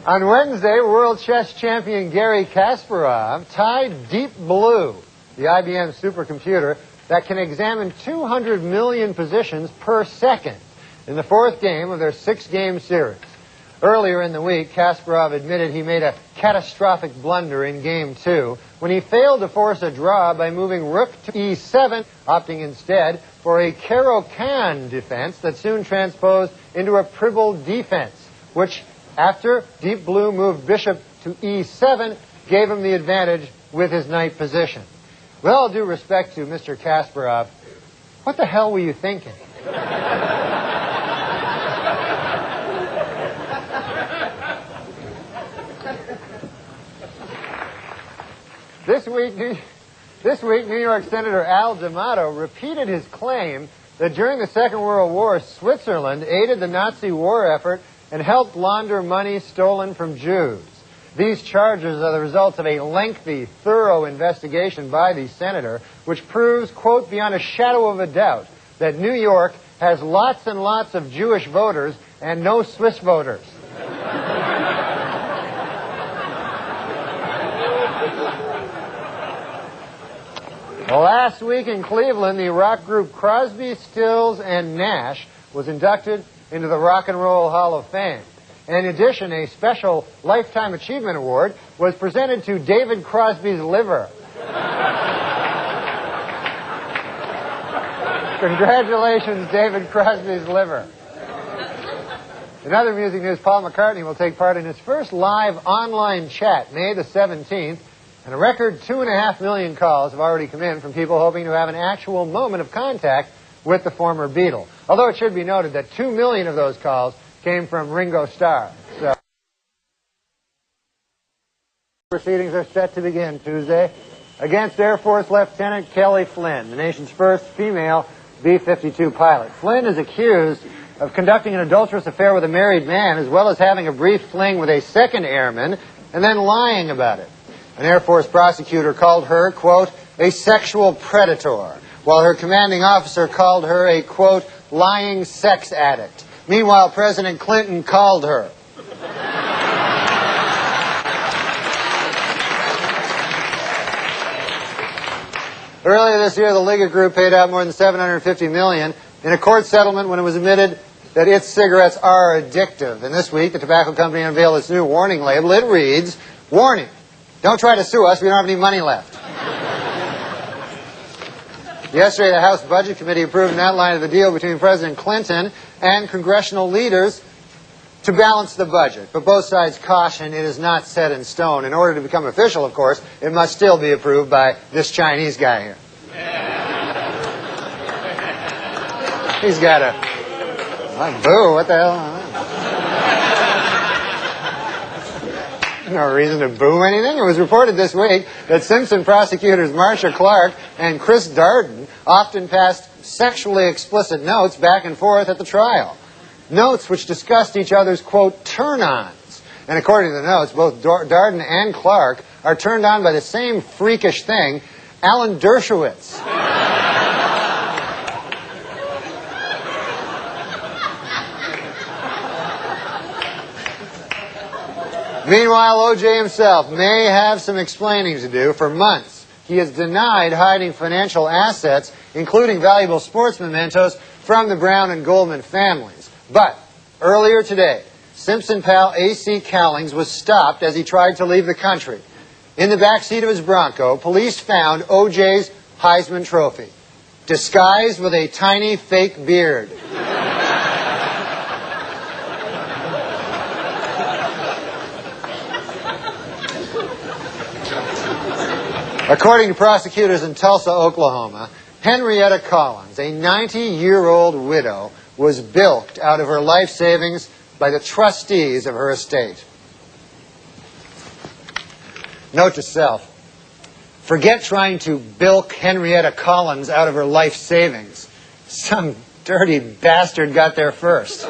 On Wednesday, world chess champion Garry Kasparov tied Deep Blue, the IBM supercomputer that can examine 200 million positions per second, in the fourth game of their 6-game series. Earlier in the week, Kasparov admitted he made a catastrophic blunder in Game 2 when he failed to force a draw by moving rook to e7, opting instead for a Caro-Kann defense that soon transposed into a Pribble defense, which, after Deep Blue moved bishop to e7, gave him the advantage with his knight position. With all due respect to Mr. Kasparov, what the hell were you thinking? This week, New York Senator Al D'Amato repeated his claim that during the Second World War, Switzerland aided the Nazi war effort and helped launder money stolen from Jews. These charges are the result of a lengthy, thorough investigation by the senator, which proves, quote, beyond a shadow of a doubt, that New York has lots and lots of Jewish voters and no Swiss voters. Last week in Cleveland, the rock group Crosby, Stills, and Nash was inducted into the Rock and Roll Hall of Fame. In addition, a special Lifetime Achievement Award was presented to David Crosby's liver. Congratulations, David Crosby's liver. In other music news, Paul McCartney will take part in his first live online chat, May the 17th, And a record 2.5 million calls have already come in from people hoping to have an actual moment of contact with the former Beatle. Although it should be noted that 2 million of those calls came from Ringo Starr. So proceedings are set to begin Tuesday against Air Force Lieutenant Kelly Flynn, the nation's first female B-52 pilot. Flynn is accused of conducting an adulterous affair with a married man, as well as having a brief fling with a second airman, and then lying about it. An Air Force prosecutor called her, quote, a sexual predator, while her commanding officer called her a, quote, lying sex addict. Meanwhile, President Clinton called her. Earlier this year, the Liga Group paid out more than $750 million in a court settlement when it was admitted that its cigarettes are addictive. And this week, the tobacco company unveiled its new warning label. It reads, warning, don't try to sue us, we don't have any money left. Yesterday, the House Budget Committee approved an outline of the deal between President Clinton and congressional leaders to balance the budget. But both sides caution it is not set in stone. In order to become official, of course, it must still be approved by this Chinese guy here. He's got a... boo, what the hell? No reason to boo anything. It was reported this week that Simpson prosecutors Marcia Clark and Chris Darden often passed sexually explicit notes back and forth at the trial. Notes which discussed each other's, quote, turn-ons. And according to the notes, both Darden and Clark are turned on by the same freakish thing, Alan Dershowitz. Meanwhile, O.J. himself may have some explaining to do. For months, he has denied hiding financial assets, including valuable sports mementos, from the Brown and Goldman families. But earlier today, Simpson pal A.C. Cowlings was stopped as he tried to leave the country. In the backseat of his Bronco, police found O.J.'s Heisman Trophy, disguised with a tiny fake beard. According to prosecutors in Tulsa, Oklahoma, Henrietta Collins, a 90-year-old widow, was bilked out of her life savings by the trustees of her estate. Note to self, forget trying to bilk Henrietta Collins out of her life savings. Some dirty bastard got there first.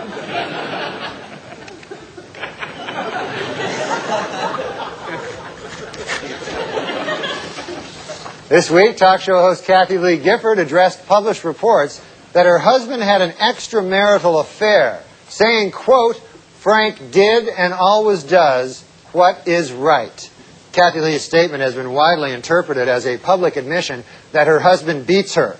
This week, talk show host Kathy Lee Gifford addressed published reports that her husband had an extramarital affair, saying, quote, Frank did and always does what is right. Kathy Lee's statement has been widely interpreted as a public admission that her husband beats her.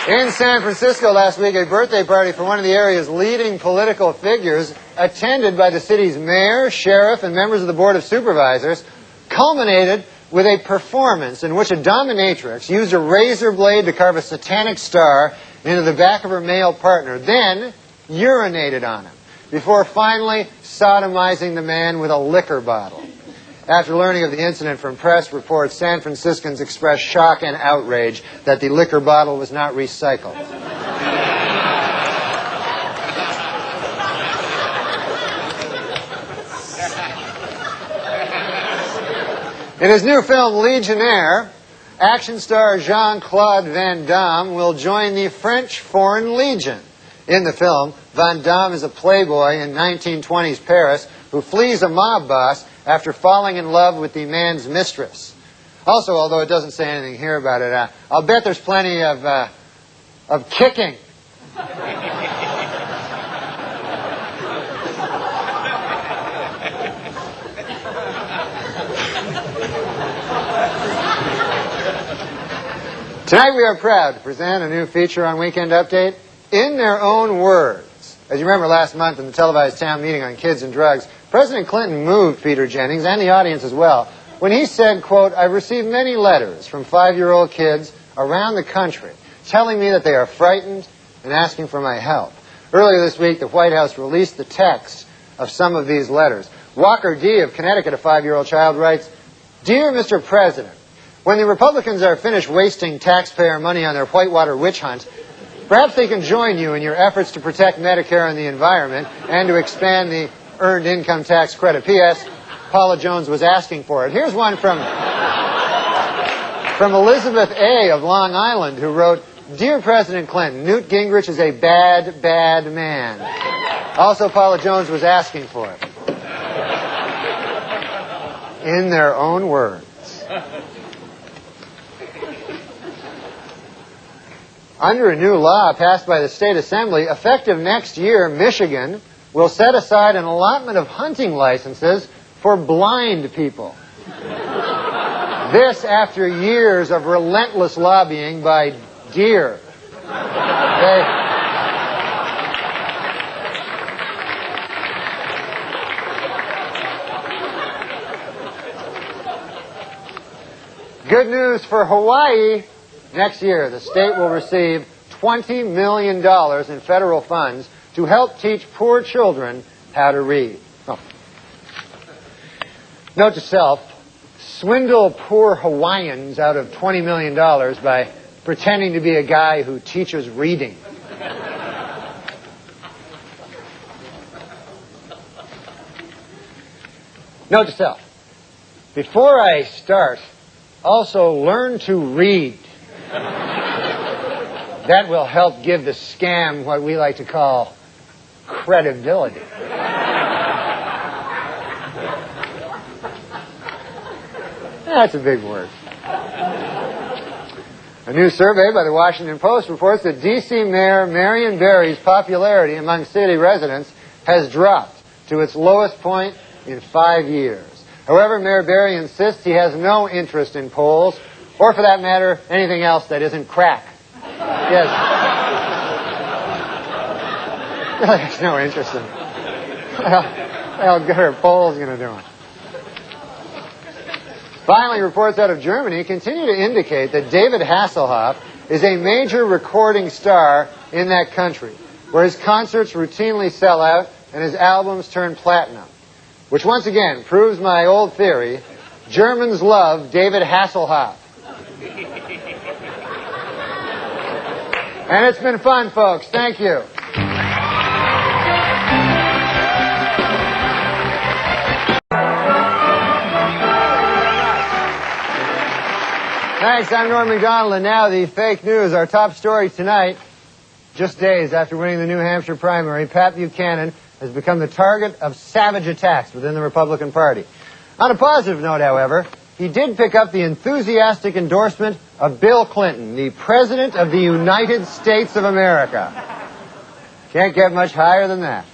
In San Francisco last week, a birthday party for one of the area's leading political figures, attended by the city's mayor, sheriff, and members of the Board of Supervisors, culminated with a performance in which a dominatrix used a razor blade to carve a satanic star into the back of her male partner, then urinated on him, before finally sodomizing the man with a liquor bottle. After learning of the incident from press reports, San Franciscans expressed shock and outrage that the liquor bottle was not recycled. In his new film, Legionnaire, action star Jean-Claude Van Damme will join the French Foreign Legion. In the film, Van Damme is a playboy in 1920s Paris who flees a mob boss after falling in love with the man's mistress. Also, although it doesn't say anything here about it, I'll bet there's plenty of kicking. Tonight we are proud to present a new feature on Weekend Update. In their own words, As you remember last month in the televised town meeting on kids and drugs, President Clinton moved Peter Jennings and the audience as well when he said, quote, "I've received many letters from 5-year-old kids around the country telling me that they are frightened and asking for my help." Earlier this week, the White House released the text of some of these letters. Walker D. of Connecticut, a 5-year-old child, writes, "Dear Mr. President, when the Republicans are finished wasting taxpayer money on their Whitewater witch hunt, perhaps they can join you in your efforts to protect Medicare and the environment and to expand the earned income tax credit." P.S. Paula Jones was asking for it. Here's one from Elizabeth A. of Long Island, who wrote, "Dear President Clinton, Newt Gingrich is a bad, bad man." Also, Paula Jones was asking for it. In their own words. Under a new law passed by the State Assembly, effective next year, Michigan will set aside an allotment of hunting licenses for blind people. This after years of relentless lobbying by deer. Good news for Hawaii. Next year, the state will receive $20 million in federal funds to help teach poor children how to read. Oh. Note to self, swindle poor Hawaiians out of $20 million by pretending to be a guy who teaches reading. Note to self, before I start, also learn to read. That will help give the scam what we like to call credibility. That's a big word. A new survey by the Washington Post reports that D.C. Mayor Marion Barry's popularity among city residents has dropped to its lowest point in 5 years. However, Mayor Barry insists he has no interest in polls, or for that matter, anything else that isn't crack. Yes. There's no interest in it. How good are polls going to do it? Finally, reports out of Germany continue to indicate that David Hasselhoff is a major recording star in that country, where his concerts routinely sell out and his albums turn platinum. Which once again proves my old theory, Germans love David Hasselhoff. And it's been fun, folks. Thank you. Thanks, I'm Norm Macdonald, and now the fake news. Our top story tonight, just days after winning the New Hampshire primary, Pat Buchanan has become the target of savage attacks within the Republican Party. On a positive note, however, he did pick up the enthusiastic endorsement of Bill Clinton, the President of the United States of America. Can't get much higher than that.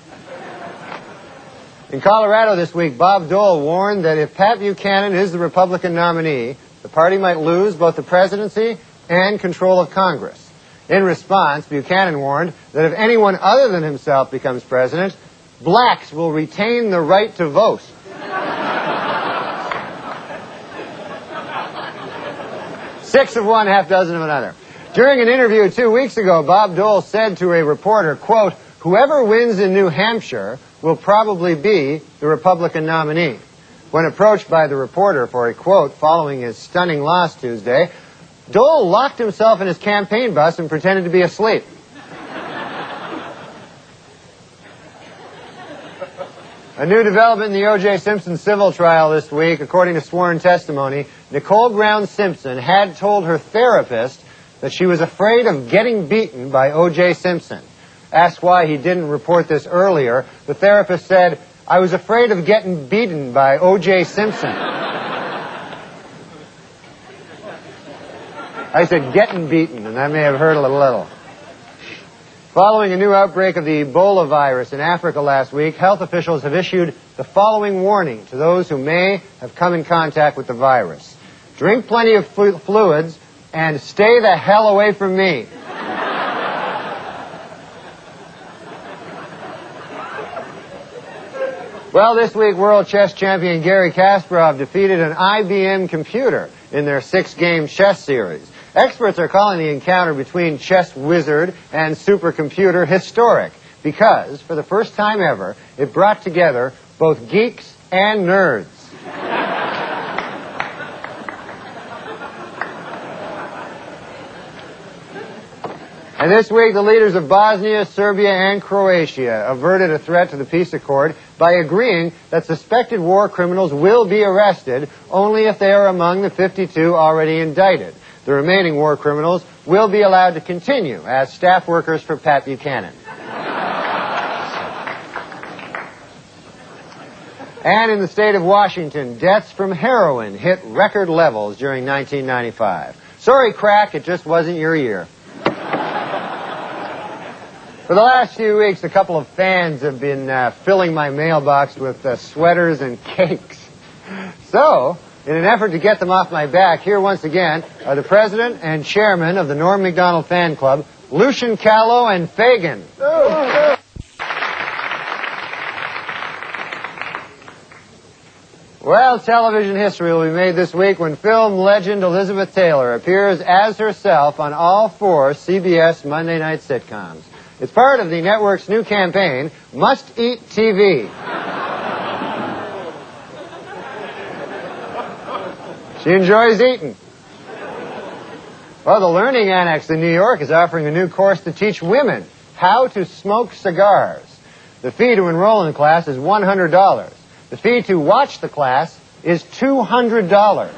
In Colorado this week, Bob Dole warned that if Pat Buchanan is the Republican nominee, the party might lose both the presidency and control of Congress. In response, Buchanan warned that if anyone other than himself becomes president, blacks will retain the right to vote. 6 of one, half dozen of another. During an interview 2 weeks ago, Bob Dole said to a reporter, quote, "Whoever wins in New Hampshire will probably be the Republican nominee." When approached by the reporter for a quote following his stunning loss Tuesday, Dole locked himself in his campaign bus and pretended to be asleep. A new development in the O.J. Simpson civil trial this week. According to sworn testimony, Nicole Brown Simpson had told her therapist that she was afraid of getting beaten by O.J. Simpson. Asked why he didn't report this earlier, the therapist said, "I was afraid of getting beaten by O.J. Simpson." I said getting beaten, and that may have hurt a little. Following a new outbreak of the Ebola virus in Africa last week, health officials have issued the following warning to those who may have come in contact with the virus. Drink plenty of fluids and stay the hell away from me. Well, this week, world chess champion Garry Kasparov defeated an IBM computer in their 6-game chess series. Experts are calling the encounter between chess wizard and supercomputer historic because, for the first time ever, it brought together both geeks and nerds. And this week, the leaders of Bosnia, Serbia, and Croatia averted a threat to the peace accord by agreeing that suspected war criminals will be arrested only if they are among the 52 already indicted. The remaining war criminals will be allowed to continue as staff workers for Pat Buchanan. And in the state of Washington, deaths from heroin hit record levels during 1995. Sorry, crack, it just wasn't your year. For the last few weeks, a couple of fans have been filling my mailbox with sweaters and cakes. So, in an effort to get them off my back, here once again are the president and chairman of the Norm Macdonald Fan Club, Lucian Callow and Fagin. Well, television history will be made this week when film legend Elizabeth Taylor appears as herself on all 4 CBS Monday night sitcoms. It's part of the network's new campaign, Must Eat TV. She enjoys eating. Well, the Learning Annex in New York is offering a new course to teach women how to smoke cigars. The fee to enroll in the class is $100. The fee to watch the class is $200.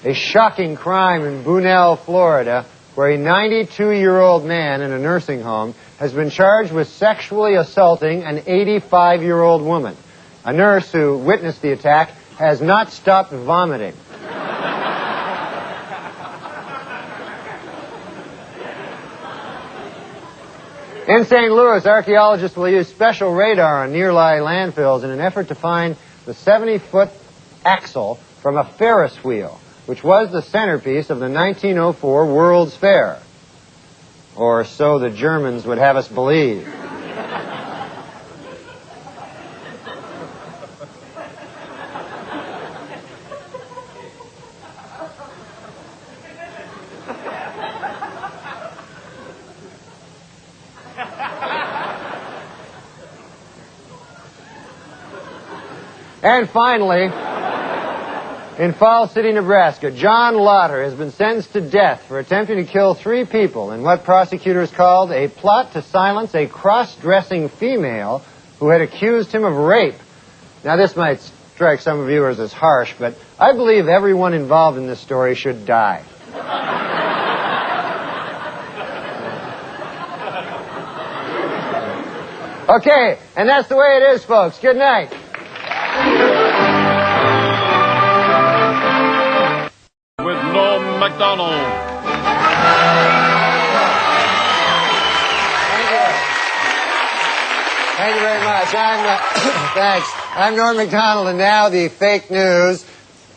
A shocking crime in Bunnell, Florida, where a 92-year-old man in a nursing home has been charged with sexually assaulting an 85-year-old woman. A nurse who witnessed the attack has not stopped vomiting. In St. Louis, archaeologists will use special radar on nearby landfills in an effort to find the 70-foot axle from a Ferris wheel, which was the centerpiece of the 1904 World's Fair. Or so the Germans would have us believe. And finally, in Falls City, Nebraska, John Lotter has been sentenced to death for attempting to kill 3 people in what prosecutors called a plot to silence a cross-dressing female who had accused him of rape. Now, this might strike some viewers as harsh, but I believe everyone involved in this story should die. Okay, and that's the way it is, folks. Good night. With Norm Macdonald. Thank you very much. Thanks. I'm Norm Macdonald, and now the fake news.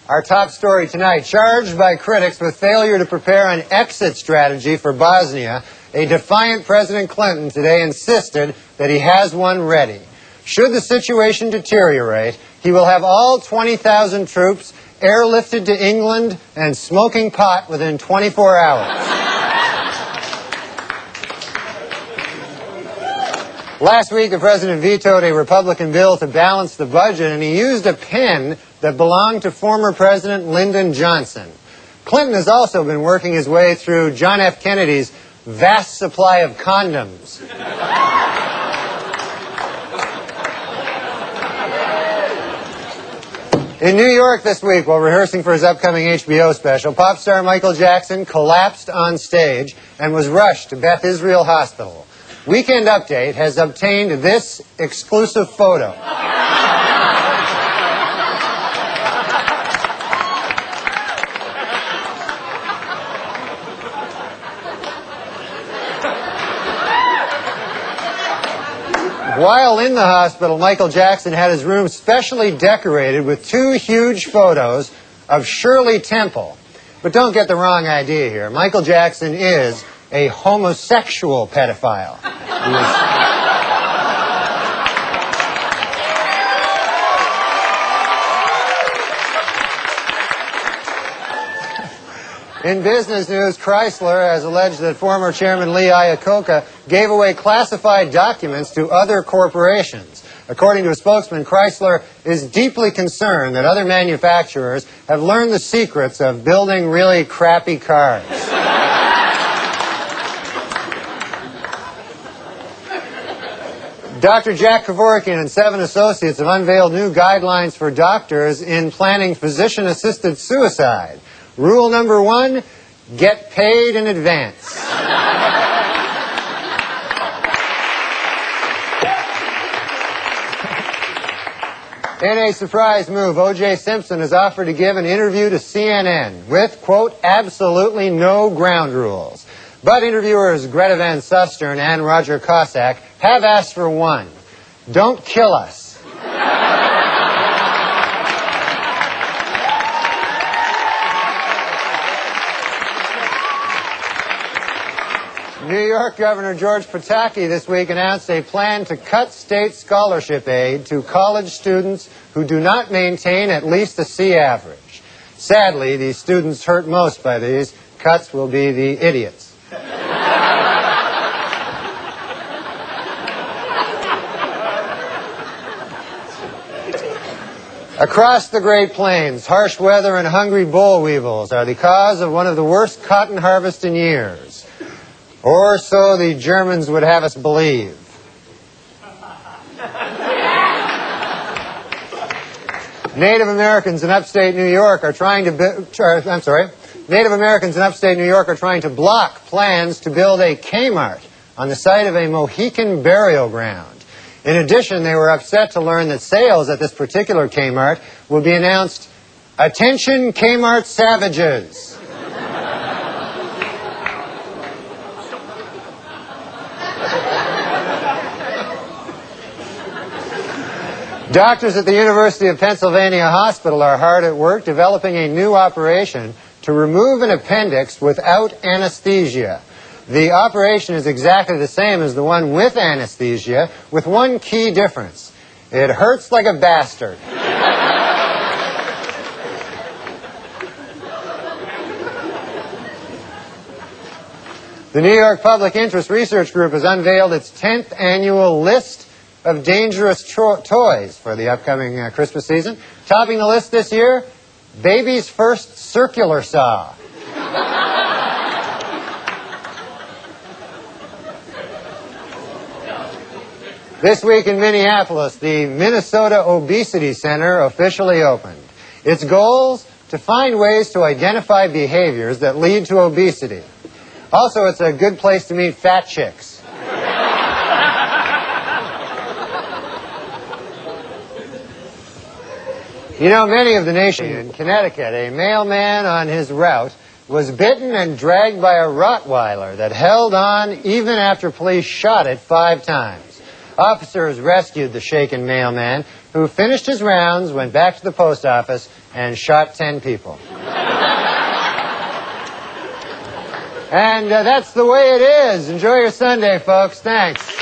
Our top story tonight, charged by critics with failure to prepare an exit strategy for Bosnia, a defiant President Clinton today insisted that he has one ready. Should the situation deteriorate, he will have all 20,000 troops airlifted to England and smoking pot within 24 hours. Last week, the president vetoed a Republican bill to balance the budget, and he used a pen that belonged to former President Lyndon Johnson. Clinton has also been working his way through John F. Kennedy's vast supply of condoms. In New York this week, while rehearsing for his upcoming HBO special, pop star Michael Jackson collapsed on stage and was rushed to Beth Israel Hospital. Weekend Update has obtained this exclusive photo. While in the hospital, Michael Jackson had his room specially decorated with 2 huge photos of Shirley Temple. But don't get the wrong idea here. Michael Jackson is a homosexual pedophile. He was... In business news, Chrysler has alleged that former Chairman Lee Iacocca gave away classified documents to other corporations. According to a spokesman, Chrysler is deeply concerned that other manufacturers have learned the secrets of building really crappy cars. Dr. Jack Kevorkian and 7 associates have unveiled new guidelines for doctors in planning physician-assisted suicide. Rule number 1, get paid in advance. In a surprise move, O.J. Simpson has offered to give an interview to CNN with, quote, absolutely no ground rules. But interviewers Greta Van Susteren and Roger Cossack have asked for one. Don't kill us. New York Governor George Pataki this week announced a plan to cut state scholarship aid to college students who do not maintain at least a C average. Sadly, the students hurt most by these cuts will be the idiots. Across the Great Plains, harsh weather and hungry boll weevils are the cause of one of the worst cotton harvests in years. Or so the Germans would have us believe. Native Americans in upstate New York are trying to block plans to build a Kmart on the site of a Mohican burial ground. In addition, they were upset to learn that sales at this particular Kmart will be announced, "Attention Kmart savages." Doctors at the University of Pennsylvania Hospital are hard at work developing a new operation to remove an appendix without anesthesia. The operation is exactly the same as the one with anesthesia, with one key difference. It hurts like a bastard. The New York Public Interest Research Group has unveiled its 10th annual list of dangerous toys for the upcoming Christmas season. Topping the list this year, baby's first circular saw. This week in Minneapolis, the Minnesota Obesity Center officially opened. Its goals, to find ways to identify behaviors that lead to obesity. Also, it's a good place to meet fat chicks. You know, many of the nation in Connecticut, a mailman on his route was bitten and dragged by a Rottweiler that held on even after police shot it 5 times. Officers rescued the shaken mailman, who finished his rounds, went back to the post office, and shot 10 people. And that's the way it is. Enjoy your Sunday, folks. Thanks.